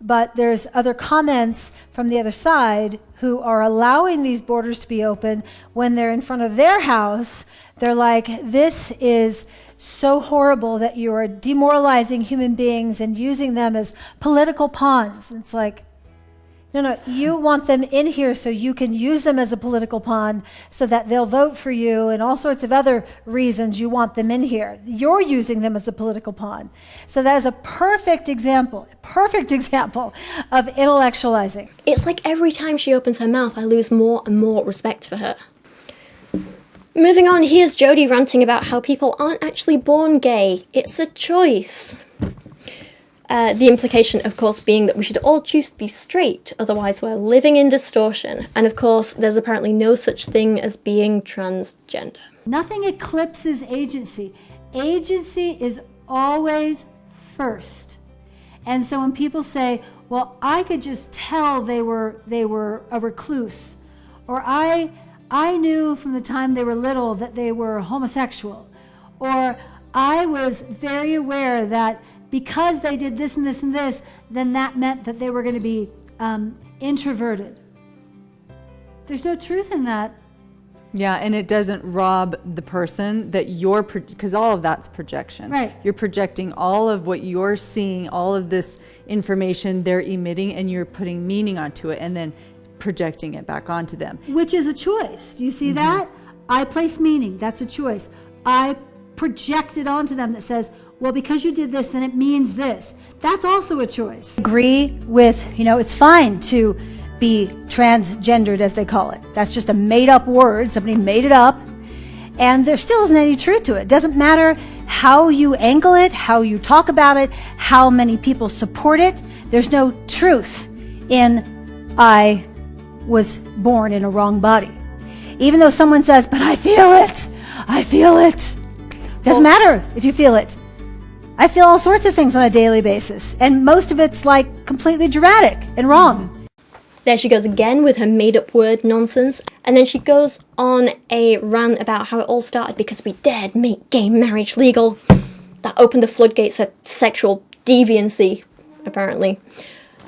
But there's other comments from the other side who are allowing these borders to be open. When they're in front of their house, they're like, this is so horrible that you are demoralizing human beings and using them as political pawns. It's like, no, you want them in here so you can use them as a political pawn so that they'll vote for you, and all sorts of other reasons you want them in here. You're using them as a political pawn. So that is a perfect example of intellectualizing.
It's like every time she opens her mouth, I lose more and more respect for her. Moving on, here's Jodi ranting about how people aren't actually born gay. It's a choice. The implication, of course, being that we should all choose to be straight, otherwise we're living in distortion. And of course, there's apparently no such thing as being transgender.
Nothing eclipses agency. Agency is always first. And so when people say, well, I could just tell they were a recluse, or I knew from the time they were little that they were homosexual, or I was very aware that because they did this and this and this, then that meant that they were going to be introverted. There's no truth in that.
Yeah, and it doesn't rob the person that you're, because all of that's projection.
Right.
You're projecting all of what you're seeing, all of this information they're emitting, and you're putting meaning onto it and then projecting it back onto them.
Which is a choice. Do you see that? I place meaning. That's a choice. I project it onto them that says, well, because you did this, then it means this. That's also a choice. Agree with, it's fine to be transgendered, as they call it. That's just a made-up word. Somebody made it up. And there still isn't any truth to it. It doesn't matter how you angle it, how you talk about it, how many people support it. There's no truth in I was born in a wrong body. Even though someone says, but I feel it. I feel it. Doesn't matter if you feel it. I feel all sorts of things on a daily basis, and most of it's like completely dramatic and wrong.
There she goes again with her made-up word nonsense, and then she goes on a rant about how it all started because we dared make gay marriage legal. That opened the floodgates of sexual deviancy, apparently.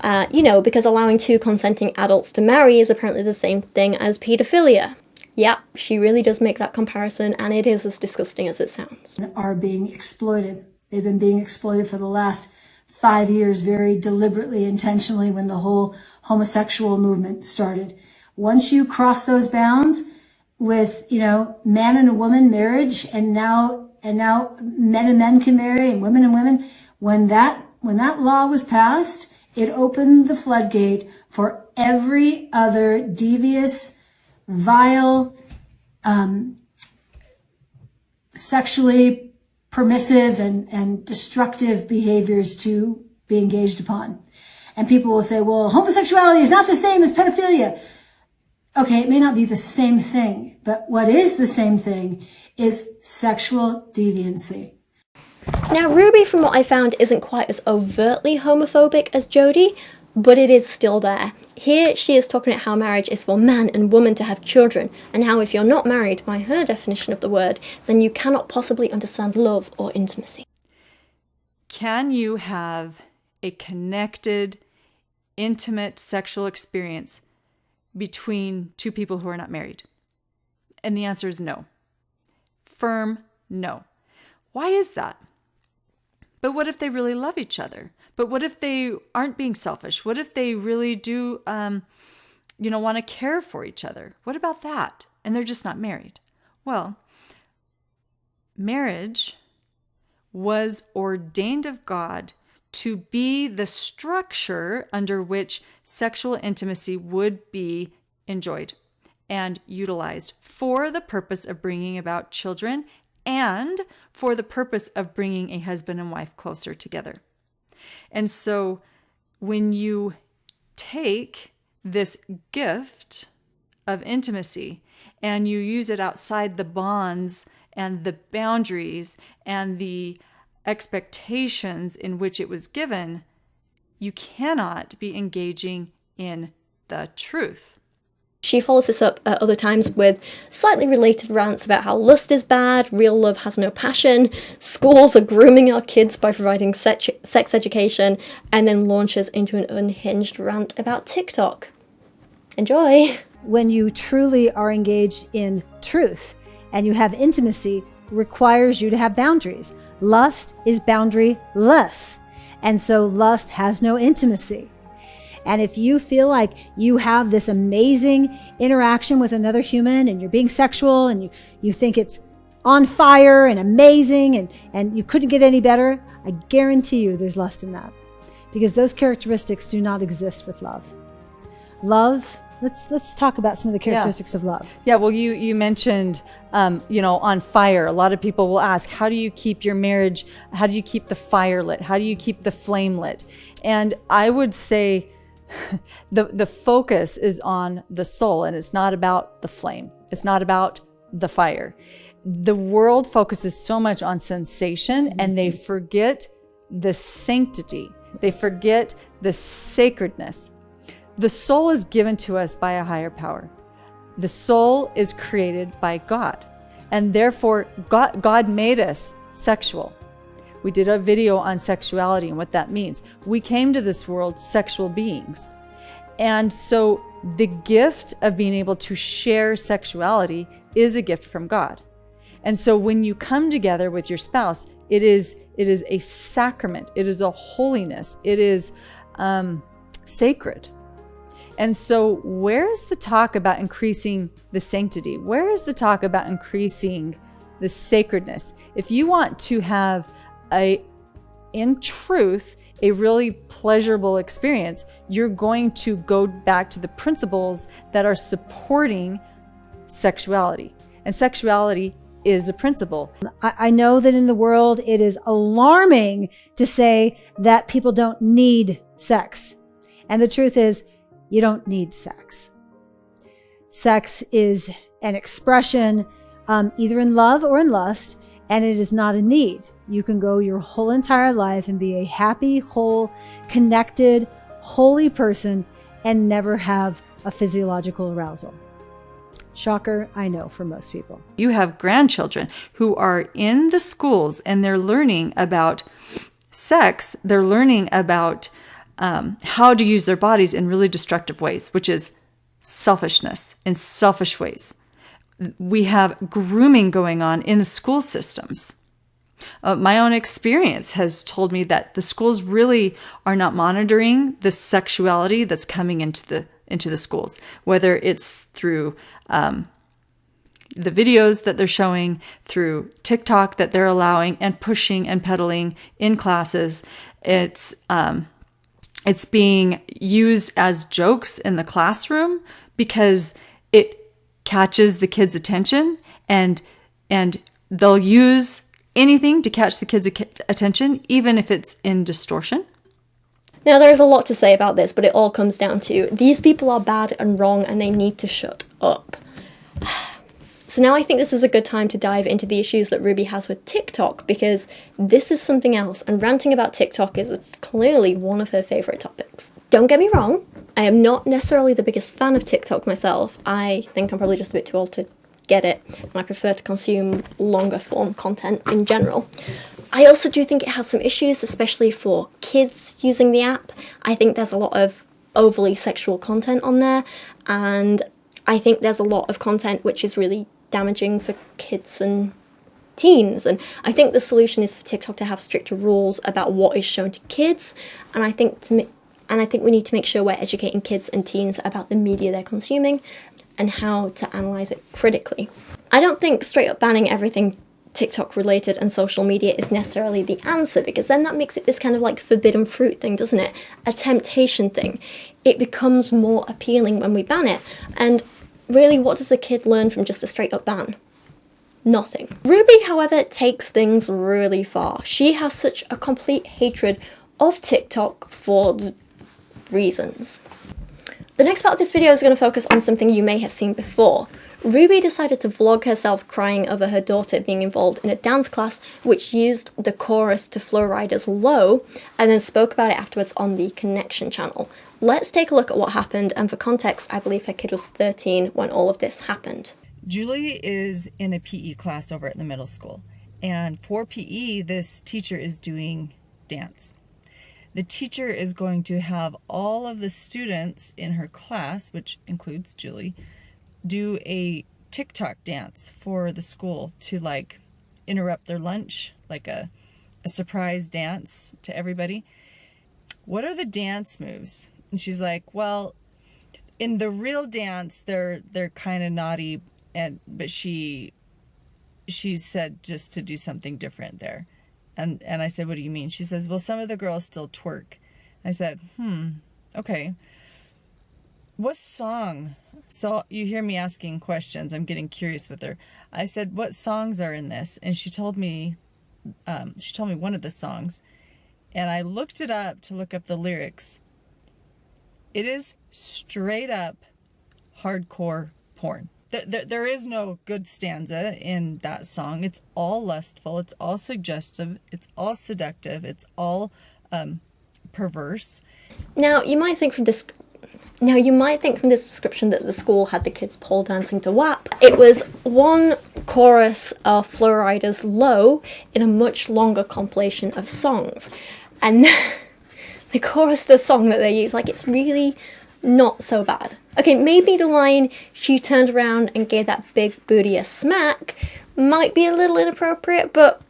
Because allowing two consenting adults to marry is apparently the same thing as paedophilia. Yep, she really does make that comparison, and it is as disgusting as it sounds.
Are being exploited. They've been being exploited for the last 5 years very deliberately, intentionally, when the whole homosexual movement started. Once you cross those bounds with, man and a woman marriage, and now men and men can marry and women, when that law was passed, it opened the floodgate for every other devious, vile, sexually permissive and destructive behaviors to be engaged upon. And people will say, well, homosexuality is not the same as pedophilia. Okay, it may not be the same thing, but what is the same thing is sexual deviancy.
Now, Ruby, from what I found, isn't quite as overtly homophobic as Jodi, but it is still there. Here she is talking about how marriage is for man and woman to have children, and how if you're not married, by her definition of the word, then you cannot possibly understand love or intimacy.
Can you have a connected, intimate sexual experience between two people who are not married? And the answer is no. Firm no. Why is that? But what if they really love each other? But what if they aren't being selfish? What if they really do, want to care for each other? What about that? And they're just not married. Well, marriage was ordained of God to be the structure under which sexual intimacy would be enjoyed and utilized for the purpose of bringing about children and for the purpose of bringing a husband and wife closer together. And so when you take this gift of intimacy and you use it outside the bonds and the boundaries and the expectations in which it was given, you cannot be engaging in the truth.
She follows this up at other times with slightly related rants about how lust is bad, real love has no passion, schools are grooming our kids by providing sex education, and then launches into an unhinged rant about TikTok. Enjoy!
When you truly are engaged in truth and you have intimacy, requires you to have boundaries. Lust is boundaryless, and so lust has no intimacy. And if you feel like you have this amazing interaction with another human and you're being sexual and you think it's on fire and amazing and you couldn't get any better, I guarantee you there's lust in that, because those characteristics do not exist with love. Love, let's talk about some of the characteristics of love.
Yeah, well, you mentioned, on fire. A lot of people will ask, how do you keep your marriage, how do you keep the fire lit? How do you keep the flame lit? And I would say the focus is on the soul, and it's not about the flame. It's not about the fire. The world focuses so much on sensation, and they forget the sanctity. They forget the sacredness. The soul is given to us by a higher power. The soul is created by God, and therefore God made us sexual. We did a video on sexuality and what that means. We came to this world sexual beings. And so the gift of being able to share sexuality is a gift from God. And so when you come together with your spouse, it is a sacrament. It is a holiness. It is sacred. And so where is the talk about increasing the sanctity? Where is the talk about increasing the sacredness? If you want to have in truth, a really pleasurable experience, you're going to go back to the principles that are supporting sexuality. And sexuality is a principle.
I know that in the world, it is alarming to say that people don't need sex. And the truth is, you don't need sex. Sex is an expression either in love or in lust, and it is not a need. You can go your whole entire life and be a happy, whole, connected, holy person and never have a physiological arousal. Shocker, I know, for most people.
You have grandchildren who are in the schools and they're learning about sex. They're learning about how to use their bodies in really destructive ways, which is selfishness in selfish ways. We have grooming going on in the school systems. My own experience has told me that the schools really are not monitoring the sexuality that's coming into the schools, whether it's through the videos that they're showing, through TikTok that they're allowing and pushing and peddling in classes. It's being used as jokes in the classroom because it catches the kids' attention, and they'll use anything to catch the kids' attention, even if it's in distortion.
Now, there's a lot to say about this, but it all comes down to these people are bad and wrong and they need to shut up. So now I think this is a good time to dive into the issues that Ruby has with TikTok, because this is something else, and ranting about TikTok is clearly one of her favourite topics. Don't get me wrong, I am not necessarily the biggest fan of TikTok myself. I think I'm probably just a bit too old to get it, and I prefer to consume longer form content in general. I also do think it has some issues, especially for kids using the app. I think there's a lot of overly sexual content on there, and I think there's a lot of content which is really damaging for kids and teens. And I think the solution is for TikTok to have stricter rules about what is shown to kids, and I think we need to make sure we're educating kids and teens about the media they're consuming and how to analyze it critically. I don't think straight up banning everything TikTok related and social media is necessarily the answer, because then that makes it this kind of like forbidden fruit thing, doesn't it? A temptation thing. It becomes more appealing when we ban it. And really, what does a kid learn from just a straight up ban? Nothing. Ruby, however, takes things really far. She has such a complete hatred of TikTok for reasons. The next part of this video is going to focus on something you may have seen before. Ruby decided to vlog herself crying over her daughter being involved in a dance class which used the chorus to Flow Rider's Low, and then spoke about it afterwards on the Connection channel. Let's take a look at what happened, and for context, I believe her kid was 13 when all of this happened.
Julie is in a PE class over at the middle school, and for PE, this teacher is doing dance. The teacher is going to have all of the students in her class, which includes Julie, do a TikTok dance for the school to like interrupt their lunch, like a surprise dance to everybody. What are the dance moves? And she's like, well, in the real dance, they're kind of naughty, but she said just to do something different there. And I said, what do you mean? She says, well, some of the girls still twerk. I said, okay. What song? So you hear me asking questions. I'm getting curious with her. I said, what songs are in this? And she told me one of the songs. And I looked it up to look up the lyrics. It is straight up hardcore porn. There is no good stanza in that song. It's all lustful. It's all suggestive. It's all seductive. It's all perverse.
Now you might think from this description that the school had the kids pole dancing to WAP. It was one chorus of Flow Rider's Low in a much longer compilation of songs, and the chorus of the song that they use, like, it's really not so bad. Okay, maybe the line, she turned around and gave that big booty a smack, might be a little inappropriate, but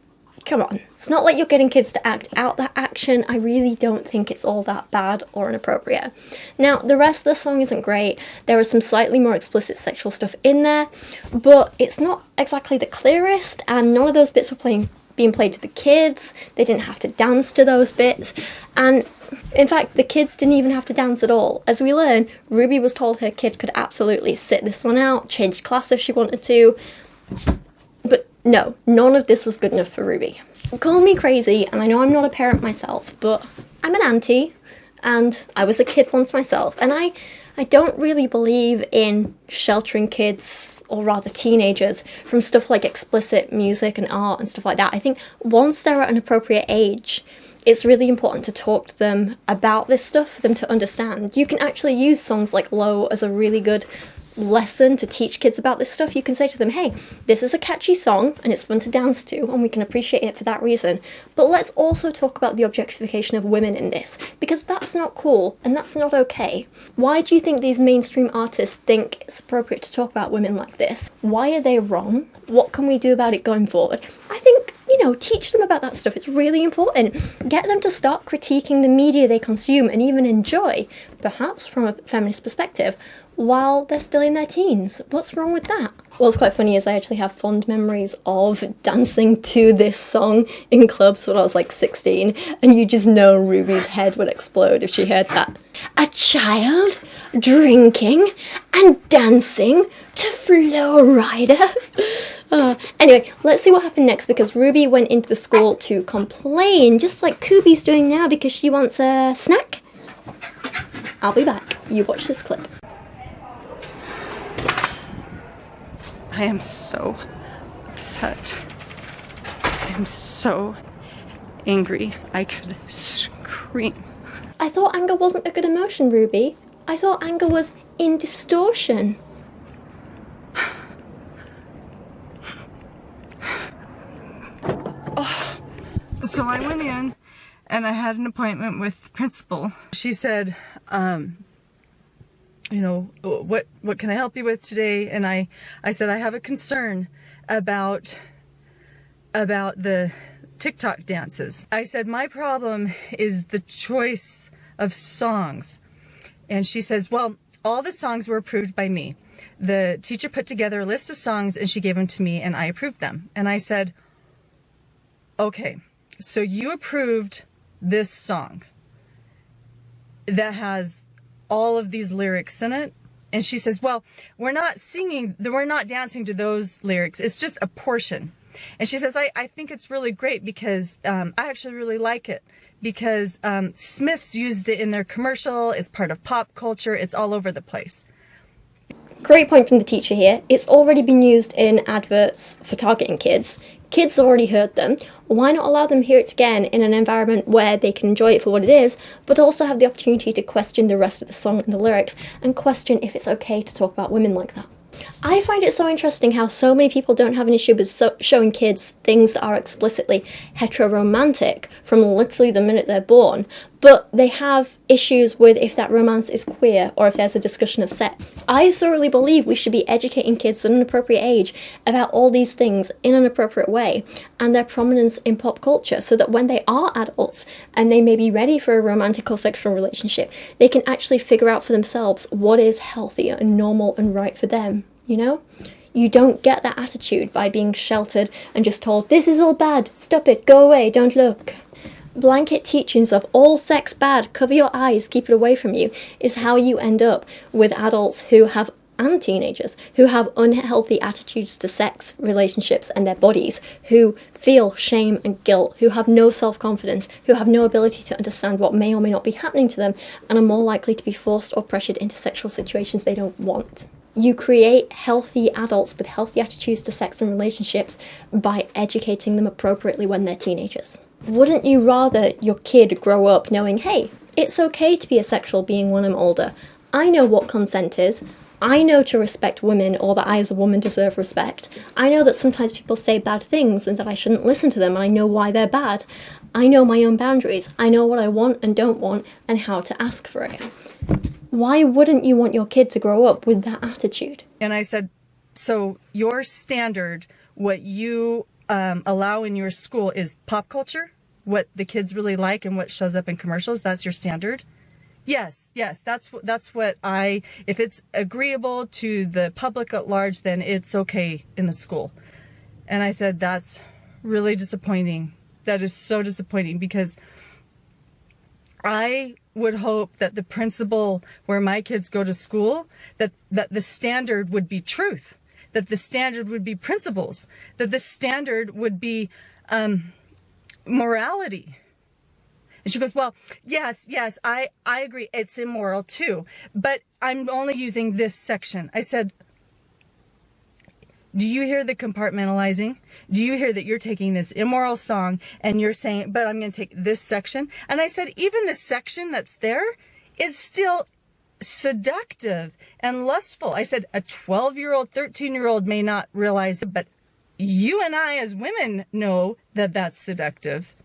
come on. It's not like you're getting kids to act out that action. I really don't think it's all that bad or inappropriate. Now, the rest of the song isn't great. There is some slightly more explicit sexual stuff in there, but it's not exactly the clearest, and none of those bits were being played to the kids. They didn't have to dance to those bits, and in fact, the kids didn't even have to dance at all. As we learn, Ruby was told her kid could absolutely sit this one out, change class if she wanted to. But no, none of this was good enough for Ruby. Call me crazy, and I know I'm not a parent myself, but I'm an auntie, and I was a kid once myself, and I don't really believe in sheltering kids, or rather teenagers, from stuff like explicit music and art and stuff like that. I think once they're at an appropriate age, it's really important to talk to them about this stuff for them to understand. You can actually use songs like Low as a really good lesson to teach kids about this stuff. You can say to them, hey, this is a catchy song and it's fun to dance to, and we can appreciate it for that reason, but let's also talk about the objectification of women in this, because that's not cool and that's not okay. Why do you think these mainstream artists think it's appropriate to talk about women like this? Why are they wrong? What can we do about it going forward? I think, teach them about that stuff. It's really important. Get them to start critiquing the media they consume and even enjoy, perhaps from a feminist perspective, while they're still in their teens. What's wrong with that? What's quite funny is I actually have fond memories of dancing to this song in clubs when I was like 16, and you just know Ruby's head would explode if she heard that. A child drinking and dancing to Flow Rider. Anyway, let's see what happened next, because Ruby went into the school to complain, just like Kubi's doing now, because she wants a snack. I'll be back. You watch this clip.
I am so upset. I am so angry. I could scream.
I thought anger wasn't a good emotion, Ruby. I thought anger was in distortion.
Oh. So I went in and I had an appointment with the principal. She said, what can I help you with today? And I said, I have a concern about the TikTok dances. I said, my problem is the choice of songs. And she says, well, all the songs were approved by me. The teacher put together a list of songs and she gave them to me and I approved them. And I said, okay, so you approved this song that has all of these lyrics in it. And she says, well, we're not dancing to those lyrics. It's just a portion. And she says, I think it's really great because I actually really like it because Smiths used it in their commercial. It's part of pop culture. It's all over the place.
Great point from the teacher here. It's already been used in adverts for targeting kids. Kids have already heard them. Why not allow them to hear it again in an environment where they can enjoy it for what it is, but also have the opportunity to question the rest of the song and the lyrics, and question if it's okay to talk about women like that. I find it so interesting how so many people don't have an issue with showing kids things that are explicitly heteroromantic from literally the minute they're born, but they have issues with if that romance is queer or if there's a discussion of sex. I thoroughly believe we should be educating kids at an appropriate age about all these things in an appropriate way and their prominence in pop culture, so that when they are adults and they may be ready for a romantic or sexual relationship, they can actually figure out for themselves what is healthy and normal and right for them. You know? You don't get that attitude by being sheltered and just told, this is all bad, stop it, go away, don't look. Blanket teachings of all sex bad, cover your eyes, keep it away from you, is how you end up with adults and teenagers who have unhealthy attitudes to sex, relationships and their bodies, who feel shame and guilt, who have no self-confidence, who have no ability to understand what may or may not be happening to them, and are more likely to be forced or pressured into sexual situations they don't want. You create healthy adults with healthy attitudes to sex and relationships by educating them appropriately when they're teenagers. Wouldn't you rather your kid grow up knowing, hey, it's okay to be a sexual being when I'm older. I know what consent is. I know to respect women, or that I as a woman deserve respect. I know that sometimes people say bad things and that I shouldn't listen to them, and I know why they're bad. I know my own boundaries. I know what I want and don't want and how to ask for it. Why wouldn't you want your kid to grow up with that attitude?
And I said, so your standard, what you allow in your school is pop culture? What the kids really like and what shows up in commercials? That's your standard? Yes, that's what if it's agreeable to the public at large, then it's okay in the school. And I said, that's really disappointing. That is so disappointing, because I would hope that the principal where my kids go to school, that the standard would be truth, that the standard would be principles, that the standard would be morality. And she goes, well, yes, I agree, it's immoral too, but I'm only using this section. I said, do you hear the compartmentalizing? Do you hear that you're taking this immoral song and you're saying, but I'm going to take this section? And I said, even the section that's there is still seductive and lustful. I said, a 12-year-old, 13-year-old may not realize it, but you and I as women know that that's seductive.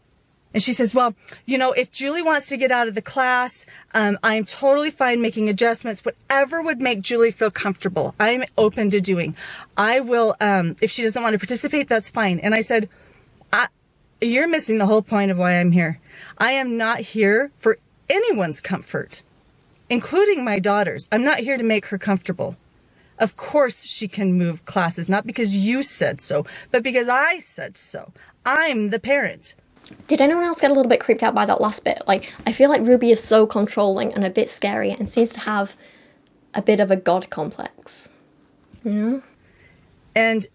And she says, well, you know, if Julie wants to get out of the class, I'm totally fine making adjustments. Whatever would make Julie feel comfortable, I'm open to doing. I will, if she doesn't want to participate, that's fine. And I said, you're missing the whole point of why I'm here. I am not here for anyone's comfort, including my daughter's. I'm not here to make her comfortable. Of course she can move classes, not because you said so, but because I said so. I'm the parent.
Did anyone else get a little bit creeped out by that last bit? Like, I feel like Ruby is so controlling and a bit scary and seems to have a bit of a god complex. You know?
And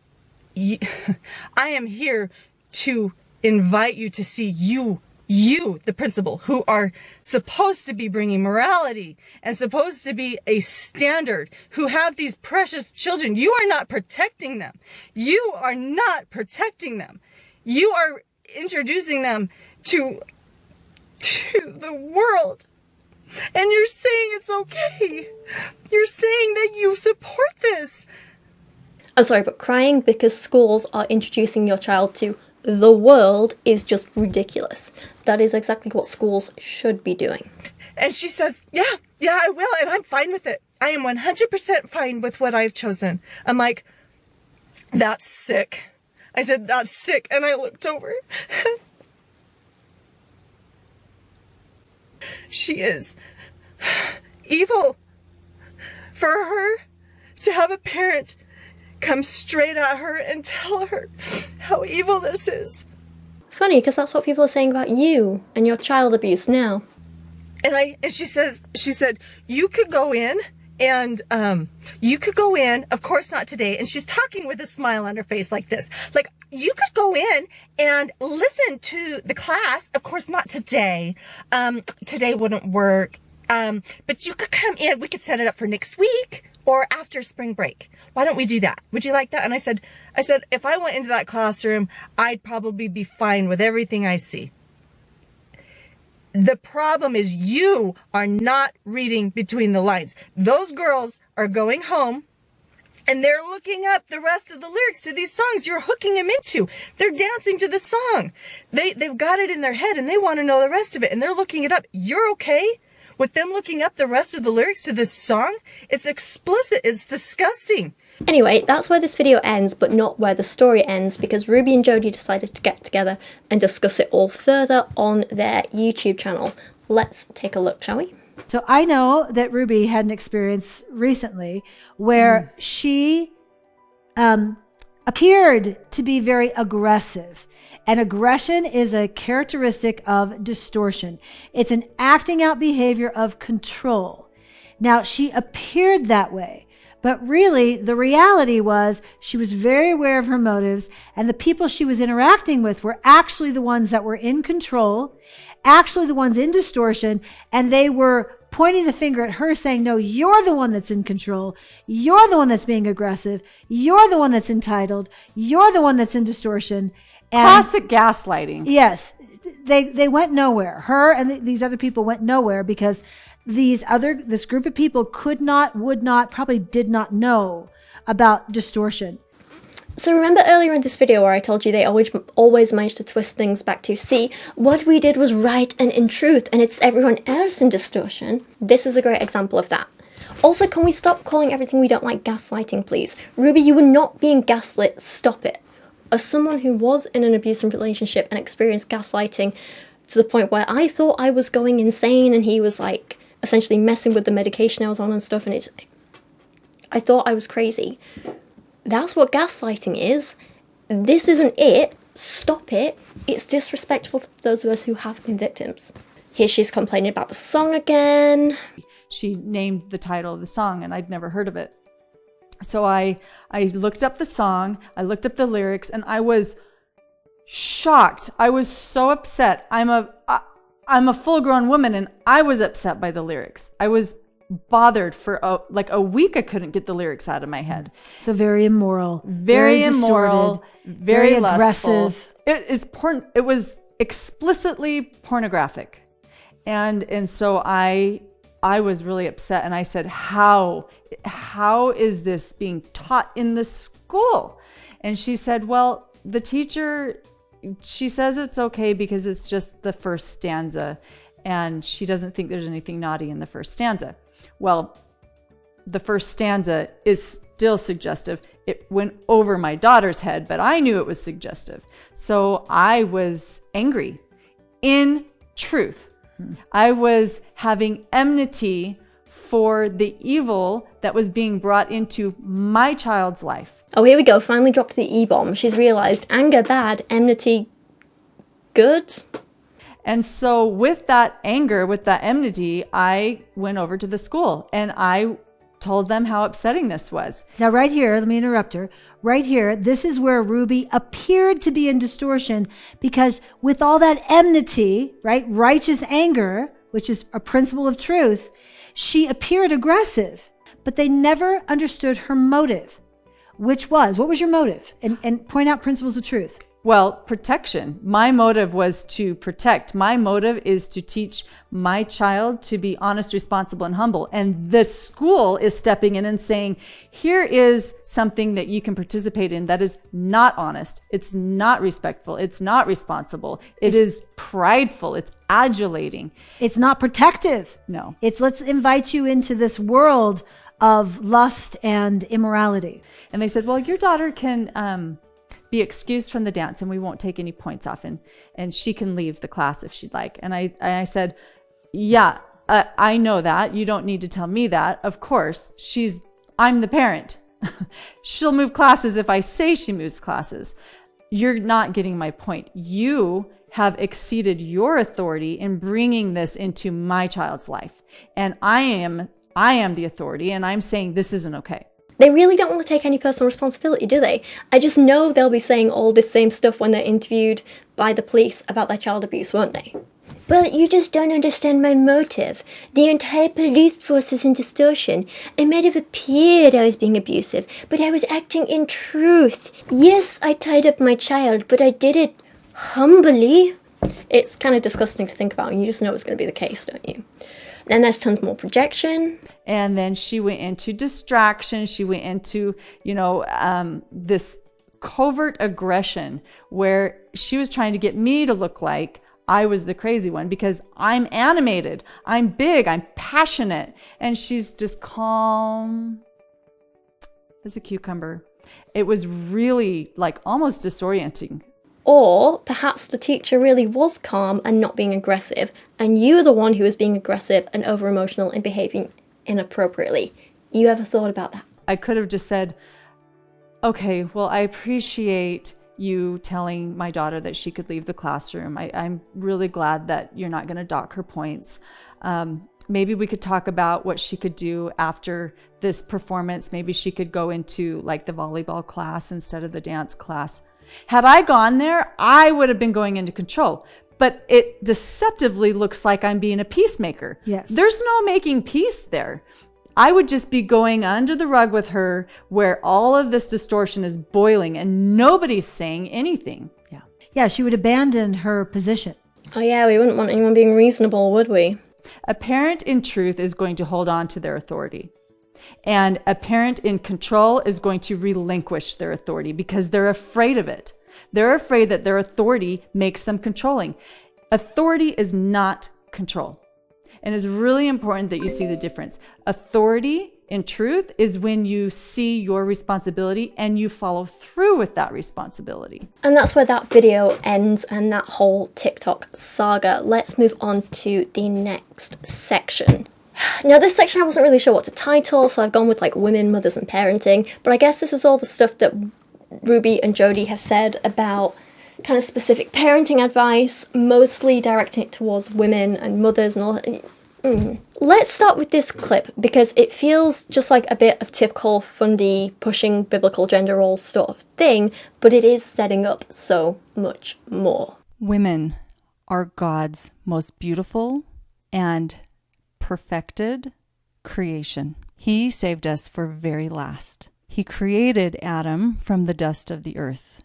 I am here to invite you to see you, the principal, who are supposed to be bringing morality and supposed to be a standard, who have these precious children. You are not protecting them. You are not protecting them. You are introducing them to the world, and you're saying it's okay. You're saying that you support this.
I'm sorry, but crying because schools are introducing your child to the world is just ridiculous. That is exactly what schools should be doing.
And she says, yeah, I will, and I'm fine with it. I am 100% fine with what I've chosen. I'm like, that's sick. I said, that's sick. And I looked over. She is evil. For her to have a parent come straight at her and tell her how evil this is.
Funny, because that's what people are saying about you and your child abuse now.
And she said, you could go in and of course not today. And she's talking with a smile on her face like this. Like, you could go in and listen to the class. Of course not today. Today wouldn't work. But you could come in. We could set it up for next week. Or after spring break. Why don't we do that? Would you like that? And I said, if I went into that classroom, I'd probably be fine with everything I see. The problem is you are not reading between the lines. Those girls are going home and they're looking up the rest of the lyrics to these songs you're hooking them into. They're dancing to the song. They've got it in their head and they want to know the rest of it and they're looking it up. You're okay with them looking up the rest of the lyrics to this song? It's explicit. It's disgusting.
Anyway, that's where this video ends, but not where the story ends, because Ruby and Jodi decided to get together and discuss it all further on their YouTube channel. Let's take a look, shall we?
So I know that Ruby had an experience recently where she appeared to be very aggressive. And aggression is a characteristic of distortion. It's an acting out behavior of control. Now, she appeared that way. But really, the reality was she was very aware of her motives, and the people she was interacting with were actually the ones that were in control, actually the ones in distortion, and they were pointing the finger at her saying, no, you're the one that's in control. You're the one that's being aggressive. You're the one that's entitled. You're the one that's in distortion. And
classic gaslighting.
Yes. They went nowhere. Her and these other people went nowhere because this group of people could not, would not, probably did not know about distortion.
So remember earlier in this video where I told you they always managed to twist things back to, see, what we did was right and in truth, and it's everyone else in distortion? This is a great example of that. Also, can we stop calling everything we don't like gaslighting, please? Ruby, you were not being gaslit. Stop it. As someone who was in an abusive relationship and experienced gaslighting to the point where I thought I was going insane and he was like essentially messing with the medication I was on and stuff, and I thought I was crazy. That's what gaslighting is. This isn't it. Stop it. It's disrespectful to those of us who have been victims. Here she's complaining about the song again.
She named the title of the song and I'd never heard of it. So I looked up the song, I looked up the lyrics, and I was shocked. I was so upset. I'm a full-grown woman and I was upset by the lyrics. I was bothered for like a week. I couldn't get the lyrics out of my head.
So very immoral,
very immoral, very
aggressive.
It was explicitly pornographic, and so I was really upset, and I said, how is this being taught in the school? And she said, well, the teacher, she says it's okay because it's just the first stanza, and she doesn't think there's anything naughty in the first stanza. Well, the first stanza is still suggestive. It went over my daughter's head, but I knew it was suggestive. So I was angry. In truth, I was having enmity for the evil that was being brought into my child's life.
Oh, here we go. Finally dropped the E-bomb. She's realized anger bad, enmity good.
And so with that anger, with that enmity, I went over to the school and I told them how upsetting this was.
Now right here, let me interrupt her. Right here, this is where Ruby appeared to be in distortion, because with all that enmity, right, righteous anger, which is a principle of truth, she appeared aggressive, but they never understood her motive, which was, what was your motive? And point out principles of truth.
Well, protection. My motive was to protect. My motive is to teach my child to be honest, responsible, and humble. And the school is stepping in and saying, here is something that you can participate in that is not honest. It's not respectful. It's not responsible. It is prideful. It's adulating.
It's not protective.
No.
It's let's invite you into this world of lust and immorality.
And they said, well, your daughter can be excused from the dance and we won't take any points off, and she can leave the class if she'd like. And I said, yeah, I know that. You don't need to tell me that. Of course, I'm the parent. She'll move classes if I say she moves classes. You're not getting my point. You have exceeded your authority in bringing this into my child's life. And I am the authority, and I'm saying this isn't okay.
They really don't want to take any personal responsibility, do they? I just know they'll be saying all this same stuff when they're interviewed by the police about their child abuse, won't they? But you just don't understand my motive. The entire police force is in Distortion. It might have appeared I was being abusive, but I was acting in truth. Yes, I tied up my child, but I did it humbly. It's kind of disgusting to think about, and you just know it's going to be the case, don't you? Then there's tons more projection.
And then she went into distraction. She went into, this covert aggression where she was trying to get me to look like I was the crazy one because I'm animated, I'm big, I'm passionate. And she's just calm as a cucumber. It was really like almost disorienting.
Or perhaps the teacher really was calm and not being aggressive, and you were the one who was being aggressive and over-emotional and behaving inappropriately. You ever thought about that?
I could have just said, okay, well, I appreciate you telling my daughter that she could leave the classroom. I'm really glad that you're not going to dock her points. Maybe we could talk about what she could do after this performance. Maybe she could go into like the volleyball class instead of the dance class. Had I gone there, I would have been going into control. But it deceptively looks like I'm being a peacemaker.
Yes.
There's no making peace there. I would just be going under the rug with her where all of this distortion is boiling and nobody's saying anything.
Yeah. Yeah, she would abandon her position.
Oh yeah, we wouldn't want anyone being reasonable, would we?
A parent in truth is going to hold on to their authority. And a parent in control is going to relinquish their authority because they're afraid of it. They're afraid that their authority makes them controlling. Authority is not control. And it's really important that you see the difference. Authority in truth is when you see your responsibility and you follow through with that responsibility.
And that's where that video ends and that whole TikTok saga. Let's move on to the next section. Now this section I wasn't really sure what to title, so I've gone with like women, mothers and parenting, but I guess this is all the stuff that Ruby and Jodi have said about kind of specific parenting advice, mostly directing it towards women and mothers and all that. Let's start with this clip because it feels just like a bit of typical fundy pushing biblical gender roles sort of thing, but it is setting up so much more.
Women are God's most beautiful and perfected creation. He saved us for very last. He created Adam from the dust of the earth,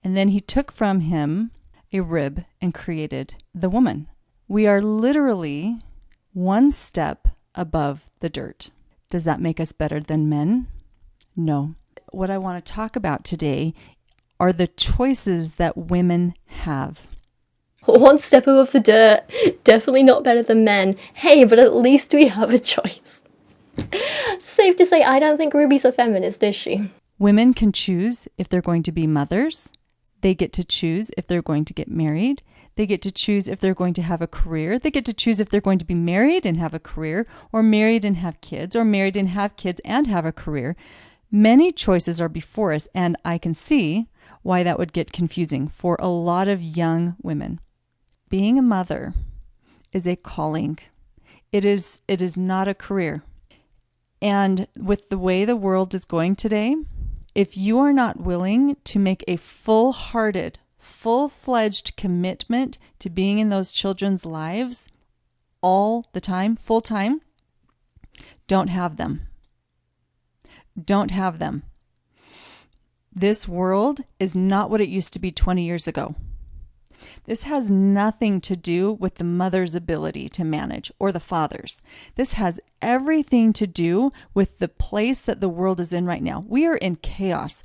and then he took from him a rib and created the woman. We are literally one step above the dirt. Does that make us better than men? No. What I want to talk about today are the choices that women have.
One step above the dirt, definitely not better than men. Hey, but at least we have a choice. Safe to say, I don't think Ruby's a feminist, is she?
Women can choose if they're going to be mothers. They get to choose if they're going to get married. They get to choose if they're going to have a career. They get to choose if they're going to be married and have a career, or married and have kids, or married and have kids and have a career. Many choices are before us, and I can see why that would get confusing for a lot of young women. Being a mother is a calling. It is not a career. And with the way the world is going today, if you are not willing to make a full-hearted, full-fledged commitment to being in those children's lives all the time, full time, don't have them. Don't have them. This world is not what it used to be 20 years ago. This has nothing to do with the mother's ability to manage or the father's. This has everything to do with the place that the world is in right now. We are in chaos.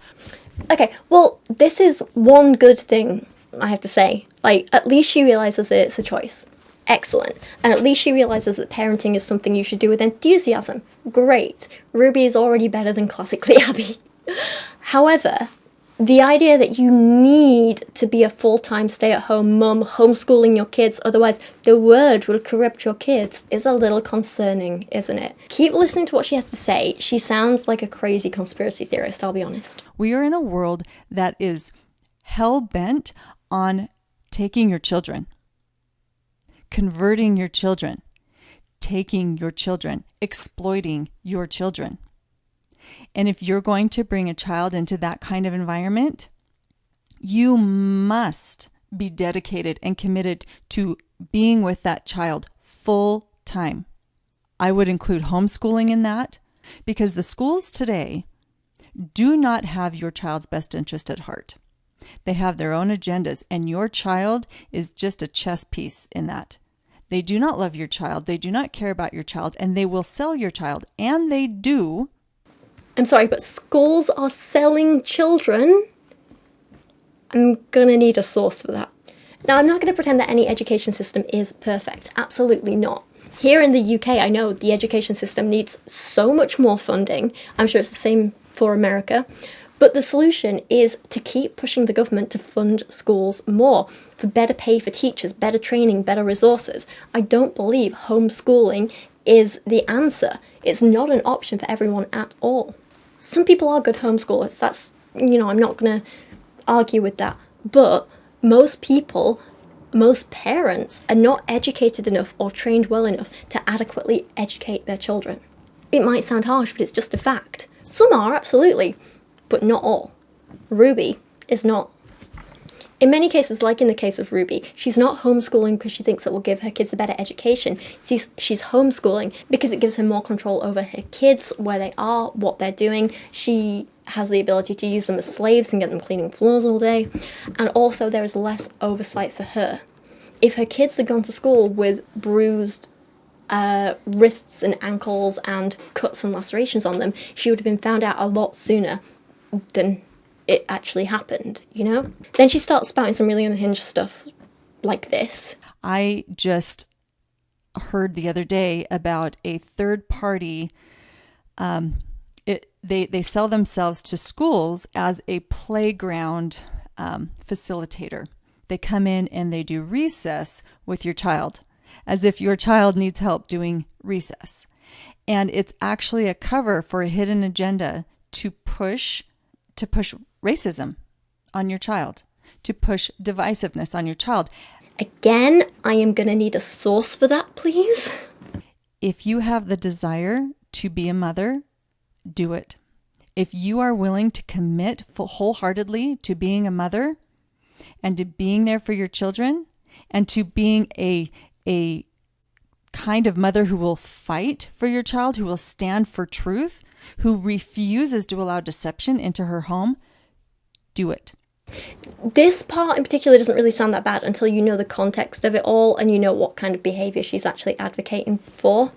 Okay, well, this is one good thing, I have to say. Like, at least she realizes that it's a choice. Excellent. And at least she realizes that parenting is something you should do with enthusiasm. Great. Ruby is already better than classically Abby. However, the idea that you need to be a full-time stay-at-home mum homeschooling your kids, otherwise the world will corrupt your kids, is a little concerning, isn't it? Keep listening to what she has to say. She sounds like a crazy conspiracy theorist, I'll be honest.
We are in a world that is hell-bent on taking your children, converting your children, taking your children, exploiting your children. And if you're going to bring a child into that kind of environment, you must be dedicated and committed to being with that child full time. I would include homeschooling in that, because the schools today do not have your child's best interest at heart. They have their own agendas, and your child is just a chess piece in that. They do not love your child, they do not care about your child, and they will sell your child, and they do.
I'm sorry, but schools are selling children? I'm gonna need a source for that. Now, I'm not going to pretend that any education system is perfect. Absolutely not. Here in the UK, I know the education system needs so much more funding. I'm sure it's the same for America. But the solution is to keep pushing the government to fund schools more, for better pay for teachers, better training, better resources. I don't believe homeschooling is the answer. It's not an option for everyone at all. Some people are good homeschoolers. That's, I'm not going to argue with that. But most people, most parents are not educated enough or trained well enough to adequately educate their children. It might sound harsh, but it's just a fact. Some are, absolutely, but not all. Ruby is not. In many cases, like in the case of Ruby, she's not homeschooling because she thinks it will give her kids a better education. She's homeschooling because it gives her more control over her kids, where they are, what they're doing. She has the ability to use them as slaves and get them cleaning floors all day. And also there is less oversight for her. If her kids had gone to school with bruised wrists and ankles and cuts and lacerations on them, she would have been found out a lot sooner than it actually happened, Then she starts spouting some really unhinged stuff like this.
I just heard the other day about a third party. They sell themselves to schools as a playground facilitator. They come in and they do recess with your child, as if your child needs help doing recess. And it's actually a cover for a hidden agenda to push racism on your child, to push divisiveness on your child.
Again, I am going to need a source for that, please.
If you have the desire to be a mother, do it. If you are willing to commit wholeheartedly to being a mother and to being there for your children and to being a kind of mother who will fight for your child, who will stand for truth, who refuses to allow deception into her home, do it.
This part in particular doesn't really sound that bad until you know the context of it all and you know what kind of behaviour she's actually advocating for.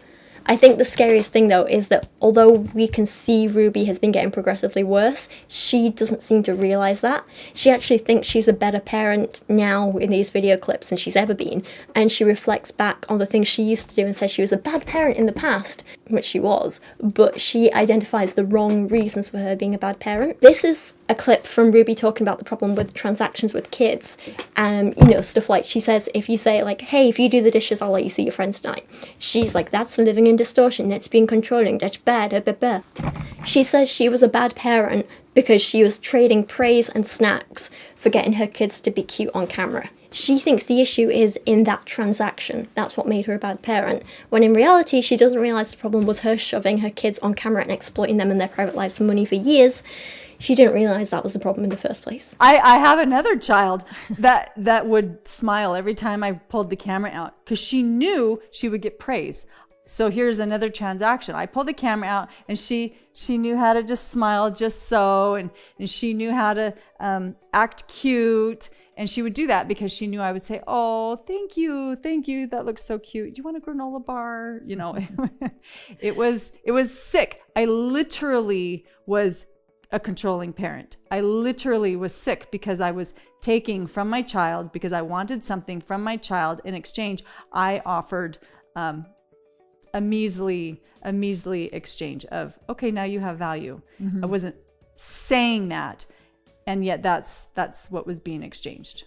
I think the scariest thing, though, is that although we can see Ruby has been getting progressively worse, she doesn't seem to realise that. She actually thinks she's a better parent now in these video clips than she's ever been, and she reflects back on the things she used to do and says she was a bad parent in the past, which she was, but she identifies the wrong reasons for her being a bad parent. This is a clip from Ruby talking about the problem with transactions with kids. Stuff like, she says, if you say, like, hey, if you do the dishes, I'll let you see your friends tonight. She's like, that's living in distortion, that's being controlling, that's bad, blah, blah, blah. She says she was a bad parent because she was trading praise and snacks for getting her kids to be cute on camera. She thinks the issue is in that transaction. That's what made her a bad parent. When in reality, she doesn't realise the problem was her shoving her kids on camera and exploiting them in their private lives for money for years. She didn't realise that was the problem in the first place.
I have another child that would smile every time I pulled the camera out because she knew she would get praise. So here's another transaction. I pulled the camera out and she knew how to just smile just so, and she knew how to act cute. And she would do that because she knew I would say, oh, thank you. That looks so cute. Do you want a granola bar? It was sick. I literally was a controlling parent. I literally was sick because I was taking from my child because I wanted something from my child. In exchange, I offered a measly exchange of, okay, now you have value. Mm-hmm. I wasn't saying that, and yet that's what was being exchanged.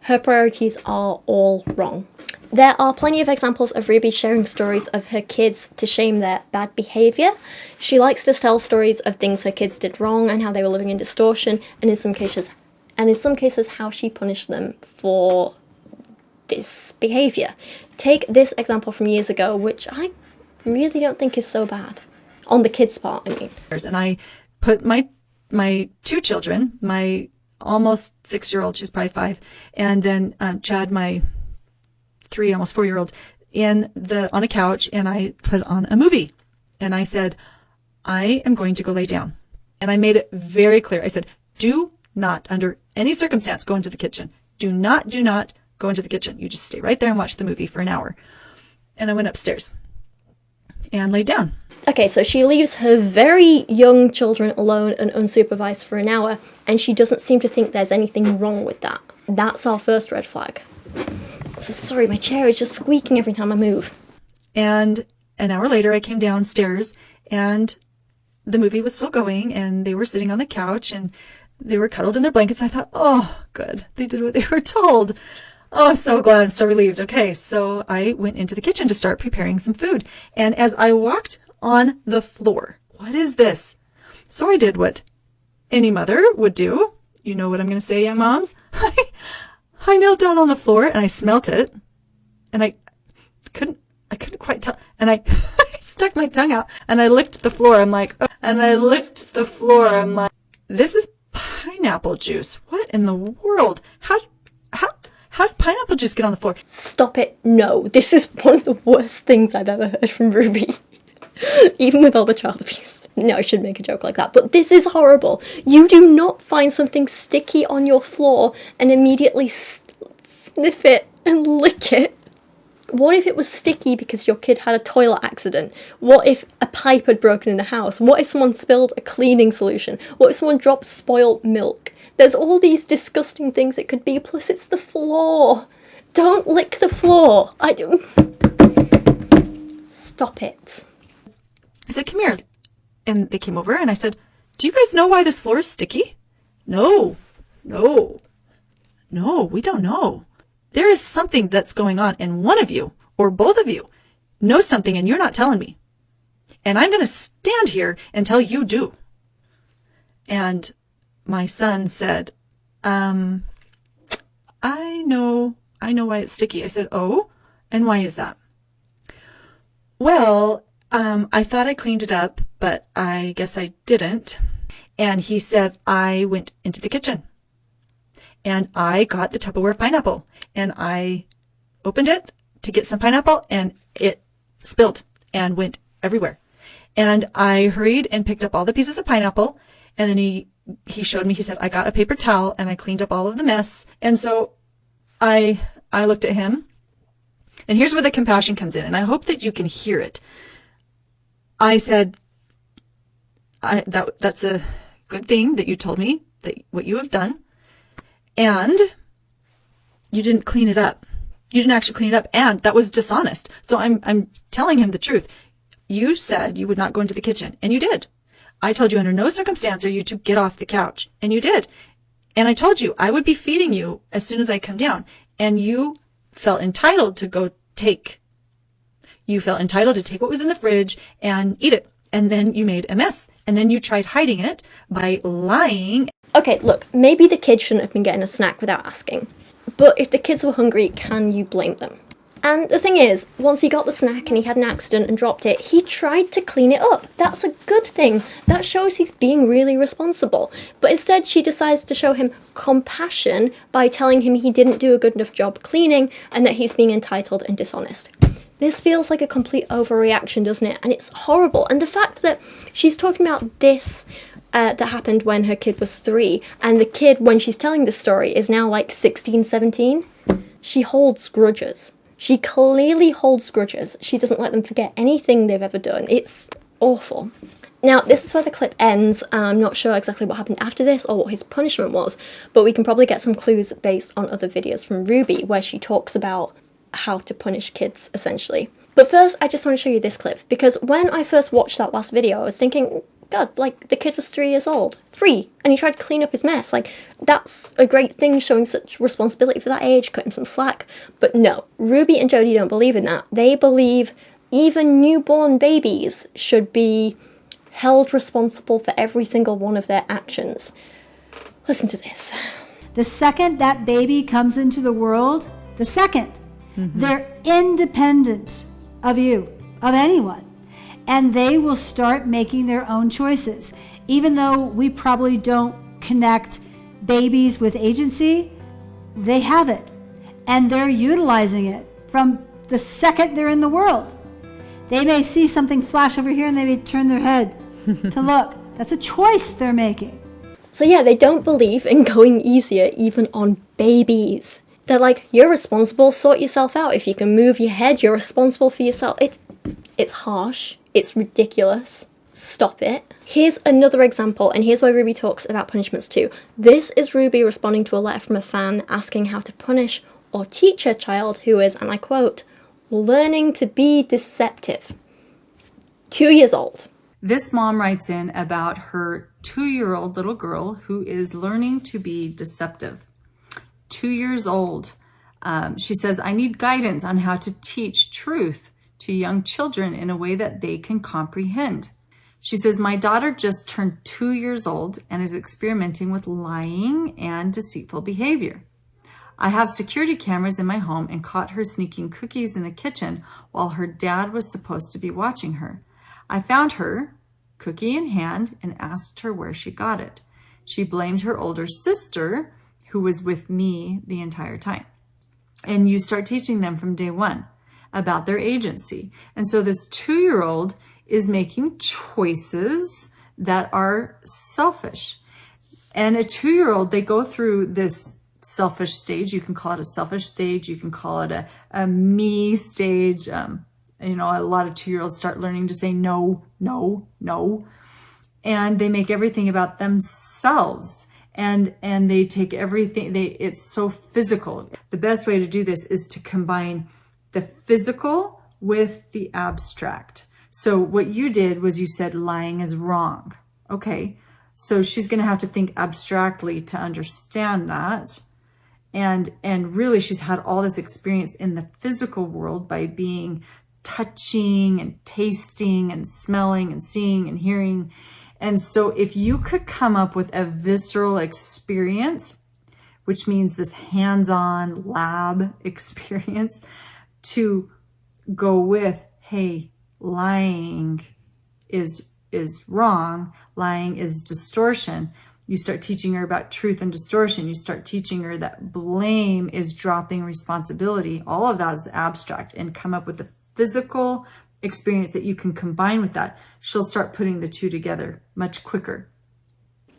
Her priorities are all wrong. There are plenty of examples of Ruby sharing stories of her kids to shame their bad behaviour. She likes to tell stories of things her kids did wrong and how they were living in distortion, and in some cases how she punished them for this behaviour. Take this example from years ago, which I really don't think is so bad. On the kids' part, I mean.
And I put my two children, my almost 6-year-old, she's probably 5, and then Chad, my
3, almost 4-year-old on a couch, and I put on a movie. And I said, I am going to go lay down. And I made it very clear. I said, do not, under any circumstance, go into the kitchen. Do not go into the kitchen. You just stay right there and watch the movie for an hour. And I went upstairs and laid down.
Okay, so she leaves her very young children alone and unsupervised for an hour, and she doesn't seem to think there's anything wrong with that. That's our first red flag. So sorry, my chair is just squeaking every time I move.
And an hour later, I came downstairs, and the movie was still going, and they were sitting on the couch, and they were cuddled in their blankets. I thought, oh, good. They did what they were told. Oh, I'm so glad. I'm so relieved. Okay, so I went into the kitchen to start preparing some food. And as I walked on the floor, what is this? So I did what any mother would do. You know what I'm going to say, young moms? I knelt down on the floor and I smelt it. And I couldn't quite tell. And I stuck my tongue out and I licked the floor. I'm like, this is pineapple juice. What in the world? How did pineapple juice get on the floor?
Stop it. No, this is one of the worst things I've ever heard from Ruby. Even with all the child abuse. No, I shouldn't make a joke like that, but this is horrible. You do not find something sticky on your floor and immediately sniff it and lick it. What if it was sticky because your kid had a toilet accident? What if a pipe had broken in the house? What if someone spilled a cleaning solution? What if someone dropped spoiled milk? There's all these disgusting things it could be, plus it's the floor. Don't lick the floor. Stop it.
I said, come here. And they came over and I said, do you guys know why this floor is sticky? No, we don't know. There is something that's going on, and one of you, or both of you, knows something and you're not telling me. And I'm going to stand here until you do. And my son said, I know why it's sticky. I said, oh, and why is that? Well, I thought I cleaned it up, but I guess I didn't. And he said, I went into the kitchen and I got the Tupperware pineapple and I opened it to get some pineapple and it spilled and went everywhere. And I hurried and picked up all the pieces of pineapple, and then he showed me, he said, I got a paper towel and I cleaned up all of the mess. And so I looked at him, and here's where the compassion comes in, and I hope that you can hear it. I said, that's a good thing that you told me that what you have done, and you didn't clean it up. You didn't actually clean it up, and that was dishonest. So I'm telling him the truth. You said you would not go into the kitchen, and you did. I told you under no circumstance are you to get off the couch, and you did. And I told you I would be feeding you as soon as I come down, and you felt entitled to go take. You felt entitled to take what was in the fridge and eat it. And then you made a mess. And then you tried hiding it by lying.
Okay, look, maybe the kids shouldn't have been getting a snack without asking. But if the kids were hungry, can you blame them? And the thing is, once he got the snack and he had an accident and dropped it, he tried to clean it up. That's a good thing. That shows he's being really responsible. But instead, she decides to show him compassion by telling him he didn't do a good enough job cleaning and that he's being entitled and dishonest. This feels like a complete overreaction, doesn't it? And it's horrible. And the fact that she's talking about this that happened when her kid was 3, and the kid, when she's telling this story, is now like 16, 17. She holds grudges. She clearly holds grudges. She doesn't let them forget anything they've ever done. It's awful. Now, this is where the clip ends. I'm not sure exactly what happened after this or what his punishment was, but we can probably get some clues based on other videos from Ruby where she talks about how to punish kids, essentially. But first, I just want to show you this clip, because when I first watched that last video, I was thinking, God, like, the kid was 3 years old. 3! And he tried to clean up his mess. Like, that's a great thing, showing such responsibility for that age, cut him some slack. But no, Ruby and Jodi don't believe in that. They believe even newborn babies should be held responsible for every single one of their actions. Listen to this.
The second that baby comes into the world, the second, they're independent of you, of anyone. And they will start making their own choices. Even though we probably don't connect babies with agency, they have it. And they're utilizing it from the second they're in the world. They may see something flash over here and they may turn their head to look. That's a choice they're making.
So yeah, they don't believe in going easier even on babies. They're like, you're responsible, sort yourself out. If you can move your head, you're responsible for yourself. It's harsh. It's ridiculous. Stop it. Here's another example, and here's why Ruby talks about punishments too. This is Ruby responding to a letter from a fan asking how to punish or teach her child who is, and I quote, learning to be deceptive. 2 years old.
This mom writes in about her 2-year-old little girl who is learning to be deceptive. 2 years old. She says, I need guidance on how to teach truth to young children in a way that they can comprehend. She says, my daughter just turned 2 years old and is experimenting with lying and deceitful behavior. I have security cameras in my home and caught her sneaking cookies in the kitchen while her dad was supposed to be watching her. I found her, cookie in hand, and asked her where she got it. She blamed her older sister, who was with me the entire time. And you start teaching them from day one about their agency. And so this 2-year-old is making choices that are selfish. And a 2-year-old, they go through this selfish stage. You can call it a selfish stage. You can call it a me stage. You know, a lot of 2-year-olds start learning to say no, no, no. And they make everything about themselves. And they take everything, it's so physical. The best way to do this is to combine the physical with the abstract. So what you did was you said lying is wrong. Okay, so she's going to have to think abstractly to understand that. And really she's had all this experience in the physical world by being touching and tasting and smelling and seeing and hearing. And so if you could come up with a visceral experience, which means this hands-on lab experience, to go with, hey, lying is wrong, lying is distortion. You start teaching her about truth and distortion. You start teaching her that blame is dropping responsibility. All of that is abstract, and come up with a physical experience that you can combine with that. She'll start putting the two together much quicker.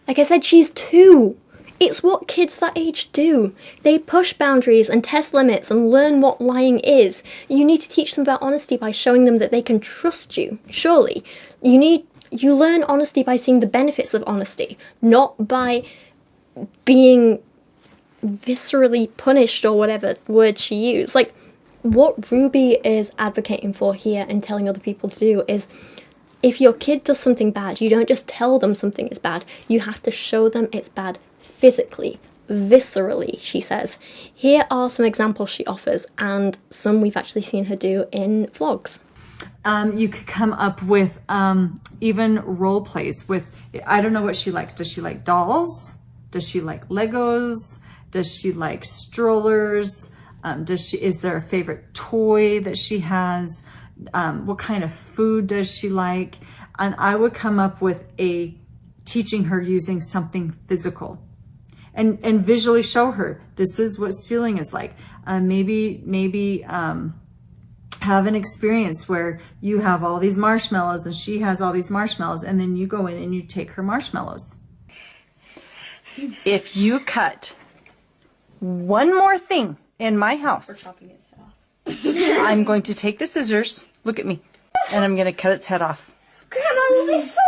Like I said, she's 2. It's what kids that age do. They push boundaries and test limits and learn what lying is. You need to teach them about honesty by showing them that they can trust you, surely. You learn honesty by seeing the benefits of honesty, not by being viscerally punished or whatever word she used. Like, what Ruby is advocating for here and telling other people to do is, if your kid does something bad, you don't just tell them something is bad. You have to show them it's bad physically, viscerally, she says. Here are some examples she offers, and some we've actually seen her do in vlogs.
You could come up with even role plays with, I don't know what she likes. Does she like dolls? Does she like Legos? Does she like strollers? Is there a favorite toy that she has? What kind of food does she like? And I would come up with teaching her using something physical, and visually show her, this is what stealing is like. Maybe have an experience where you have all these marshmallows and she has all these marshmallows, and then you go in and you take her marshmallows.
If you cut one more thing in my house, I'm going to take the scissors, look at me, and I'm going to cut its head off.
Grandma will be so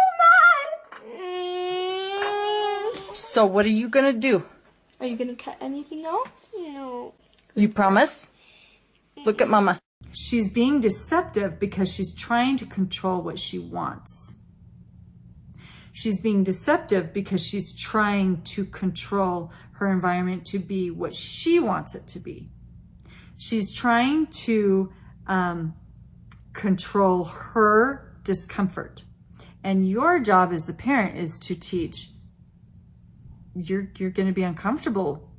mad.
So what are you going to do?
Are you going to cut anything else? No.
You promise? Look at Mama.
She's being deceptive because she's trying to control what she wants. She's being deceptive because she's trying to control her environment to be what she wants it to be. She's trying to control her discomfort. And your job as the parent is to teach, you're going to be uncomfortable.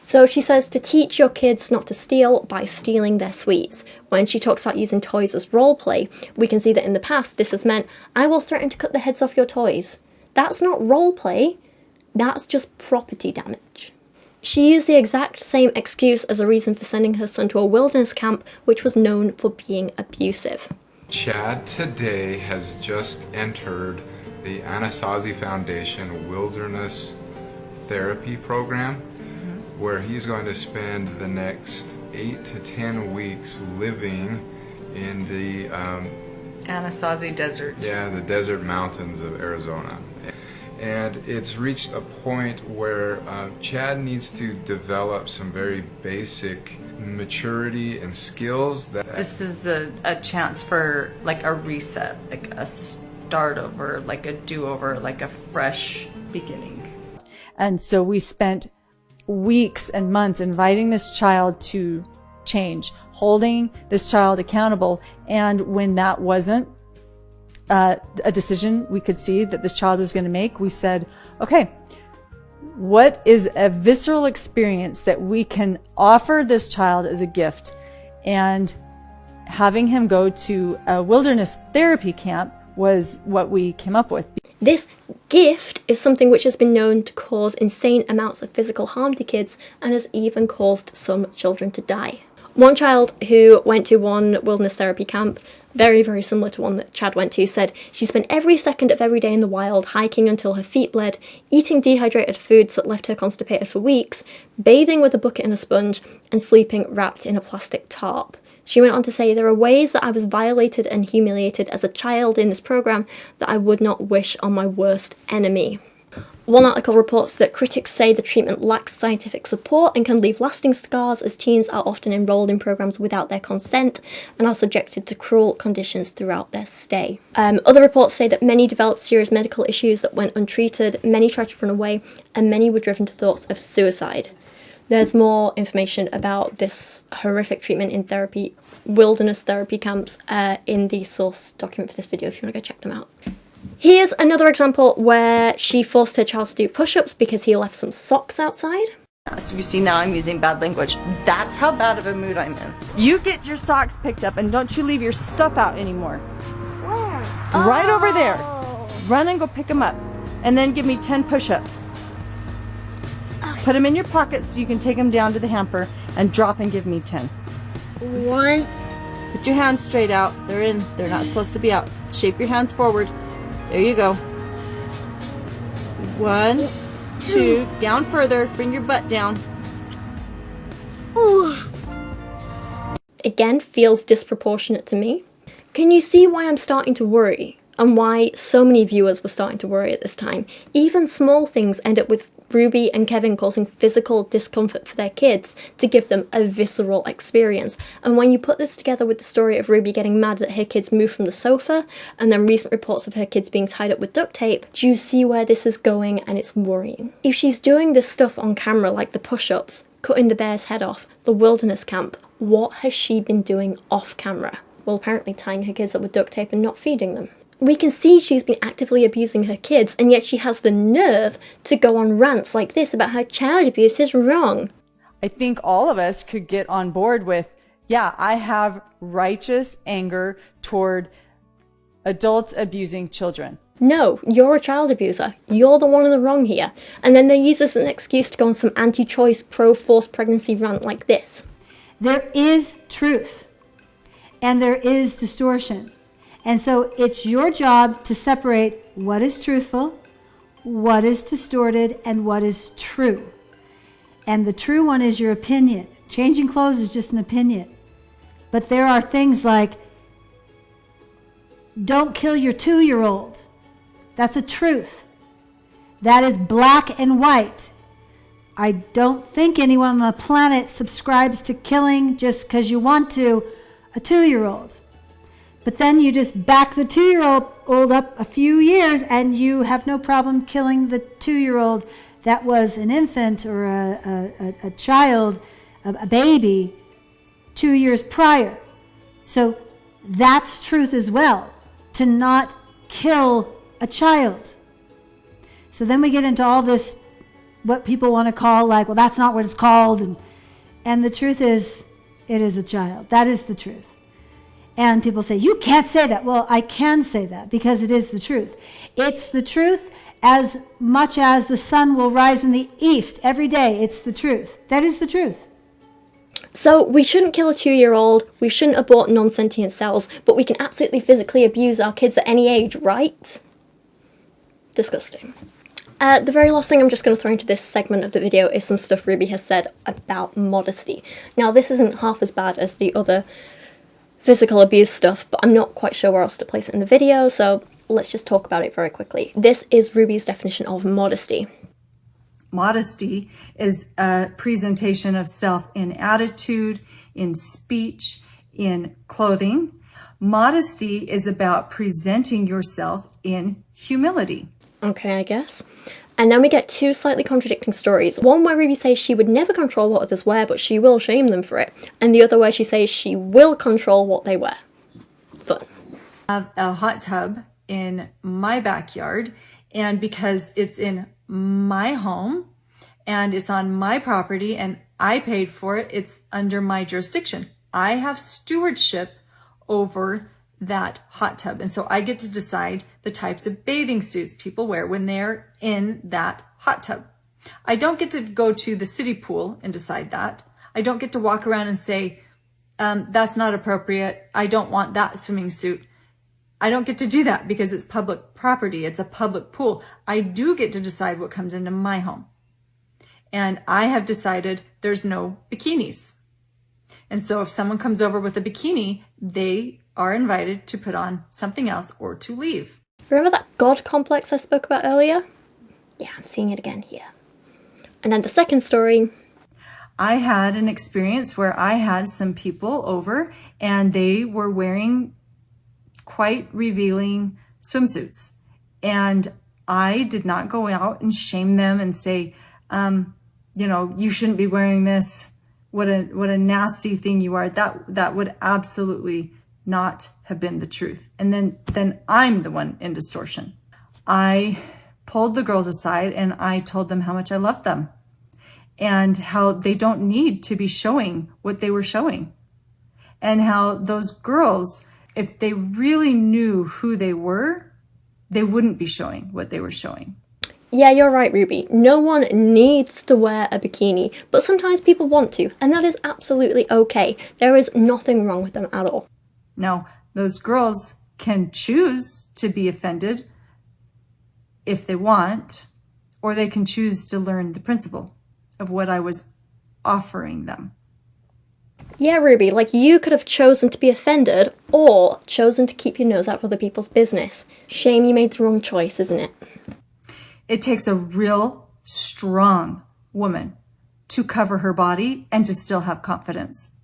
So she says to teach your kids not to steal by stealing their sweets. When she talks about using toys as role play, we can see that in the past this has meant, I will threaten to cut the heads off your toys. That's not role play, that's just property damage. She used the exact same excuse as a reason for sending her son to a wilderness camp, which was known for being abusive.
Chad today has just entered the Anasazi Foundation Wilderness Therapy Program, where he's going to spend the next 8 to 10 weeks living in the
Anasazi Desert.
Yeah, the desert mountains of Arizona. And it's reached a point where Chad needs to develop some very basic maturity and skills.
This is a chance for like a reset, like a start over, like a do-over, like a fresh beginning. And so we spent weeks and months inviting this child to change, holding this child accountable. And when that wasn't a decision we could see that this child was going to make, we said, okay, what is a visceral experience that we can offer this child as a gift? And having him go to a wilderness therapy camp was what we came up with.
This gift is something which has been known to cause insane amounts of physical harm to kids and has even caused some children to die. One child who went to one wilderness therapy camp, very, very similar to one that Chad went to, said she spent every second of every day in the wild hiking until her feet bled, eating dehydrated foods that left her constipated for weeks, bathing with a bucket and a sponge, and sleeping wrapped in a plastic tarp. She went on to say, there are ways that I was violated and humiliated as a child in this program that I would not wish on my worst enemy. One article reports that critics say the treatment lacks scientific support and can leave lasting scars, as teens are often enrolled in programs without their consent and are subjected to cruel conditions throughout their stay. Other reports say that many developed serious medical issues that went untreated, many tried to run away, and many were driven to thoughts of suicide. There's more information about this horrific treatment in therapy, wilderness therapy camps, in the source document for this video if you want to go check them out. Here's another example where she forced her child to do push-ups because he left some socks outside.
So you see, now I'm using bad language. That's how bad of a mood I'm in. You get your socks picked up and don't you leave your stuff out anymore. Where? Right over there. Run and go pick them up. And then give me 10 push-ups. Okay. Put them in your pocket so you can take them down to the hamper and drop and give me 10.
1.
Put your hands straight out. They're in. They're not supposed to be out. Shape your hands forward. There you go. 1, 2, down further. Bring your butt down.
Ooh. Again, feels disproportionate to me. Can you see why I'm starting to worry? And why so many viewers were starting to worry at this time? Even small things end up with Ruby and Kevin causing physical discomfort for their kids to give them a visceral experience. And when you put this together with the story of Ruby getting mad that her kids moved from the sofa, and then recent reports of her kids being tied up with duct tape, do you see where this is going? And it's worrying. If she's doing this stuff on camera, like the push-ups, cutting the bear's head off, the wilderness camp, what has she been doing off camera? Well, apparently tying her kids up with duct tape and not feeding them. We can see she's been actively abusing her kids, and yet she has the nerve to go on rants like this about how child abuse is wrong.
I think all of us could get on board with, yeah, I have righteous anger toward adults abusing children.
No, you're a child abuser. You're the one in the wrong here. And then they use this as an excuse to go on some anti-choice, pro-forced pregnancy rant like this.
There is truth, and there is distortion. And so it's your job to separate what is truthful, what is distorted, and what is true. And the true one is your opinion. Changing clothes is just an opinion. But there are things like, don't kill your 2-year-old. That's a truth. That is black and white. I don't think anyone on the planet subscribes to killing just because you want to a 2-year-old. But then you just back the 2-year-old up a few years and you have no problem killing the 2-year-old that was an infant or a child, a baby, 2 years prior. So that's truth as well, to not kill a child. So then we get into all this, what people want to call like, well, that's not what it's called. And the truth is, it is a child. That is the truth. And people say, you can't say that. Well, I can say that because it is the truth. It's the truth, as much as the sun will rise in the east every day. It's the truth. That is the truth.
So we shouldn't kill a 2-year-old, we shouldn't abort non-sentient cells, but we can absolutely physically abuse our kids at any age, right? Disgusting. The very last thing I'm just going to throw into this segment of the video is some stuff Ruby has said about modesty. Now, this isn't half as bad as the other physical abuse stuff, but I'm not quite sure where else to place it in the video, so let's just talk about it very quickly. This is Ruby's definition of modesty.
Modesty is a presentation of self in attitude, in speech, in clothing. Modesty is about presenting yourself in humility.
Okay, I guess. And then we get two slightly contradicting stories. One where Ruby says she would never control what others wear, but she will shame them for it. And the other where she says she will control what they wear. Fun.
I have a hot tub in my backyard, and because it's in my home and it's on my property and I paid for it, it's under my jurisdiction. I have stewardship over that hot tub, and so I get to decide the types of bathing suits people wear when they're in that hot tub. I don't get to go to the city pool and decide that. I don't get to walk around and say, that's not appropriate, I don't want that swimming suit. I don't get to do that because it's public property, it's a public pool. I do get to decide what comes into my home. And I have decided there's no bikinis. And so if someone comes over with a bikini, they are invited to put on something else or to leave.
Remember that God complex I spoke about earlier? Yeah, I'm seeing it again here. And then the second story.
I had an experience where I had some people over and they were wearing quite revealing swimsuits. And I did not go out and shame them and say, you know, you shouldn't be wearing this. What a nasty thing you are. That would absolutely not have been the truth. And then I'm the one in distortion. I pulled the girls aside and I told them how much I loved them and how they don't need to be showing what they were showing, and how those girls, if they really knew who they were, they wouldn't be showing what they were showing.
Yeah, you're right, Ruby. No one needs to wear a bikini, but sometimes people want to, and that is absolutely okay. There is nothing wrong with them at all.
Now, those girls can choose to be offended if they want, or they can choose to learn the principle of what I was offering them.
Yeah, Ruby, like you could have chosen to be offended or chosen to keep your nose out of other people's business. Shame you made the wrong choice, isn't it?
It takes a real strong woman to cover her body and to still have confidence.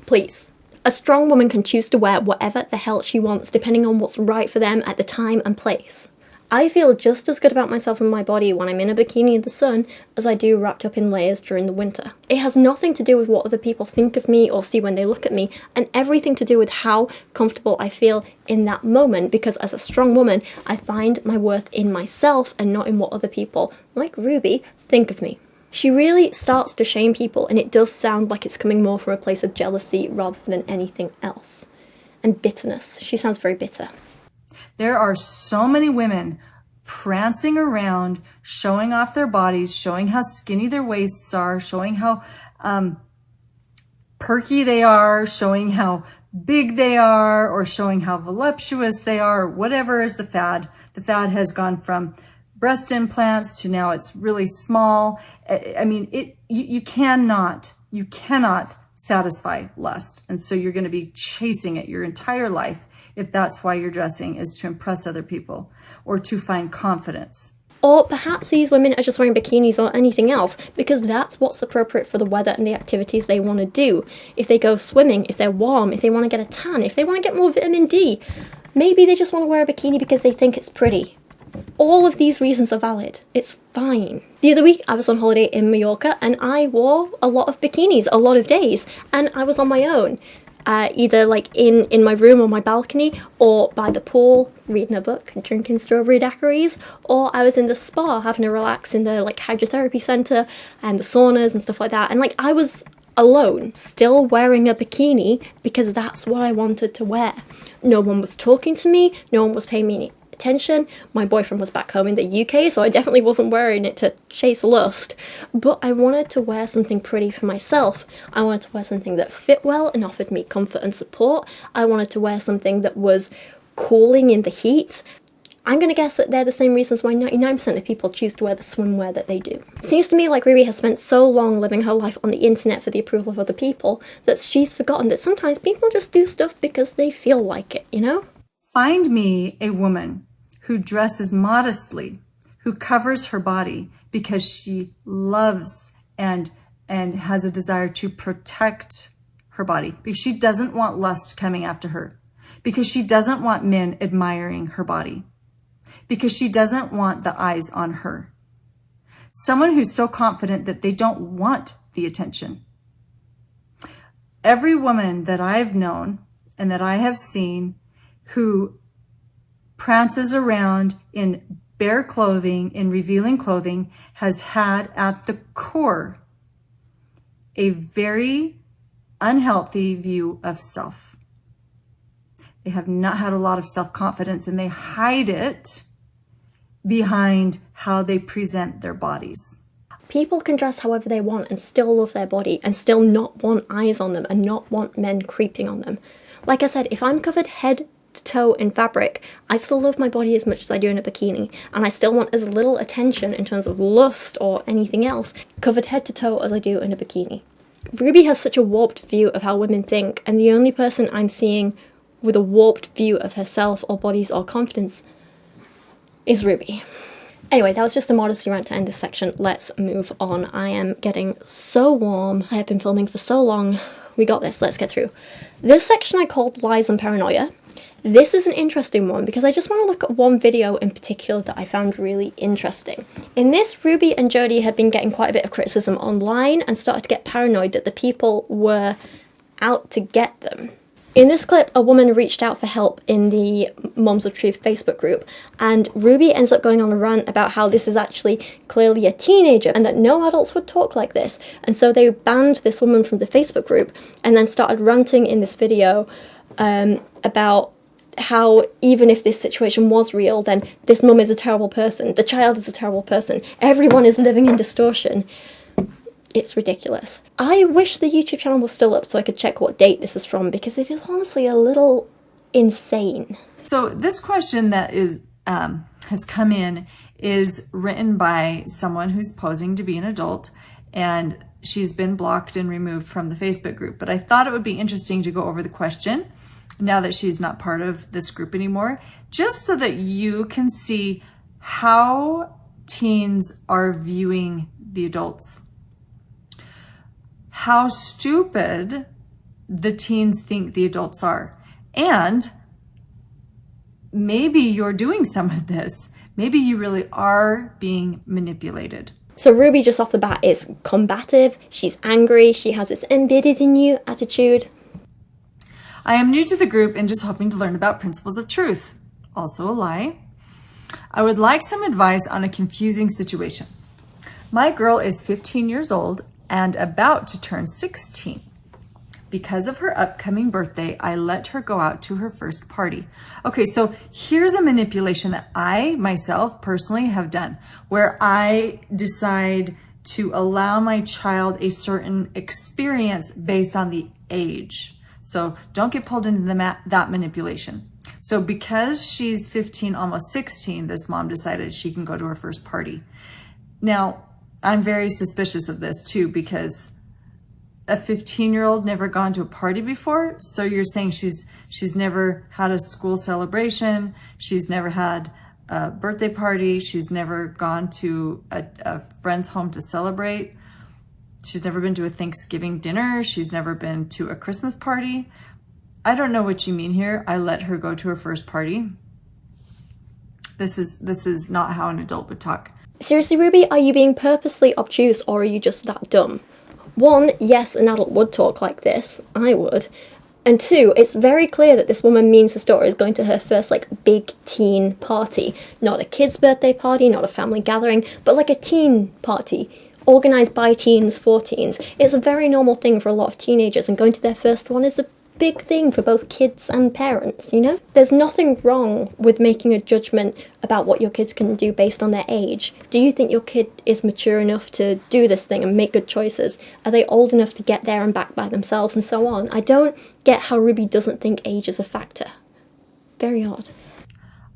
Please. A strong woman can choose to wear whatever the hell she wants depending on what's right for them at the time and place. I feel just as good about myself and my body when I'm in a bikini in the sun as I do wrapped up in layers during the winter. It has nothing to do with what other people think of me or see when they look at me, and everything to do with how comfortable I feel in that moment, because as a strong woman, I find my worth in myself and not in what other people, like Ruby, think of me. She really starts to shame people, and it does sound like it's coming more from a place of jealousy rather than anything else. And bitterness. She sounds very bitter.
There are so many women prancing around, showing off their bodies, showing how skinny their waists are, showing how perky they are, showing how big they are, or showing how voluptuous they are, or whatever is the fad. The fad has gone from breast implants to now it's really small. I mean, you cannot satisfy lust. And so you're going to be chasing it your entire life if that's why you're dressing, is to impress other people or to find confidence.
Or perhaps these women are just wearing bikinis or anything else because that's what's appropriate for the weather and the activities they want to do. If they go swimming, if they're warm, if they want to get a tan, if they want to get more vitamin D, maybe they just want to wear a bikini because they think it's pretty. All of these reasons are valid. It's fine. The other week I was on holiday in Mallorca and I wore a lot of bikinis a lot of days, and I was on my own. Either like in my room or my balcony, or by the pool reading a book, drinking strawberry daiquiris, or I was in the spa having a relax in the like hydrotherapy center and the saunas and stuff like that, and like I was alone, still wearing a bikini because that's what I wanted to wear. No one was talking to me, no one was paying me attention. My boyfriend was back home in the UK, so I definitely wasn't wearing it to chase lust. But I wanted to wear something pretty for myself. I wanted to wear something that fit well and offered me comfort and support. I wanted to wear something that was cooling in the heat. I'm going to guess that they're the same reasons why 99% of people choose to wear the swimwear that they do. It seems to me like Ruby has spent so long living her life on the internet for the approval of other people that she's forgotten that sometimes people just do stuff because they feel like it, you know?
Find me a woman who dresses modestly, who covers her body because she loves and has a desire to protect her body, because she doesn't want lust coming after her, because she doesn't want men admiring her body, because she doesn't want the eyes on her. Someone who's so confident that they don't want the attention. Every woman that I've known and that I have seen who prances around in bare clothing, in revealing clothing, has had at the core a very unhealthy view of self. They have not had a lot of self-confidence, and they hide it behind how they present their bodies.
People can dress however they want and still love their body and still not want eyes on them and not want men creeping on them. Like I said, if I'm covered head to toe in fabric, I still love my body as much as I do in a bikini, and I still want as little attention in terms of lust or anything else covered head to toe as I do in a bikini. Ruby has such a warped view of how women think, and the only person I'm seeing with a warped view of herself or bodies or confidence is Ruby. Anyway, that was just a modesty rant to end this section. Let's move on. I am getting so warm. I have been filming for so long. We got this. Let's get through. This section I called Lies and Paranoia. This is an interesting one because I just want to look at one video in particular that I found really interesting. In this, Ruby and Jodi had been getting quite a bit of criticism online and started to get paranoid that the people were out to get them. In this clip, a woman reached out for help in the Moms of Truth Facebook group, and Ruby ends up going on a rant about how this is actually clearly a teenager and that no adults would talk like this. And so they banned this woman from the Facebook group and then started ranting in this video about how even if this situation was real, then this mum is a terrible person, the child is a terrible person, everyone is living in distortion. It's ridiculous. I wish the YouTube channel was still up so I could check what date this is from, because it is honestly a little insane.
So this question that is has come in is written by someone who's posing to be an adult, and she's been blocked and removed from the Facebook group. But I thought it would be interesting to go over the question now that she's not part of this group anymore, just so that you can see how teens are viewing the adults. How stupid the teens think the adults are. And maybe you're doing some of this. Maybe you really are being manipulated.
So Ruby just off the bat is combative, she's angry, she has this embedded in you attitude.
I am new to the group and just hoping to learn about principles of truth. Also a lie. I would like some advice on a confusing situation. My girl is 15 years old and about to turn 16. Because of her upcoming birthday, I let her go out to her first party. Okay, so here's a manipulation that I myself personally have done, where I decide to allow my child a certain experience based on the age. So don't get pulled into that manipulation. So because she's 15, almost 16, this mom decided she can go to her first party. Now, I'm very suspicious of this too, because a 15-year-old never gone to a party before. So you're saying she's never had a school celebration. She's never had a birthday party. She's never gone to a friend's home to celebrate. She's never been to a Thanksgiving dinner. She's never been to a Christmas party. I don't know what you mean here. I let her go to her first party. This is not how an adult would talk.
Seriously, Ruby, are you being purposely obtuse or are you just that dumb? One, yes, an adult would talk like this. I would. And two, it's very clear that this woman means her daughter is going to her first, big teen party. Not a kid's birthday party, not a family gathering, but like a teen party. Organised by teens, for teens. It's a very normal thing for a lot of teenagers, and going to their first one is a big thing for both kids and parents, you know? There's nothing wrong with making a judgment about what your kids can do based on their age. Do you think your kid is mature enough to do this thing and make good choices? Are they old enough to get there and back by themselves and so on? I don't get how Ruby doesn't think age is a factor. Very odd.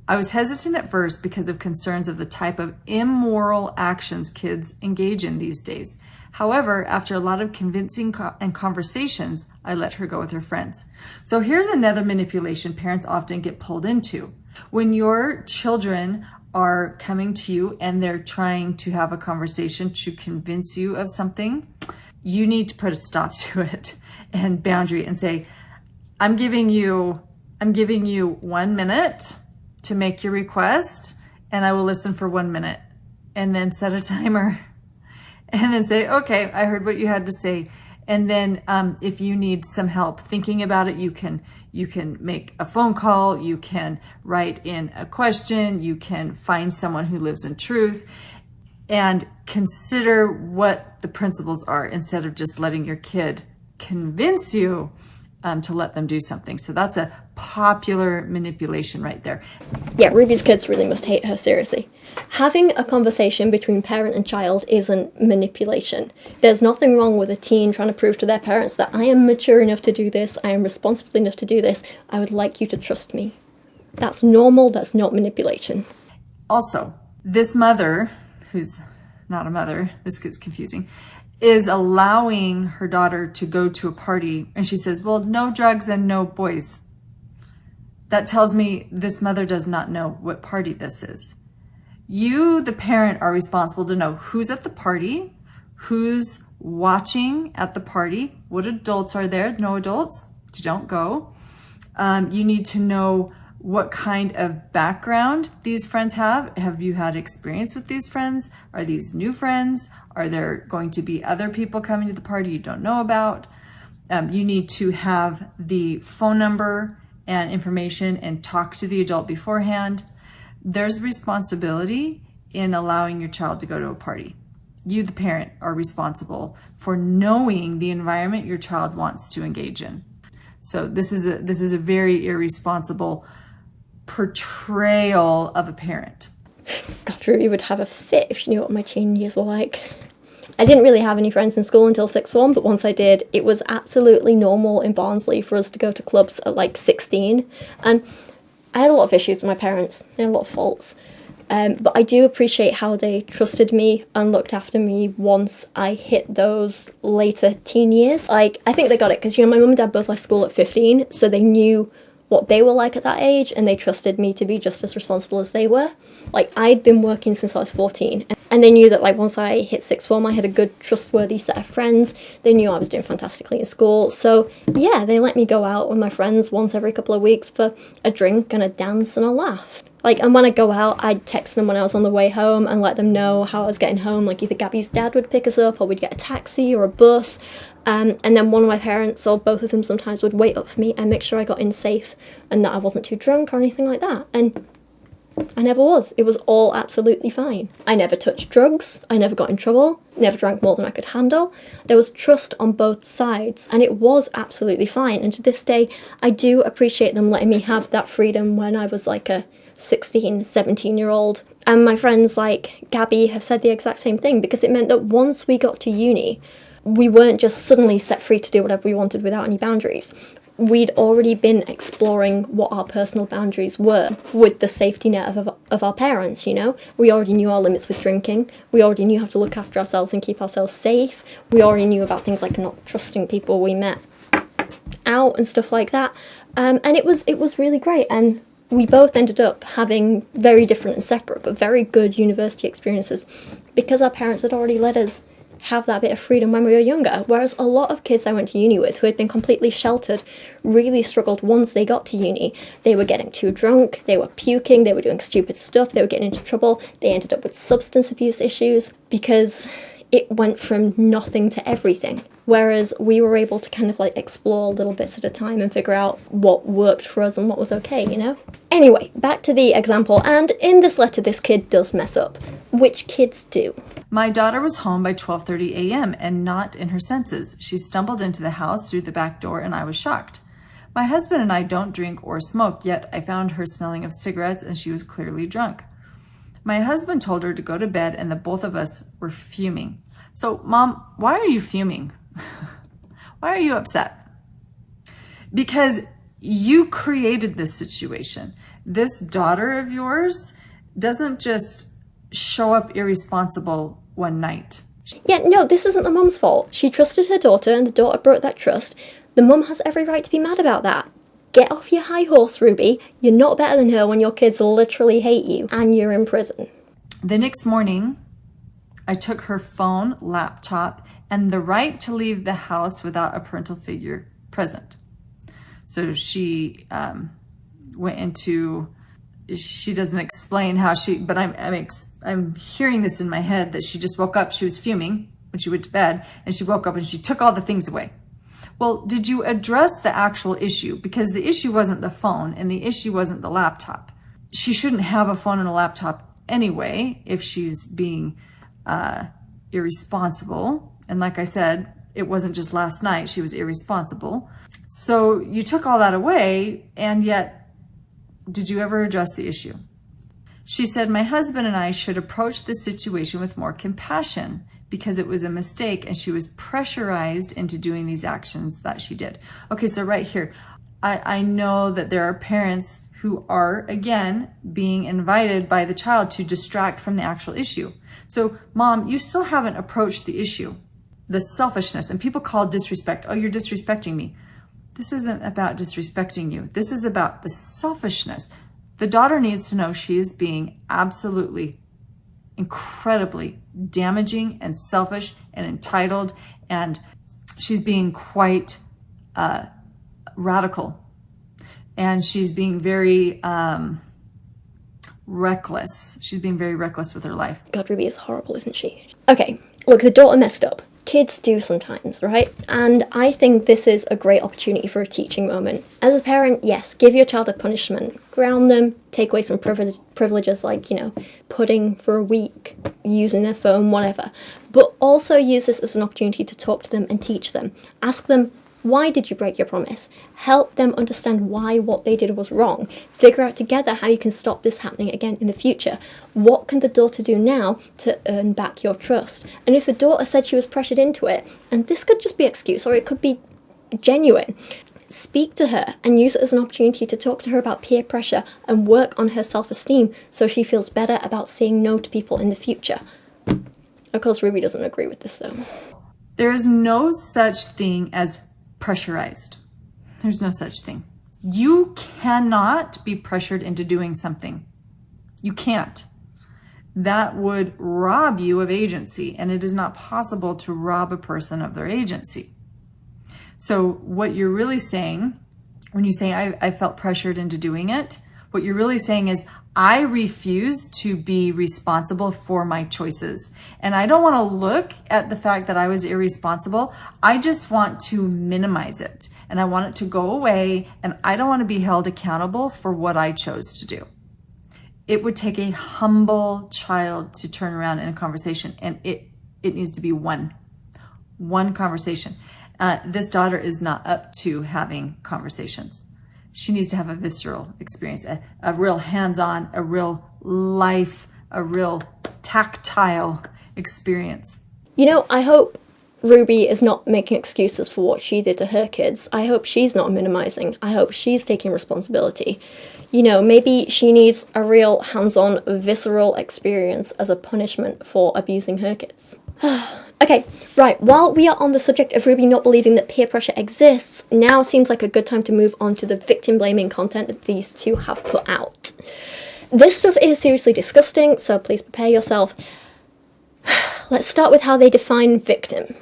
I was hesitant at first because of concerns of the type of immoral actions kids engage in these days. However, after a lot of convincing and conversations, I let her go with her friends. So here's another manipulation parents often get pulled into. When your children are coming to you and they're trying to have a conversation to convince you of something, you need to put a stop to it and boundary and say, I'm giving you 1 minute to make your request, and I will listen for 1 minute, and then set a timer. And then say, okay, I heard what you had to say. And then if you need some help thinking about it, you can make a phone call, you can write in a question, you can find someone who lives in truth, and consider what the principles are instead of just letting your kid convince you to let them do something. So that's a popular manipulation right there.
Yeah, Ruby's kids really must hate her, seriously. Having a conversation between parent and child isn't manipulation. There's nothing wrong with a teen trying to prove to their parents that I am mature enough to do this, I am responsible enough to do this, I would like you to trust me. That's normal, that's not manipulation.
Also, this mother, who's not a mother, this gets confusing, is allowing her daughter to go to a party, and she says, well, no drugs and no boys. That tells me this mother does not know what party this is. You, the parent, are responsible to know who's at the party, who's watching at the party, what adults are there. No adults, you don't go. You need to know what kind of background these friends have. Have you had experience with these friends? Are these new friends? Are there going to be other people coming to the party you don't know about? You need to have the phone number and information and talk to the adult beforehand. There's responsibility in allowing your child to go to a party. You, the parent, are responsible for knowing the environment your child wants to engage in. So this is a very irresponsible portrayal of a parent.
God, Ruby would have a fit if she knew what my teen years were like. I didn't really have any friends in school until sixth form, but once I did, it was absolutely normal in Barnsley for us to go to clubs at like 16. And I had a lot of issues with my parents. They had a lot of faults. But I do appreciate how they trusted me and looked after me once I hit those later teen years. Like, I think they got it because, you know, my mum and dad both left school at 15, so they knew what they were like at that age, and they trusted me to be just as responsible as they were. Like, I'd been working since I was 14, and they knew that, like, once I hit sixth form, I had a good, trustworthy set of friends. They knew I was doing fantastically in school, so yeah, they let me go out with my friends once every couple of weeks for a drink and a dance and a laugh. Like, and when I go out, I'd text them when I was on the way home and let them know how I was getting home. Like, either Gabby's dad would pick us up, or we'd get a taxi or a bus. And then one of my parents, or both of them sometimes, would wait up for me and make sure I got in safe and that I wasn't too drunk or anything like that. And I never was. It was all absolutely fine. I never touched drugs. I never got in trouble. Never drank more than I could handle. There was trust on both sides, and it was absolutely fine. And to this day, I do appreciate them letting me have that freedom when I was like a 16, 17-year-old. And my friends like Gabby have said the exact same thing, because it meant that once we got to uni, we weren't just suddenly set free to do whatever we wanted without any boundaries. We'd already been exploring what our personal boundaries were with the safety net of our parents, you know? We already knew our limits with drinking. We already knew how to look after ourselves and keep ourselves safe. We already knew about things like not trusting people we met out and stuff like that. And it was really great. And we both ended up having very different and separate, but very good university experiences because our parents had already let us have that bit of freedom when we were younger, whereas a lot of kids I went to uni with who had been completely sheltered really struggled once they got to uni. They were getting too drunk, they were puking, they were doing stupid stuff, they were getting into trouble, they ended up with substance abuse issues because it went from nothing to everything. Whereas we were able to kind of like explore little bits at a time and figure out what worked for us and what was okay, you know? Anyway, back to the example, and in this letter this kid does mess up. Which kids do?
My daughter was home by 12:30 a.m. and not in her senses. She stumbled into the house through the back door and I was shocked. My husband and I don't drink or smoke, yet I found her smelling of cigarettes and she was clearly drunk. My husband told her to go to bed and the both of us were fuming. So, Mom, why are you fuming? Why are you upset? Because you created this situation. This daughter of yours doesn't just show up irresponsible one night.
Yeah, no, this isn't the mum's fault. She trusted her daughter and the daughter broke that trust. The mum has every right to be mad about that. Get off your high horse, Ruby. You're not better than her when your kids literally hate you and you're in prison.
The next morning, I took her phone, laptop, and the right to leave the house without a parental figure present. So she went into, she doesn't explain how she, but I'm hearing this in my head that she just woke up, she was fuming when she went to bed, and she woke up and she took all the things away. Well, did you address the actual issue? Because the issue wasn't the phone and the issue wasn't the laptop. She shouldn't have a phone and a laptop anyway if she's being irresponsible. And like I said, it wasn't just last night, she was irresponsible. So you took all that away, and yet, did you ever address the issue? She said, my husband and I should approach this situation with more compassion because it was a mistake and she was pressurized into doing these actions that she did. Okay, so right here, I know that there are parents who are, again, being invited by the child to distract from the actual issue. So, Mom, you still haven't approached the issue, the selfishness, and people call disrespect, oh, you're disrespecting me. This isn't about disrespecting you. This is about the selfishness. The daughter needs to know she is being absolutely, incredibly damaging and selfish and entitled, and she's being quite radical. And she's being very reckless. She's being very reckless with her life.
God, Ruby is horrible, isn't she? Okay, look, the daughter messed up. Kids do sometimes, right? And I think this is a great opportunity for a teaching moment. As a parent, yes, give your child a punishment. Ground them, take away some privileges like, you know, pudding for a week, using their phone, whatever. But also use this as an opportunity to talk to them and teach them. Ask them, why did you break your promise? Help them understand why what they did was wrong. Figure out together how you can stop this happening again in the future. What can the daughter do now to earn back your trust? And if the daughter said she was pressured into it, and this could just be excuse or it could be genuine, speak to her and use it as an opportunity to talk to her about peer pressure and work on her self-esteem so she feels better about saying no to people in the future. Of course, Ruby doesn't agree with this though.
There is no such thing as pressurized. There's no such thing. You cannot be pressured into doing something. You can't. That would rob you of agency, and it is not possible to rob a person of their agency. So what you're really saying, when you say I felt pressured into doing it, what you're really saying is I refuse to be responsible for my choices. And I don't want to look at the fact that I was irresponsible. I just want to minimize it. And I want it to go away. And I don't want to be held accountable for what I chose to do. It would take a humble child to turn around in a conversation. And it needs to be one conversation. This daughter is not up to having conversations. She needs to have a visceral experience, a real hands-on, a real life, a real tactile experience.
You know, I hope Ruby is not making excuses for what she did to her kids. I hope she's not minimizing. I hope she's taking responsibility. You know, maybe she needs a real hands-on, visceral experience as a punishment for abusing her kids. Okay, right, while we are on the subject of Ruby not believing that peer pressure exists, now seems like a good time to move on to the victim-blaming content that these two have put out. This stuff is seriously disgusting, so please prepare yourself. Let's start with how they define victim.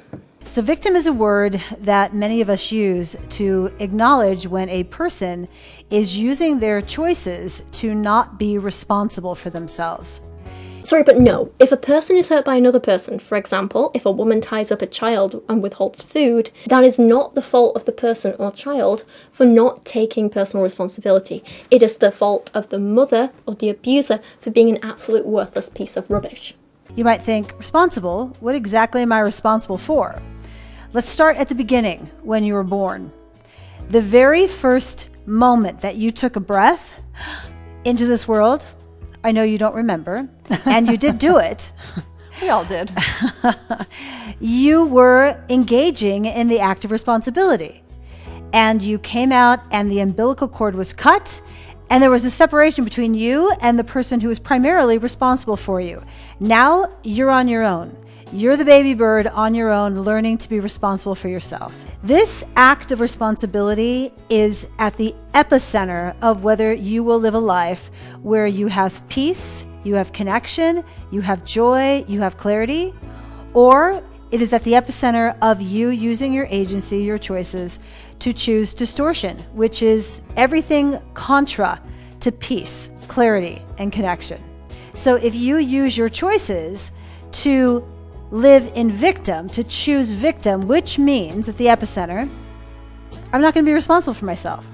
So victim is a word that many of us use to acknowledge when a person is using their choices to not be responsible for themselves.
Sorry, but no. If a person is hurt by another person, for example, if a woman ties up a child and withholds food, that is not the fault of the person or child for not taking personal responsibility. It is the fault of the mother or the abuser for being an absolute worthless piece of rubbish.
You might think, responsible? What exactly am I responsible for? Let's start at the beginning, when you were born. The very first moment that you took a breath into this world, I know you don't remember, and you did do it.
We all did.
You were engaging in the act of responsibility. And you came out and the umbilical cord was cut, and there was a separation between you and the person who was primarily responsible for you. Now you're on your own. You're the baby bird on your own, learning to be responsible for yourself. This act of responsibility is at the epicenter of whether you will live a life where you have peace, you have connection, you have joy, you have clarity, or it is at the epicenter of you using your agency, your choices, to choose distortion, which is everything contra to peace, clarity, and connection. So if you use your choices to live in victim, to choose victim, which means at the epicenter, I'm not going to be responsible for myself.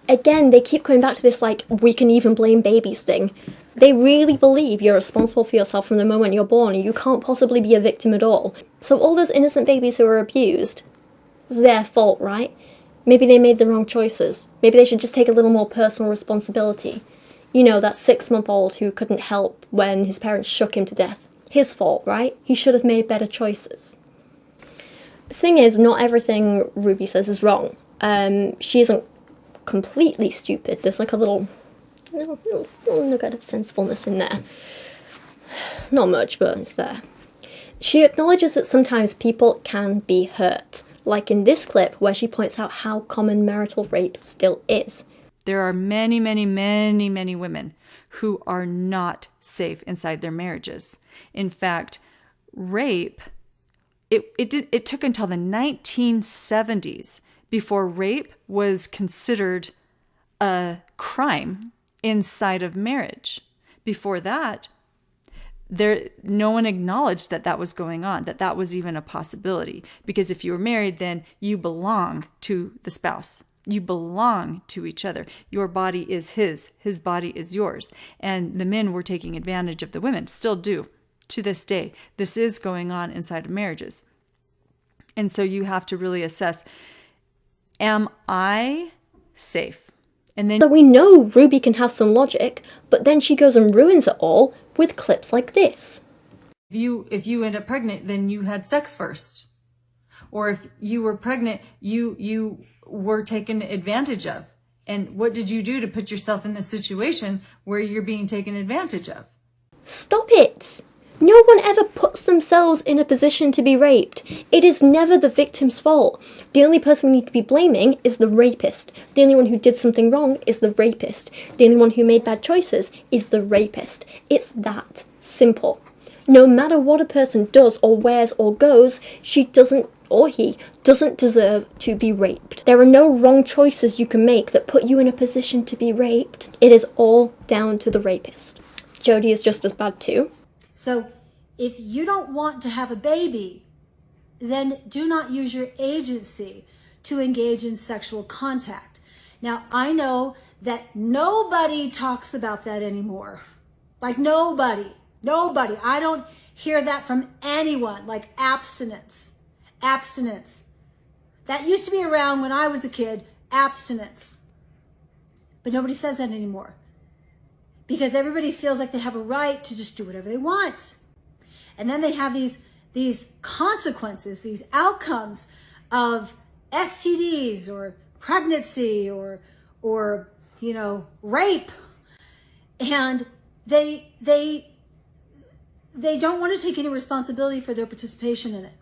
Again, they keep coming back to this, like, we can even blame babies thing. They really believe you're responsible for yourself from the moment you're born, and you can't possibly be a victim at all. So all those innocent babies who are abused, it's their fault, right? Maybe they made the wrong choices. Maybe they should just take a little more personal responsibility. You know, that 6-month-old who couldn't help when his parents shook him to death. His fault, right? He should have made better choices. The thing is, not everything Ruby says is wrong. She isn't completely stupid. There's like a little nugget of sensibleness in there. Not much, but it's there. She acknowledges that sometimes people can be hurt, like in this clip where she points out how common marital rape still is.
There are many, many, many, many women who are not safe inside their marriages. In fact, rape, it took until the 1970s before rape was considered a crime inside of marriage. Before that, no one acknowledged that was going on, that was even a possibility. Because if you were married, then you belong to the spouse. You belong to each other. Your body is his body is yours. And the men were taking advantage of the women, still do to this day. This is going on inside of marriages. And so you have to really assess, am I safe? And then
so we know Ruby can have some logic, but then she goes and ruins it all with clips like this.
If you end up pregnant, then you had sex first. Or if you were pregnant, you were taken advantage of. And what did you do to put yourself in this situation where you're being taken advantage of?
Stop it! No one ever puts themselves in a position to be raped. It is never the victim's fault. The only person we need to be blaming is the rapist. The only one who did something wrong is the rapist. The only one who made bad choices is the rapist. It's that simple. No matter what a person does or wears or goes, she doesn't or he doesn't deserve to be raped. There are no wrong choices you can make that put you in a position to be raped. It is all down to the rapist. Jodi is just as bad too.
So if you don't want to have a baby, then do not use your agency to engage in sexual contact. Now, I know that nobody talks about that anymore. Like nobody. I don't hear that from anyone, like abstinence. Abstinence. That used to be around when I was a kid, abstinence. But nobody says that anymore. Because everybody feels like they have a right to just do whatever they want. And then they have these consequences, these outcomes of STDs or pregnancy or rape. And they don't want to take any responsibility for their participation in it.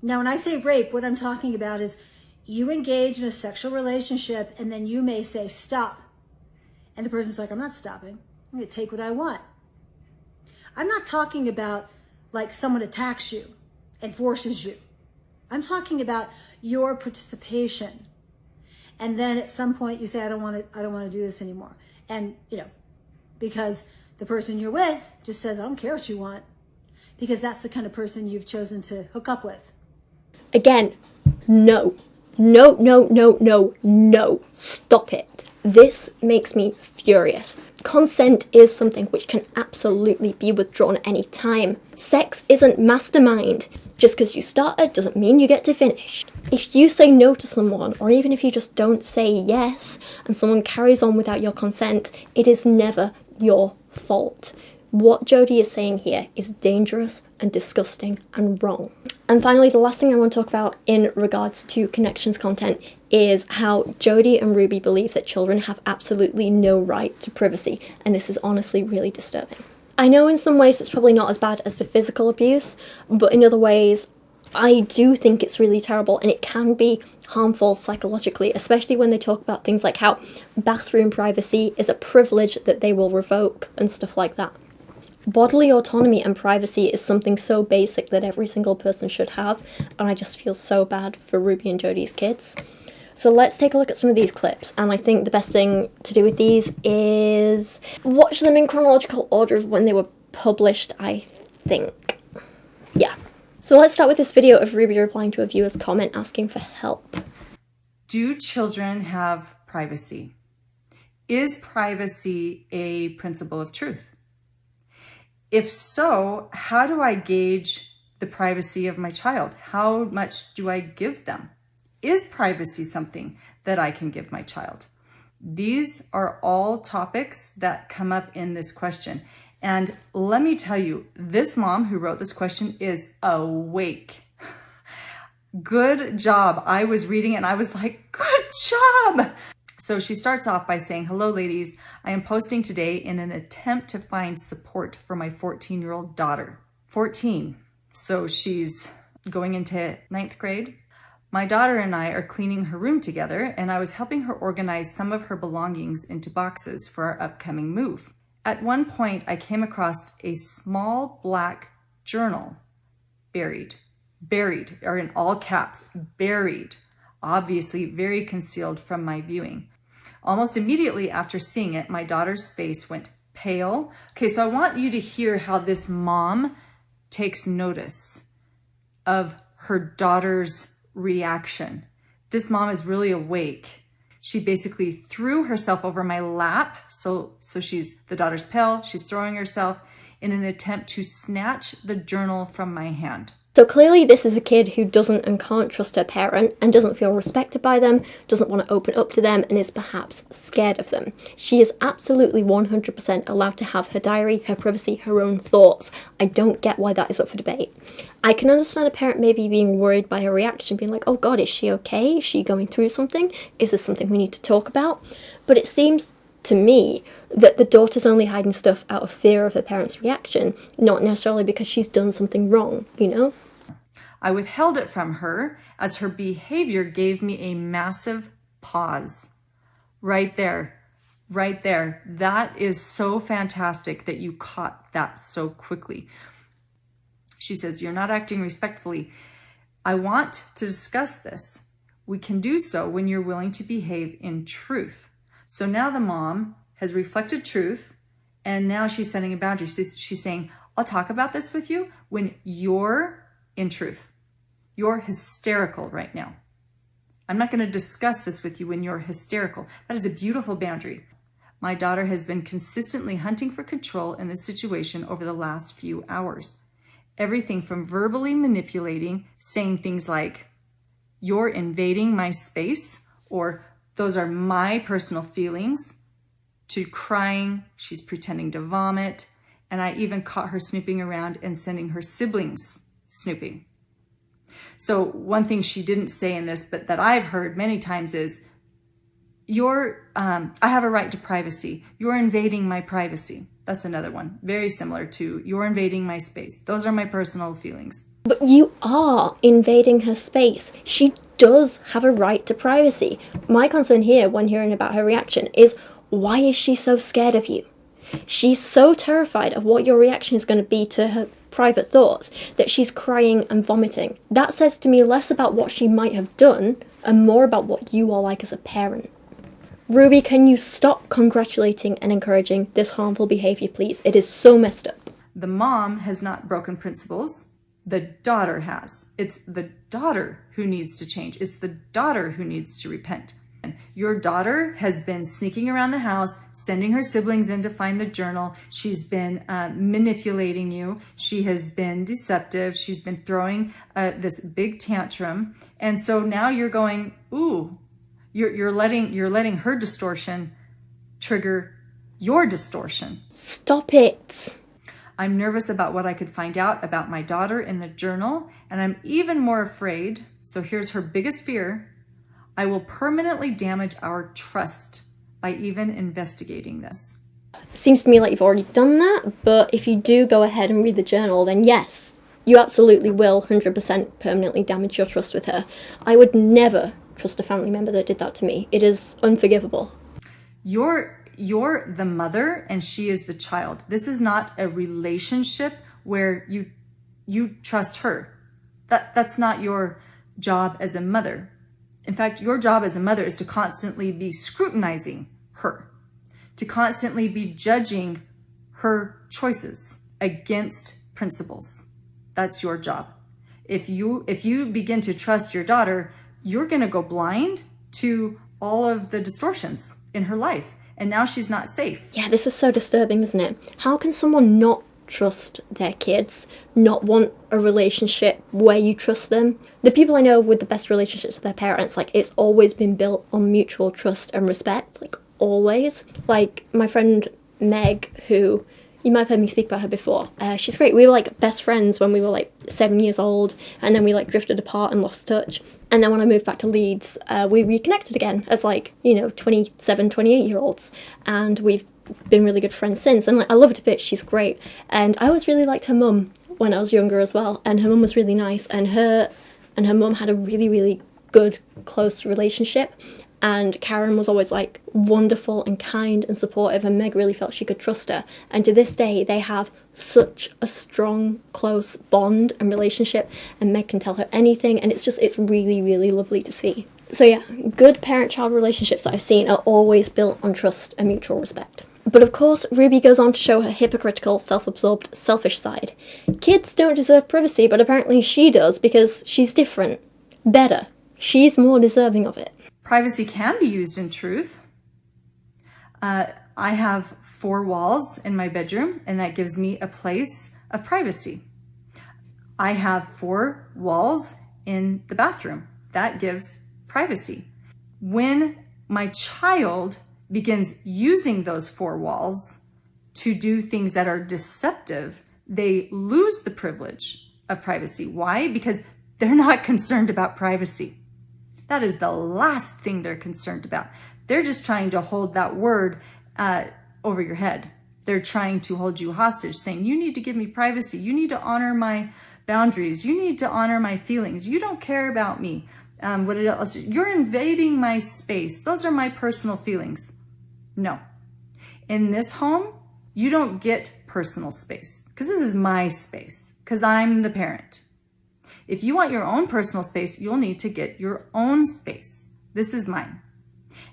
Now, when I say rape, what I'm talking about is you engage in a sexual relationship and then you may say, stop. And the person's like, I'm not stopping. I'm going to take what I want. I'm not talking about like someone attacks you and forces you. I'm talking about your participation. And then at some point you say, I don't want to do this anymore. And, because the person you're with just says, I don't care what you want. Because that's the kind of person you've chosen to hook up with.
Again, no. Stop it. This makes me furious. Consent is something which can absolutely be withdrawn at any time. Sex isn't mastermind. Just because you started doesn't mean you get to finish. If you say no to someone, or even if you just don't say yes, and someone carries on without your consent, it is never your fault. What Jodi is saying here is dangerous and disgusting and wrong. And finally, the last thing I want to talk about in regards to Connexions content is how Jodi and Ruby believe that children have absolutely no right to privacy, and this is honestly really disturbing. I know in some ways it's probably not as bad as the physical abuse, but in other ways I do think it's really terrible, and it can be harmful psychologically, especially when they talk about things like how bathroom privacy is a privilege that they will revoke and stuff like that. Bodily autonomy and privacy is something so basic that every single person should have, and I just feel so bad for Ruby and Jodi's kids. So let's take a look at some of these clips, and I think the best thing to do with these is watch them in chronological order of when they were published, I think. Yeah. So let's start with this video of Ruby replying to a viewer's comment asking for help.
Do children have privacy? Is privacy a principle of truth? If so, how do I gauge the privacy of my child? How much do I give them? Is privacy something that I can give my child? These are all topics that come up in this question. And let me tell you, this mom who wrote this question is awake. Good job. I was reading it and I was like, good job. So she starts off by saying, hello ladies, I am posting today in an attempt to find support for my 14-year-old daughter. 14, so she's going into 9th grade. My daughter and I are cleaning her room together, and I was helping her organize some of her belongings into boxes for our upcoming move. At one point, I came across a small black journal, buried, or in all caps, buried, obviously very concealed from my viewing. Almost immediately after seeing it, my daughter's face went pale. Okay, so I want you to hear how this mom takes notice of her daughter's reaction. This mom is really awake. She basically threw herself over my lap. So the daughter's pale, she's throwing herself in an attempt to snatch the journal from my hand.
So clearly this is a kid who doesn't and can't trust her parent and doesn't feel respected by them, doesn't want to open up to them, and is perhaps scared of them. She is absolutely 100% allowed to have her diary, her privacy, her own thoughts. I don't get why that is up for debate. I can understand a parent maybe being worried by her reaction, being like, oh God, is she okay? Is she going through something? Is this something we need to talk about? But it seems to me that the daughter's only hiding stuff out of fear of her parents' reaction, not necessarily because she's done something wrong, you know?
I withheld it from her as her behavior gave me a massive pause. Right there, right there. That is so fantastic that you caught that so quickly. She says, you're not acting respectfully. I want to discuss this. We can do so when you're willing to behave in truth. So now the mom has reflected truth, and now she's setting a boundary. She's saying, I'll talk about this with you when you're in truth. You're hysterical right now. I'm not going to discuss this with you when you're hysterical. That is a beautiful boundary. My daughter has been consistently hunting for control in this situation over the last few hours. Everything from verbally manipulating, saying things like, you're invading my space, or those are my personal feelings, to crying, she's pretending to vomit, and I even caught her snooping around and sending her siblings snooping. So one thing she didn't say in this, but that I've heard many times is, I have a right to privacy. You're invading my privacy. That's another one. Very similar to, you're invading my space. Those are my personal feelings.
But you are invading her space. She does have a right to privacy. My concern here when hearing about her reaction is, why is she so scared of you? She's so terrified of what your reaction is going to be to her private thoughts that she's crying and vomiting. That says to me less about what she might have done and more about what you are like as a parent. Ruby, can you stop congratulating and encouraging this harmful behavior, please? It is so messed up.
The mom has not broken principles. The daughter has. It's the daughter who needs to change. It's the daughter who needs to repent.
Your daughter has been sneaking around the house, sending her siblings in to find the journal. She's been manipulating you. She has been deceptive. She's been throwing this big tantrum. And so now you're going, ooh, you're letting her distortion trigger your distortion.
Stop it.
I'm nervous about what I could find out about my daughter in the journal, and I'm even more afraid, so here's her biggest fear, I will permanently damage our trust by even investigating this.
Seems to me like you've already done that, but if you do go ahead and read the journal, then yes, you absolutely will 100% permanently damage your trust with her. I would never trust a family member that did that to me. It is unforgivable.
You're the mother and she is the child. This is not a relationship where you trust her. That's not your job as a mother. In fact, your job as a mother is to constantly be scrutinizing her, to constantly be judging her choices against principles. That's your job. If you begin to trust your daughter, you're going to go blind to all of the distortions in her life. And now she's not safe.
Yeah, this is so disturbing, isn't it? How can someone not trust their kids, not want a relationship where you trust them? The people I know with the best relationships with their parents, like, it's always been built on mutual trust and respect, like, always. Like, my friend Meg, who, you might have heard me speak about her before, she's great. We were, like, best friends when we were, like, 7 years old, and then we, like, drifted apart and lost touch. And then when I moved back to Leeds, we reconnected again as, like, 27, 28-year-olds. And we've been really good friends since. And, like, I love her to bits. She's great. And I always really liked her mum when I was younger as well. And her mum was really nice. And her mum had a really, really good, close relationship. And Karen was always, like, wonderful and kind and supportive, and Meg really felt she could trust her. And to this day, they have such a strong, close bond and relationship, and Meg can tell her anything, and it's really, really lovely to see. So yeah, good parent-child relationships that I've seen are always built on trust and mutual respect. But of course, Ruby goes on to show her hypocritical, self-absorbed, selfish side. Kids don't deserve privacy, but apparently she does, because she's different. Better. She's more deserving of it.
Privacy can be used in truth. I have 4 walls in my bedroom, and that gives me a place of privacy. I have 4 walls in the bathroom. That gives privacy. When my child begins using those 4 walls to do things that are deceptive, they lose the privilege of privacy. Why? Because they're not concerned about privacy. That is the last thing they're concerned about. They're just trying to hold that word over your head. They're trying to hold you hostage, saying, you need to give me privacy. You need to honor my boundaries. You need to honor my feelings. You don't care about me. What else? You're invading my space. Those are my personal feelings. No. In this home, you don't get personal space, because this is my space, because I'm the parent. If you want your own personal space, you'll need to get your own space. This is mine.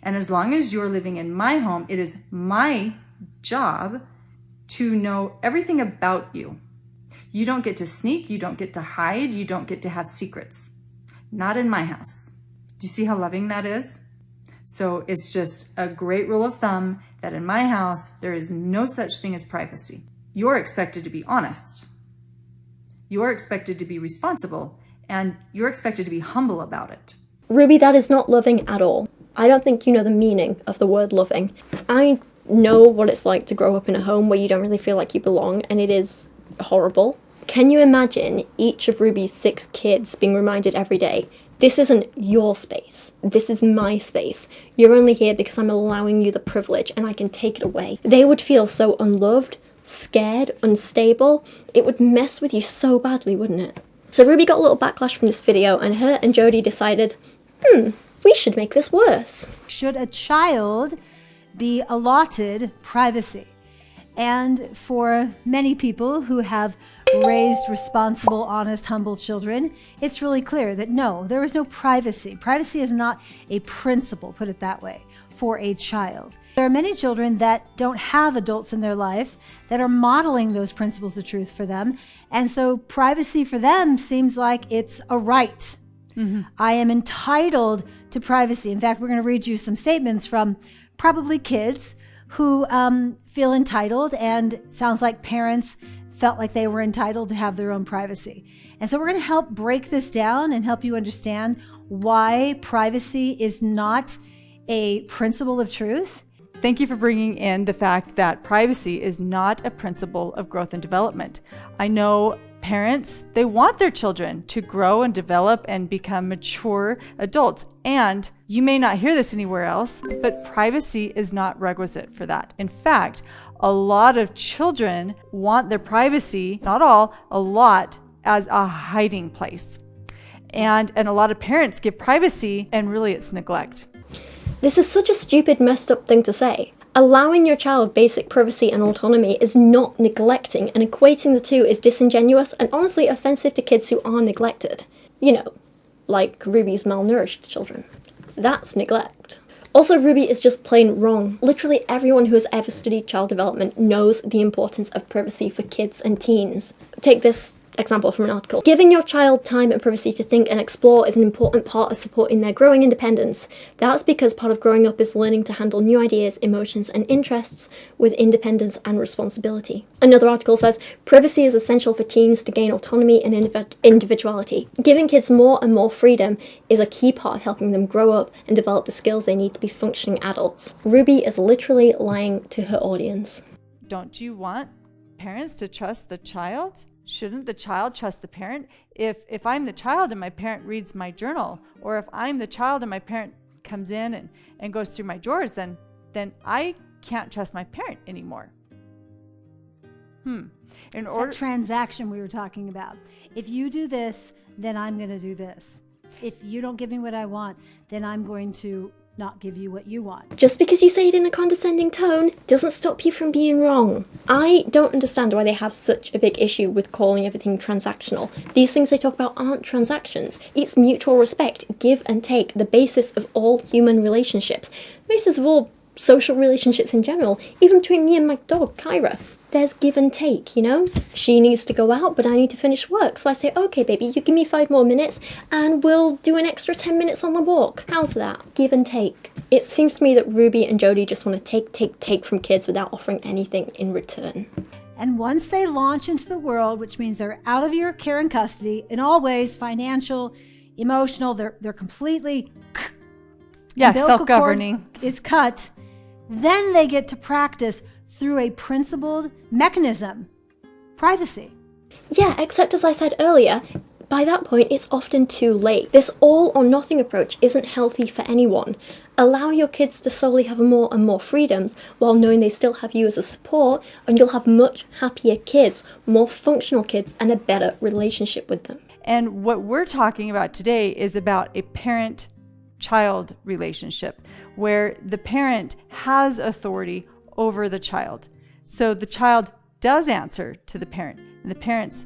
And as long as you're living in my home, it is my job to know everything about you. You don't get to sneak, you don't get to hide, you don't get to have secrets. Not in my house. Do you see how loving that is? So it's just a great rule of thumb that in my house, there is no such thing as privacy. You're expected to be honest. You're expected to be responsible, and you're expected to be humble about it.
Ruby, that is not loving at all. I don't think you know the meaning of the word loving. I know what it's like to grow up in a home where you don't really feel like you belong, and it is horrible. Can you imagine each of Ruby's 6 kids being reminded every day, this isn't your space, this is my space. You're only here because I'm allowing you the privilege and I can take it away. They would feel so unloved, scared, unstable. It would mess with you so badly, wouldn't it? So Ruby got a little backlash from this video, and her and Jodi decided, we should make this worse.
Should a child be allotted privacy? And for many people who have raised responsible, honest, humble children, it's really clear that no, there is no privacy. Privacy is not a principle, put it that way, for a child. There are many children that don't have adults in their life that are modeling those principles of truth for them. And so privacy for them seems like it's a right. I am entitled to privacy. In fact, we're going to read you some statements from probably kids who feel entitled, and sounds like parents felt like they were entitled to have their own privacy. And so we're going to help break this down and help you understand why privacy is not a principle of truth.
Thank you for bringing in the fact that privacy is not a principle of growth and development. I know parents, they want their children to grow and develop and become mature adults. And you may not hear this anywhere else, but privacy is not requisite for that. In fact, a lot of children want their privacy, not all, a lot, as a hiding place. And a lot of parents give privacy, and really it's neglect.
This is such a stupid, messed up thing to say. Allowing your child basic privacy and autonomy is not neglecting, and equating the two is disingenuous and honestly offensive to kids who are neglected. You know, like Ruby's malnourished children. That's neglect. Also, Ruby is just plain wrong. Literally everyone who has ever studied child development knows the importance of privacy for kids and teens. Take this example from an article. Giving your child time and privacy to think and explore is an important part of supporting their growing independence. That's because part of growing up is learning to handle new ideas, emotions, and interests with independence and responsibility. Another article says, privacy is essential for teens to gain autonomy and individuality. Giving kids more and more freedom is a key part of helping them grow up and develop the skills they need to be functioning adults. Ruby is literally lying to her audience.
Don't you want parents to trust the child? Shouldn't the child trust the parent? If I'm the child and my parent reads my journal, or if I'm the child and my parent comes in and goes through my drawers, then I can't trust my parent anymore.
It's that transaction we were talking about. If you do this, then I'm going to do this. If you don't give me what I want, then I'm going to not give you what you want.
Just because you say it in a condescending tone doesn't stop you from being wrong. I don't understand why they have such a big issue with calling everything transactional. These things they talk about aren't transactions. It's mutual respect, give and take, the basis of all human relationships. The basis of all social relationships in general, even between me and my dog, Kyra. There's give and take, you know? She needs to go out, but I need to finish work. So I say, okay, baby, you give me 5 more minutes and we'll do an extra 10 minutes on the walk. How's that? Give and take. It seems to me that Ruby and Jodi just want to take from kids without offering anything in return.
And once they launch into the world, which means they're out of your care and custody in all ways, financial, emotional, they're completely
self-governing
is cut, then they get to practice through a principled mechanism, privacy.
Yeah, except as I said earlier, by that point it's often too late. This all or nothing approach isn't healthy for anyone. Allow your kids to slowly have more and more freedoms while knowing they still have you as a support, and you'll have much happier kids, more functional kids, and a better relationship with them.
And what we're talking about today is about a parent-child relationship where the parent has authority over the child. So the child does answer to the parent, and the parents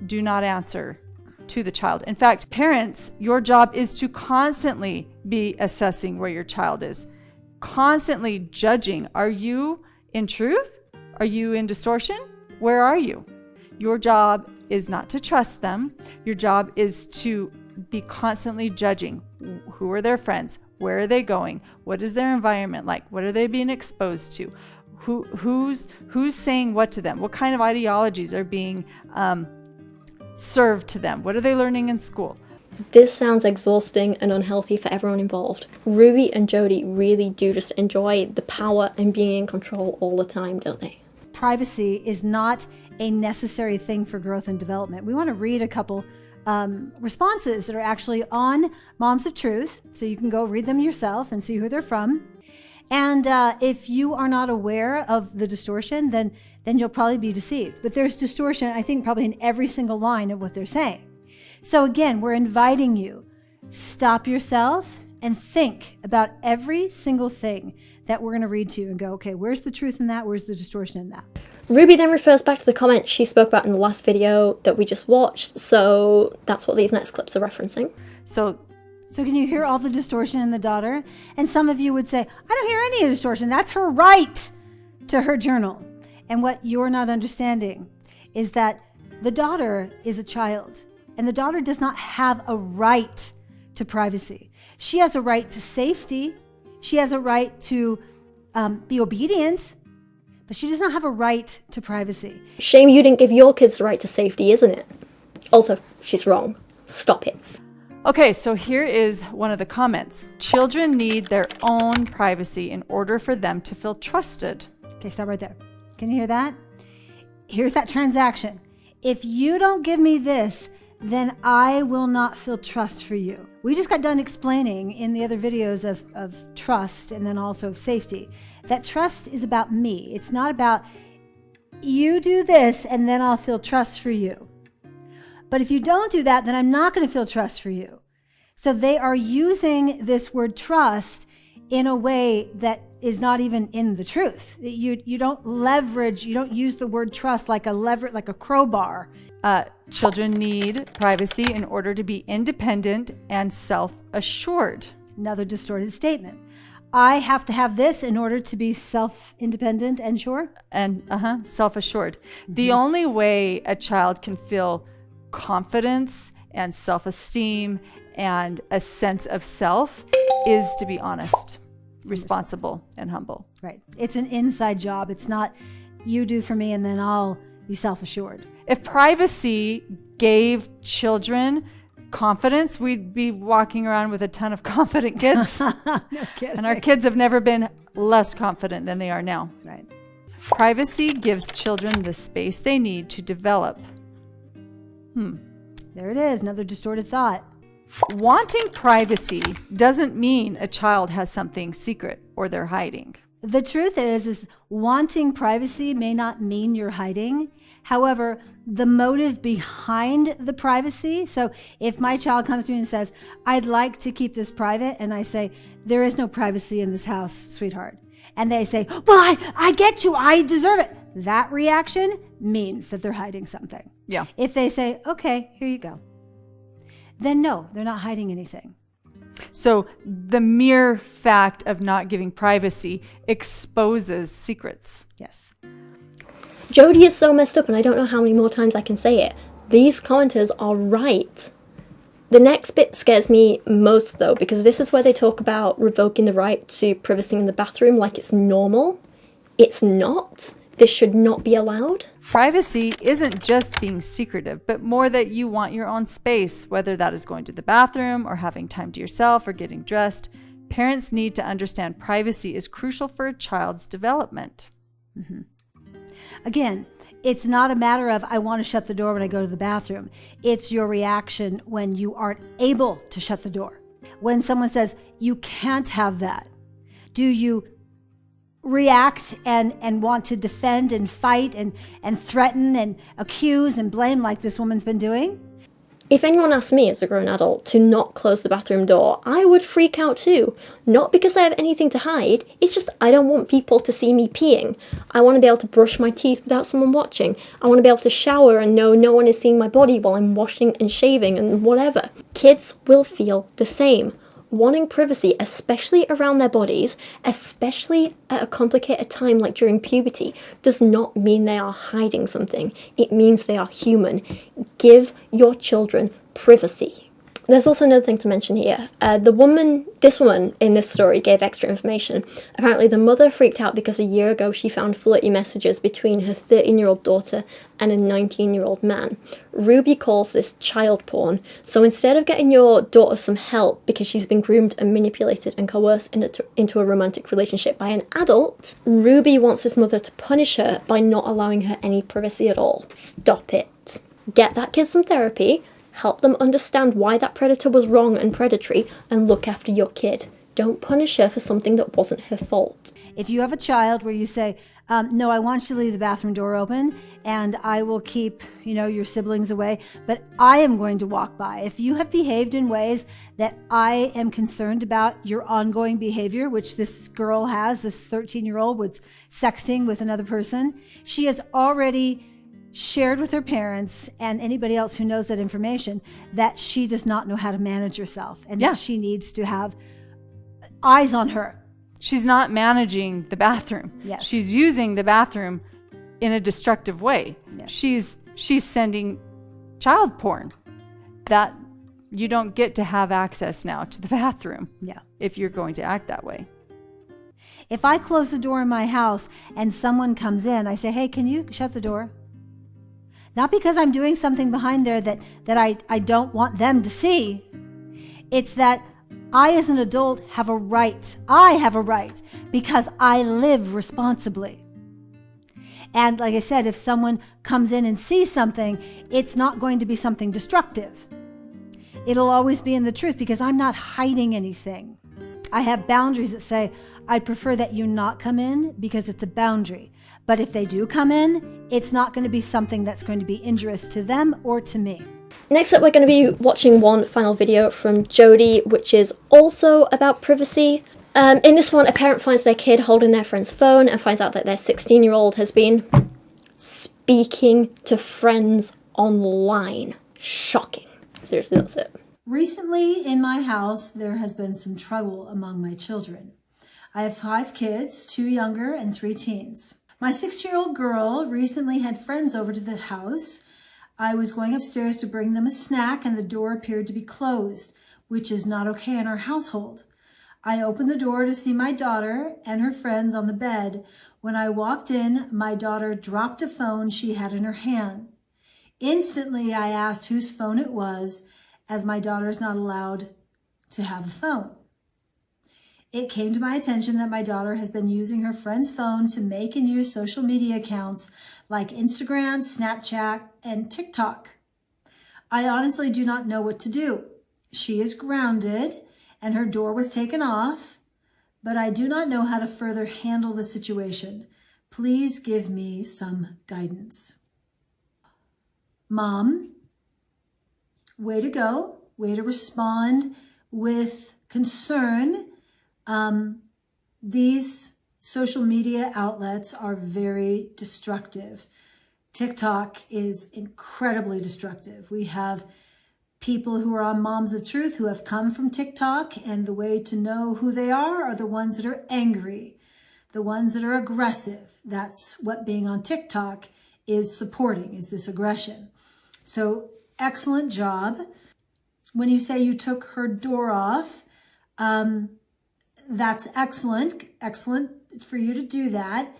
do not answer to the child. In fact, parents, your job is to constantly be assessing where your child is, constantly judging. Are you in truth? Are you in distortion? Where are you? Your job is not to trust them. Your job is to be constantly judging. Who are their friends? Where are they going? What is their environment like? What are they being exposed to? Who's saying what to them? What kind of ideologies are being served to them? What are they learning in school?
This sounds exhausting and unhealthy for everyone involved. Ruby and Jodi really do just enjoy the power and being in control all the time, don't they?
Privacy is not a necessary thing for growth and development. We want to read a couple responses that are actually on Moms of Truth, so you can go read them yourself and see who they're from. And if you are not aware of the distortion, then you'll probably be deceived. But there's distortion, I think, probably in every single line of what they're saying. So again, we're inviting you, stop yourself and think about every single thing that we're going to read to you and go, okay, where's the truth in that? Where's the distortion in that?
Ruby then refers back to the comments she spoke about in the last video that we just watched. So that's what these next clips are referencing.
So can you hear all the distortion in the daughter? And some of you would say, I don't hear any distortion. That's her right to her journal. And what you're not understanding is that the daughter is a child, and the daughter does not have a right to privacy. She has a right to safety. She has a right to be obedient, but she does not have a right to privacy.
Shame you didn't give your kids the right to safety, isn't it? Also, she's wrong. Stop it.
Okay, so here is one of the comments. Children need their own privacy in order for them to feel trusted.
Okay, stop right there. Can you hear that? Here's that transaction. If you don't give me this, then I will not feel trust for you. We just got done explaining in the other videos of trust and then also of safety, that trust is about me. It's not about you do this and then I'll feel trust for you. But if you don't do that, then I'm not going to feel trust for you. So they are using this word trust in a way that is not even in the truth. You don't leverage, you don't use the word trust like a crowbar.
Children need privacy in order to be independent and self-assured.
Another distorted statement. I have to have this in order to be self-independent and sure?
And self-assured. The only way a child can feel confidence and self-esteem and a sense of self is to be honest, responsible, and humble.
Right. It's an inside job. It's not you do for me and then I'll be self-assured.
If privacy gave children confidence, we'd be walking around with a ton of confident kids.
No kidding.
And our kids have never been less confident than they are now.
Right.
Privacy gives children the space they need to develop.
There it is, another distorted thought.
Wanting privacy doesn't mean a child has something secret or they're hiding.
The truth is wanting privacy may not mean you're hiding. However, the motive behind the privacy, so if my child comes to me and says, I'd like to keep this private, and I say, there is no privacy in this house, sweetheart. And they say, well, I get to, I deserve it. That reaction means that they're hiding something.
Yeah.
If they say, okay, here you go, then no, they're not hiding anything.
So the mere fact of not giving privacy exposes secrets.
Yes.
Jodi is so messed up, and I don't know how many more times I can say it. These commenters are right. The next bit scares me most, though, because this is where they talk about revoking the right to privacy in the bathroom like it's normal. It's not. This should not be allowed.
Privacy isn't just being secretive, but more that you want your own space, whether that is going to the bathroom or having time to yourself or getting dressed. Parents need to understand privacy is crucial for a child's development.
Mm-hmm. Again, it's not a matter of I want to shut the door when I go to the bathroom. It's your reaction when you aren't able to shut the door. When someone says, you can't have that, do you react and want to defend and fight and threaten and accuse and blame like this woman's been doing?
If anyone asked me as a grown adult to not close the bathroom door, I would freak out too. Not because I have anything to hide, it's just I don't want people to see me peeing. I want to be able to brush my teeth without someone watching. I want to be able to shower and know no one is seeing my body while I'm washing and shaving and whatever. Kids will feel the same. Wanting privacy, especially around their bodies, especially at a complicated time like during puberty, does not mean they are hiding something. It means they are human. Give your children privacy. There's also another thing to mention here. This woman in this story gave extra information. Apparently the mother freaked out because a year ago she found flirty messages between her 13-year-old daughter and a 19-year-old man. Ruby calls this child porn. So instead of getting your daughter some help because she's been groomed and manipulated and coerced into a romantic relationship by an adult, Ruby wants this mother to punish her by not allowing her any privacy at all. Stop it. Get that kid some therapy. Help them understand why that predator was wrong and predatory, and look after your kid. Don't punish her for something that wasn't her fault.
If you have a child where you say, no, I want you to leave the bathroom door open and I will keep, your siblings away, but I am going to walk by. If you have behaved in ways that I am concerned about your ongoing behavior, which this girl has, this 13-year-old was sexting with another person, she has already shared with her parents and anybody else who knows that information that she does not know how to manage herself and that she needs to have eyes on her.
She's not managing the bathroom.
Yes.
She's using the bathroom in a destructive way.
Yes.
She's sending child porn. That You don't get to have access now to the bathroom.
Yeah.
If you're going to act that way.
If I close the door in my house and someone comes in, I say, hey, can you shut the door? Not because I'm doing something behind there that I don't want them to see. It's that I, as an adult, have a right. I have a right because I live responsibly. And like I said, if someone comes in and sees something, it's not going to be something destructive. It'll always be in the truth because I'm not hiding anything. I have boundaries that say, I'd prefer that you not come in because it's a boundary. But if they do come in, it's not going to be something that's going to be injurious to them or to me.
Next up, we're going to be watching one final video from Jodi, which is also about privacy. In this one, a parent finds their kid holding their friend's phone and finds out that their 16-year-old has been speaking to friends online. Shocking. Seriously, that's it.
Recently in my house, there has been some trouble among my children. I have 5 kids, 2 younger and 3 teens. My 6-year-old girl recently had friends over to the house. I was going upstairs to bring them a snack and the door appeared to be closed, which is not okay in our household. I opened the door to see my daughter and her friends on the bed. When I walked in, my daughter dropped a phone she had in her hand. Instantly, I asked whose phone it was, as my daughter is not allowed to have a phone. It came to my attention that my daughter has been using her friend's phone to make and use social media accounts like Instagram, Snapchat, and TikTok. I honestly do not know what to do. She is grounded and her door was taken off, but I do not know how to further handle the situation. Please give me some guidance. Mom, way to go. Way to respond with concern. These social media outlets are very destructive. TikTok is incredibly destructive. We have people who are on Moms of Truth who have come from TikTok, and the way to know who they are the ones that are angry, the ones that are aggressive. That's what being on TikTok is supporting, is this aggression. So excellent job. When you say you took her door off, that's excellent. Excellent for you to do that.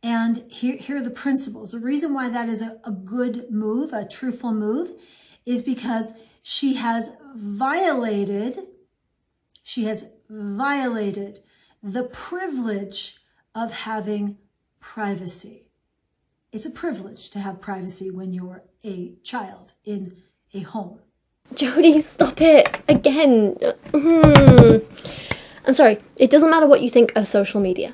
And here are the principles. The reason why that is a good move, a truthful move, is because she has violated the privilege of having privacy. It's a privilege to have privacy when you're a child in a home.
Jodi, stop it again. I'm sorry, it doesn't matter what you think of social media.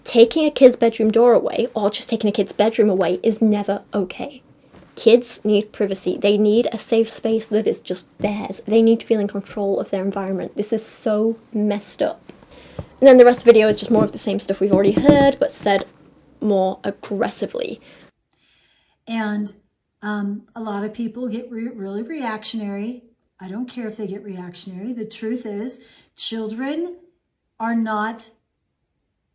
Taking a kid's bedroom door away, or just taking a kid's bedroom away, is never okay. Kids need privacy. They need a safe space that is just theirs. They need to feel in control of their environment. This is so messed up. And then the rest of the video is just more of the same stuff we've already heard, but said more aggressively.
And a lot of people get really reactionary. I don't care if they get reactionary. The truth is, children are not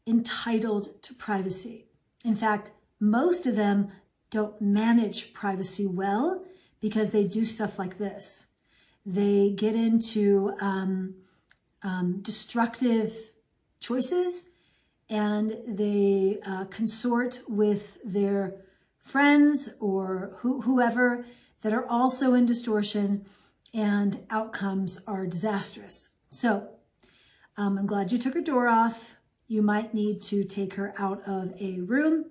entitled to privacy. In fact, most of them don't manage privacy well because they do stuff like this. They get into destructive choices, and they consort with their friends or whoever that are also in distortion, and outcomes are disastrous. So I'm glad you took her door off. You might need to take her out of a room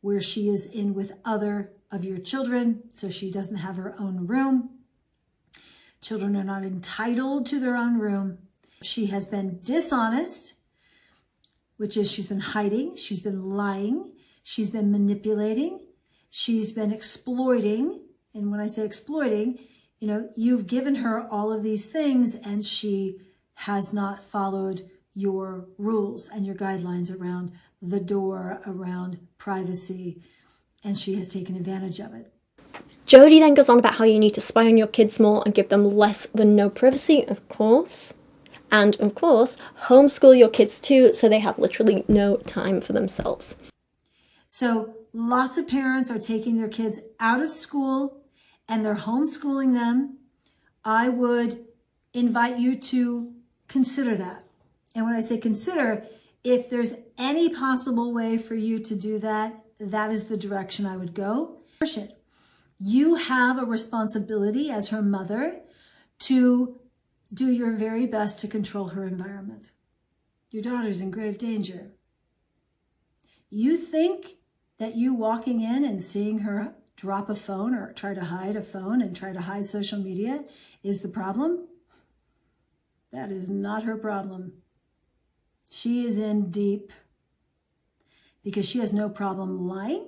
where she is in with other of your children, so she doesn't have her own room. Children are not entitled to their own room. She has been dishonest, which is she's been hiding, she's been lying, she's been manipulating, she's been exploiting. And when I say exploiting, you know, you've given her all of these things and she has not followed your rules and your guidelines around the door, around privacy, and she has taken advantage of it.
Jodi then goes on about how you need to spy on your kids more and give them less than no privacy, of course. And of course, homeschool your kids too, so they have literally no time for themselves.
So lots of parents are taking their kids out of school and they're homeschooling them. I would
invite you to consider that. And when I say consider, if there's any possible way for you to do that, that is the direction I would go. You have a responsibility as her mother to do your very best to control her environment. Your daughter's in grave danger. You think that you walking in and seeing her drop a phone or try to hide a phone and try to hide social media is the problem? That is not her problem. She is in deep because she has no problem lying.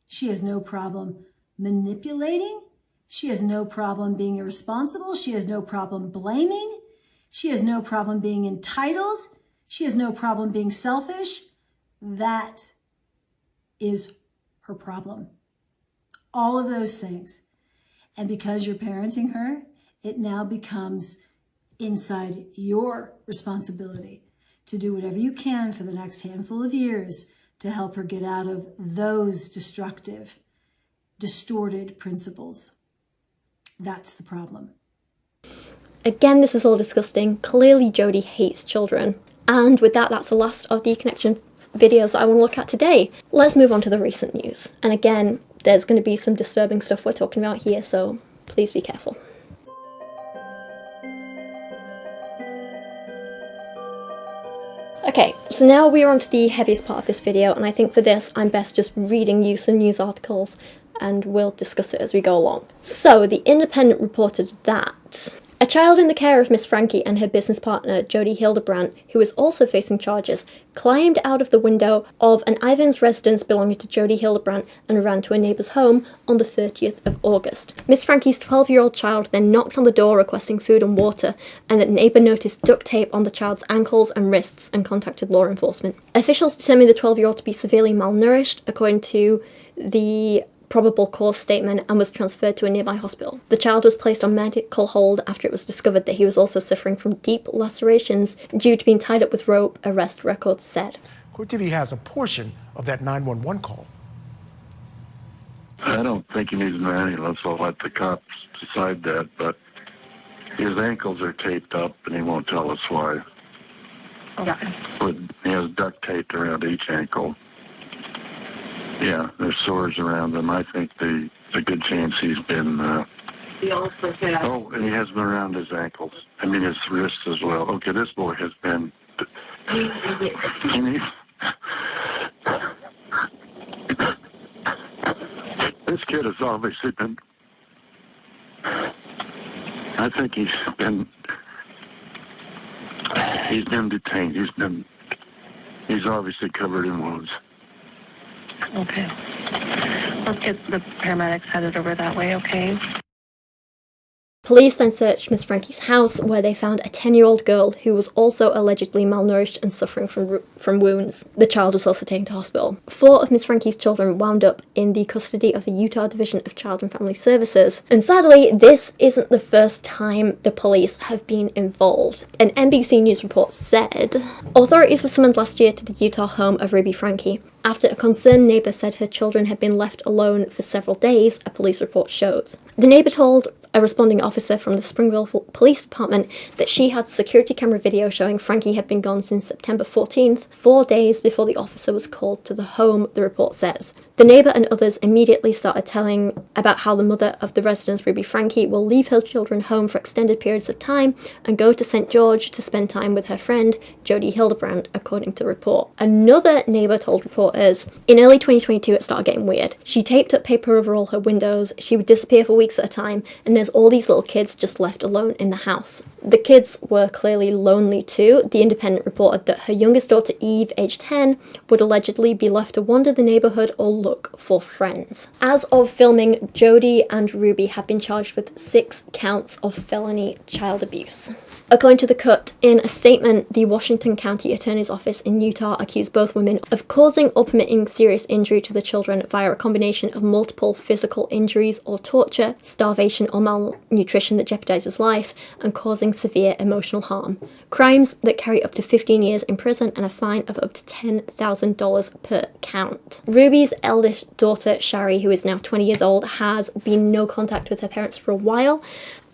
She has no problem manipulating. She has no problem being irresponsible. She has no problem blaming. She has no problem being entitled. She has no problem being selfish. That is her problem. All of those things. And because you're parenting her, it now becomes inside your responsibility to do whatever you can for the next handful of years to help her get out of those destructive, distorted principles. That's the problem.
Again, this is all disgusting. Clearly, Jodi hates children. And with that, that's the last of the Connexions videos I want to look at today. Let's move on to the recent news. And again, there's going to be some disturbing stuff we're talking about here, so please be careful. Okay, so now we're on to the heaviest part of this video, and I think for this I'm best just reading you some news articles and we'll discuss it as we go along. So, The Independent reported that a child in the care of Miss Franke and her business partner, Jodi Hildebrandt, who is also facing charges, climbed out of the window of an Ivans residence belonging to Jodi Hildebrandt and ran to a neighbour's home on the 30th of August. Miss Franke's 12-year-old child then knocked on the door requesting food and water, and a neighbour noticed duct tape on the child's ankles and wrists and contacted law enforcement. Officials determined the 12-year-old to be severely malnourished, according to the probable cause statement, and was transferred to a nearby hospital. The child was placed on medical hold after it was discovered that he was also suffering from deep lacerations due to being tied up with rope, arrest records said.
Cortili has a portion of that 911 call.
I don't think he needs an ambulance. I'll let the cops decide that, but his ankles are taped up and he won't tell us why.
Okay.
But he has duct taped around each ankle. Yeah, there's sores around them. I think there's a good chance he's been...
He also said...
Oh, and he has been around his ankles. I mean, his wrists as well. Okay, this boy has been... This kid has obviously been... I think he's been detained. He's obviously covered in wounds.
Okay. Let's get the paramedics headed over that way, okay?
Police then searched Miss Franke's house, where they found a 10-year-old girl who was also allegedly malnourished and suffering from wounds. The child was also taken to hospital. 4 of Miss Franke's children wound up in the custody of the Utah Division of Child and Family Services. And sadly, this isn't the first time the police have been involved. An NBC News report said, authorities were summoned last year to the Utah home of Ruby Franke after a concerned neighbour said her children had been left alone for several days, a police report shows. The neighbour told a responding officer from the Springville Police Department that she had security camera video showing Franke had been gone since September 14th, 4 days before the officer was called to the home, the report says. The neighbour and others immediately started telling about how the mother of the residents, Ruby Franke, will leave her children home for extended periods of time and go to St. George to spend time with her friend, Jodi Hildebrandt, according to the report. Another neighbour told reporters, in early 2022 it started getting weird. She taped up paper over all her windows, she would disappear for weeks at a time, and there's all these little kids just left alone in the house. The kids were clearly lonely too. The Independent reported that her youngest daughter Eve, aged 10, would allegedly be left to wander the neighbourhood or look for friends. As of filming, Jodi and Ruby have been charged with 6 counts of felony child abuse. According to The Cut, in a statement, the Washington County Attorney's Office in Utah accused both women of causing or permitting serious injury to the children via a combination of multiple physical injuries or torture, starvation or malnutrition that jeopardizes life, and causing severe emotional harm. Crimes that carry up to 15 years in prison and a fine of up to $10,000 per count. Ruby's eldest daughter, Shari, who is now 20 years old, has been no contact with her parents for a while,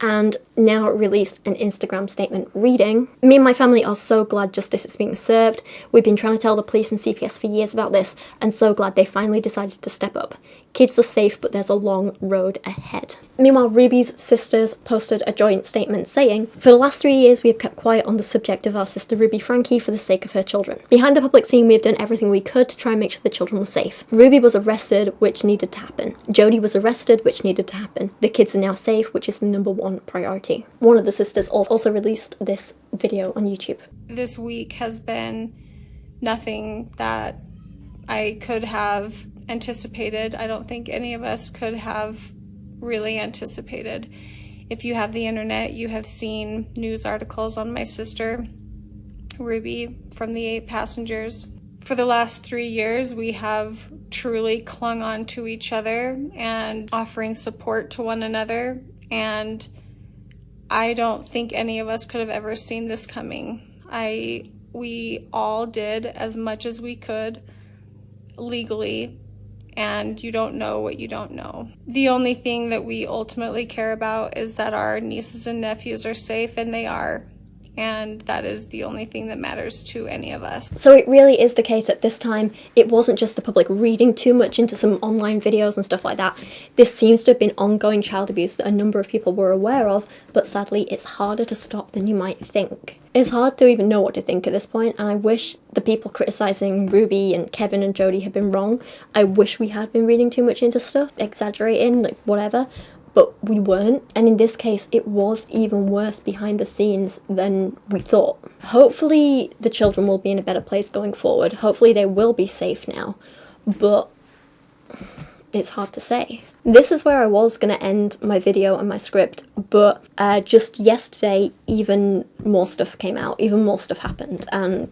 and now released an Instagram statement reading, "Me and my family are so glad justice is being served. We've been trying to tell the police and CPS for years about this, and so glad they finally decided to step up. Kids are safe, but there's a long road ahead." Meanwhile, Ruby's sisters posted a joint statement saying, "For the last 3 years, we have kept quiet on the subject of our sister Ruby Franke for the sake of her children. Behind the public scene, we have done everything we could to try and make sure the children were safe. Ruby was arrested, which needed to happen. Jodi was arrested, which needed to happen. The kids are now safe, which is the #1 priority." One of the sisters also released this video on YouTube.
This week has been nothing that I could have anticipated. I don't think any of us could have really anticipated. If you have the internet, you have seen news articles on my sister, Ruby, from the 8 passengers. For the last 3 years, we have truly clung on to each other and offering support to one another, and I don't think any of us could have ever seen this coming. We all did as much as we could legally, and you don't know what you don't know. The only thing that we ultimately care about is that our nieces and nephews are safe, and they are. And that is the only thing that matters to any of us.
So it really is the case that this time it wasn't just the public reading too much into some online videos and stuff like that. This seems to have been ongoing child abuse that a number of people were aware of, but sadly it's harder to stop than you might think. It's hard to even know what to think at this point, and I wish the people criticising Ruby and Kevin and Jodi had been wrong. I wish we had been reading too much into stuff, exaggerating, like whatever. But we weren't, and in this case it was even worse behind the scenes than we thought. Hopefully the children will be in a better place going forward. Hopefully they will be safe now, but it's hard to say. This is where I was going to end my video and my script, but just yesterday even more stuff came out, even more stuff happened, and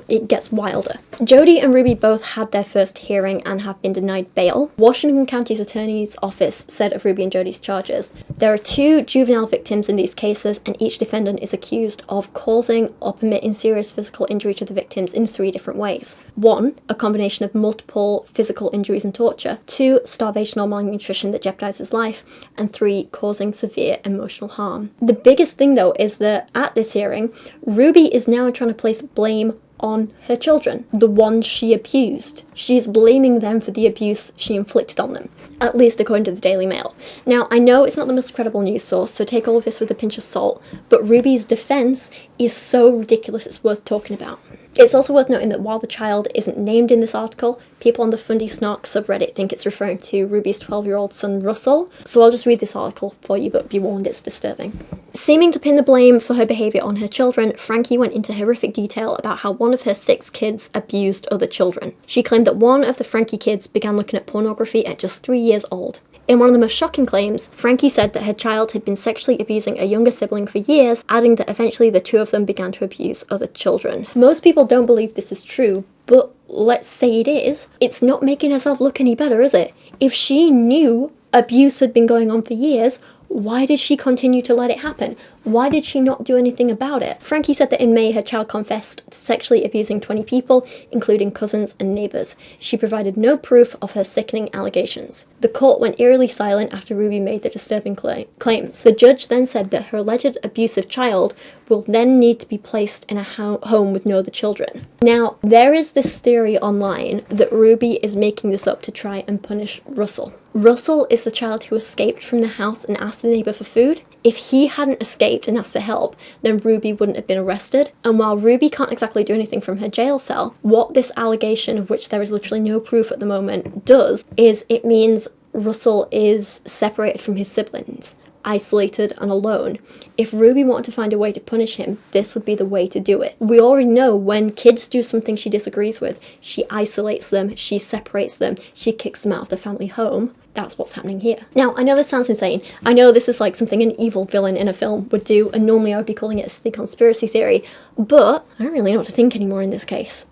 it gets wilder. Jodi and Ruby both had their first hearing and have been denied bail. Washington County's Attorney's Office said of Ruby and Jodi's charges, "There are 2 juvenile victims in these cases, and each defendant is accused of causing or permitting serious physical injury to the victims in 3 different ways. 1, a combination of multiple physical injuries and torture. 2, starvation or malnutrition that jeopardizes life. And 3, causing severe emotional harm." The biggest thing though is that at this hearing, Ruby is now trying to place blame on her children, the ones she abused. She's blaming them for the abuse she inflicted on them, at least according to the Daily Mail. Now, I know it's not the most credible news source, so take all of this with a pinch of salt, but Ruby's defense is so ridiculous it's worth talking about. It's also worth noting that while the child isn't named in this article, people on the Fundy Snark subreddit think it's referring to Ruby's 12-year-old son Russell, so I'll just read this article for you, but be warned it's disturbing. Seeming to pin the blame for her behaviour on her children, Franke went into horrific detail about how one of her 6 kids abused other children. She claimed that one of the Franke kids began looking at pornography at just 3 years old. In one of the most shocking claims, Franke said that her child had been sexually abusing a younger sibling for years, adding that eventually the 2 of them began to abuse other children. Most people don't believe this is true, but let's say it is. It's not making herself look any better, is it? If she knew abuse had been going on for years, why did she continue to let it happen? Why did she not do anything about it? Franke said that in May her child confessed to sexually abusing 20 people, including cousins and neighbours. She provided no proof of her sickening allegations. The court went eerily silent after Ruby made the disturbing claims. The judge then said that her alleged abusive child will then need to be placed in a home with no other children. Now, there is this theory online that Ruby is making this up to try and punish Russell. Russell is the child who escaped from the house and asked the neighbour for food. If he hadn't escaped and asked for help, then Ruby wouldn't have been arrested. And while Ruby can't exactly do anything from her jail cell, what this allegation, of which there is literally no proof at the moment, does is it means Russell is separated from his siblings, isolated and alone. If Ruby wanted to find a way to punish him, this would be the way to do it. We already know when kids do something she disagrees with, she isolates them, she separates them, she kicks them out of the family home. That's what's happening here. Now, I know this sounds insane. I know this is like something an evil villain in a film would do, and normally I would be calling it a silly conspiracy theory, but I don't really know what to think anymore in this case.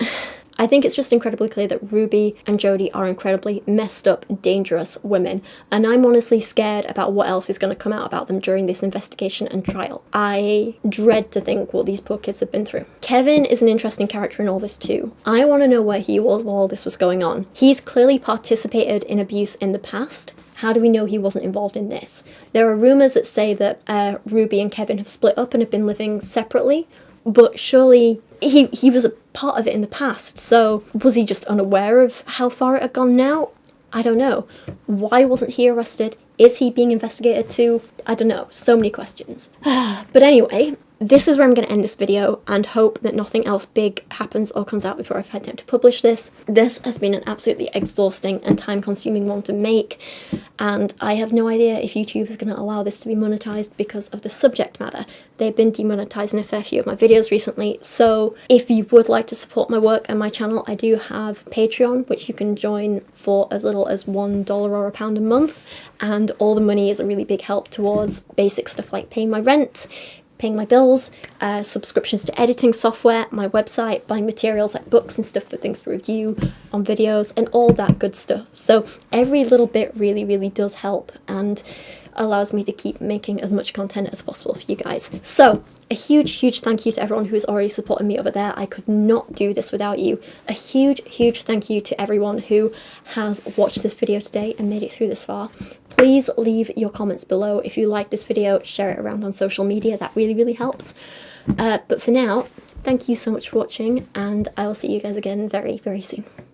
I think it's just incredibly clear that Ruby and Jodi are incredibly messed up, dangerous women, and I'm honestly scared about what else is going to come out about them during this investigation and trial. I dread to think what these poor kids have been through. Kevin is an interesting character in all this too. I want to know where he was while all this was going on. He's clearly participated in abuse in the past, How do we know he wasn't involved in this? There are rumours that say that Ruby and Kevin have split up and have been living separately, but surely he was a part of it in the past, so was he just unaware of how far it had gone now? I don't know. Why wasn't he arrested? Is he being investigated too? I don't know. So many questions. But anyway, this is where I'm going to end this video and hope that nothing else big happens or comes out before I've had time to publish this. This has been an absolutely exhausting and time-consuming one to make, and I have no idea if YouTube is going to allow this to be monetized because of the subject matter. They've been demonetizing a fair few of my videos recently, so if you would like to support my work and my channel, I do have Patreon, which you can join for as little as $1 or £1 a month, and all the money is a really big help towards basic stuff like paying my rent, paying my bills, subscriptions to editing software, my website, buying materials like books and stuff for things to review on videos, and all that good stuff. So every little bit really, really does help and allows me to keep making as much content as possible for you guys. So a huge thank you to everyone who has already supported me over there. I could not do this without you. A huge thank you to everyone who has watched this video today and made it through this far. Please leave your comments below. If you like this video, share it around on social media. That really helps. But for now, thank you so much for watching, and I will see you guys again very soon.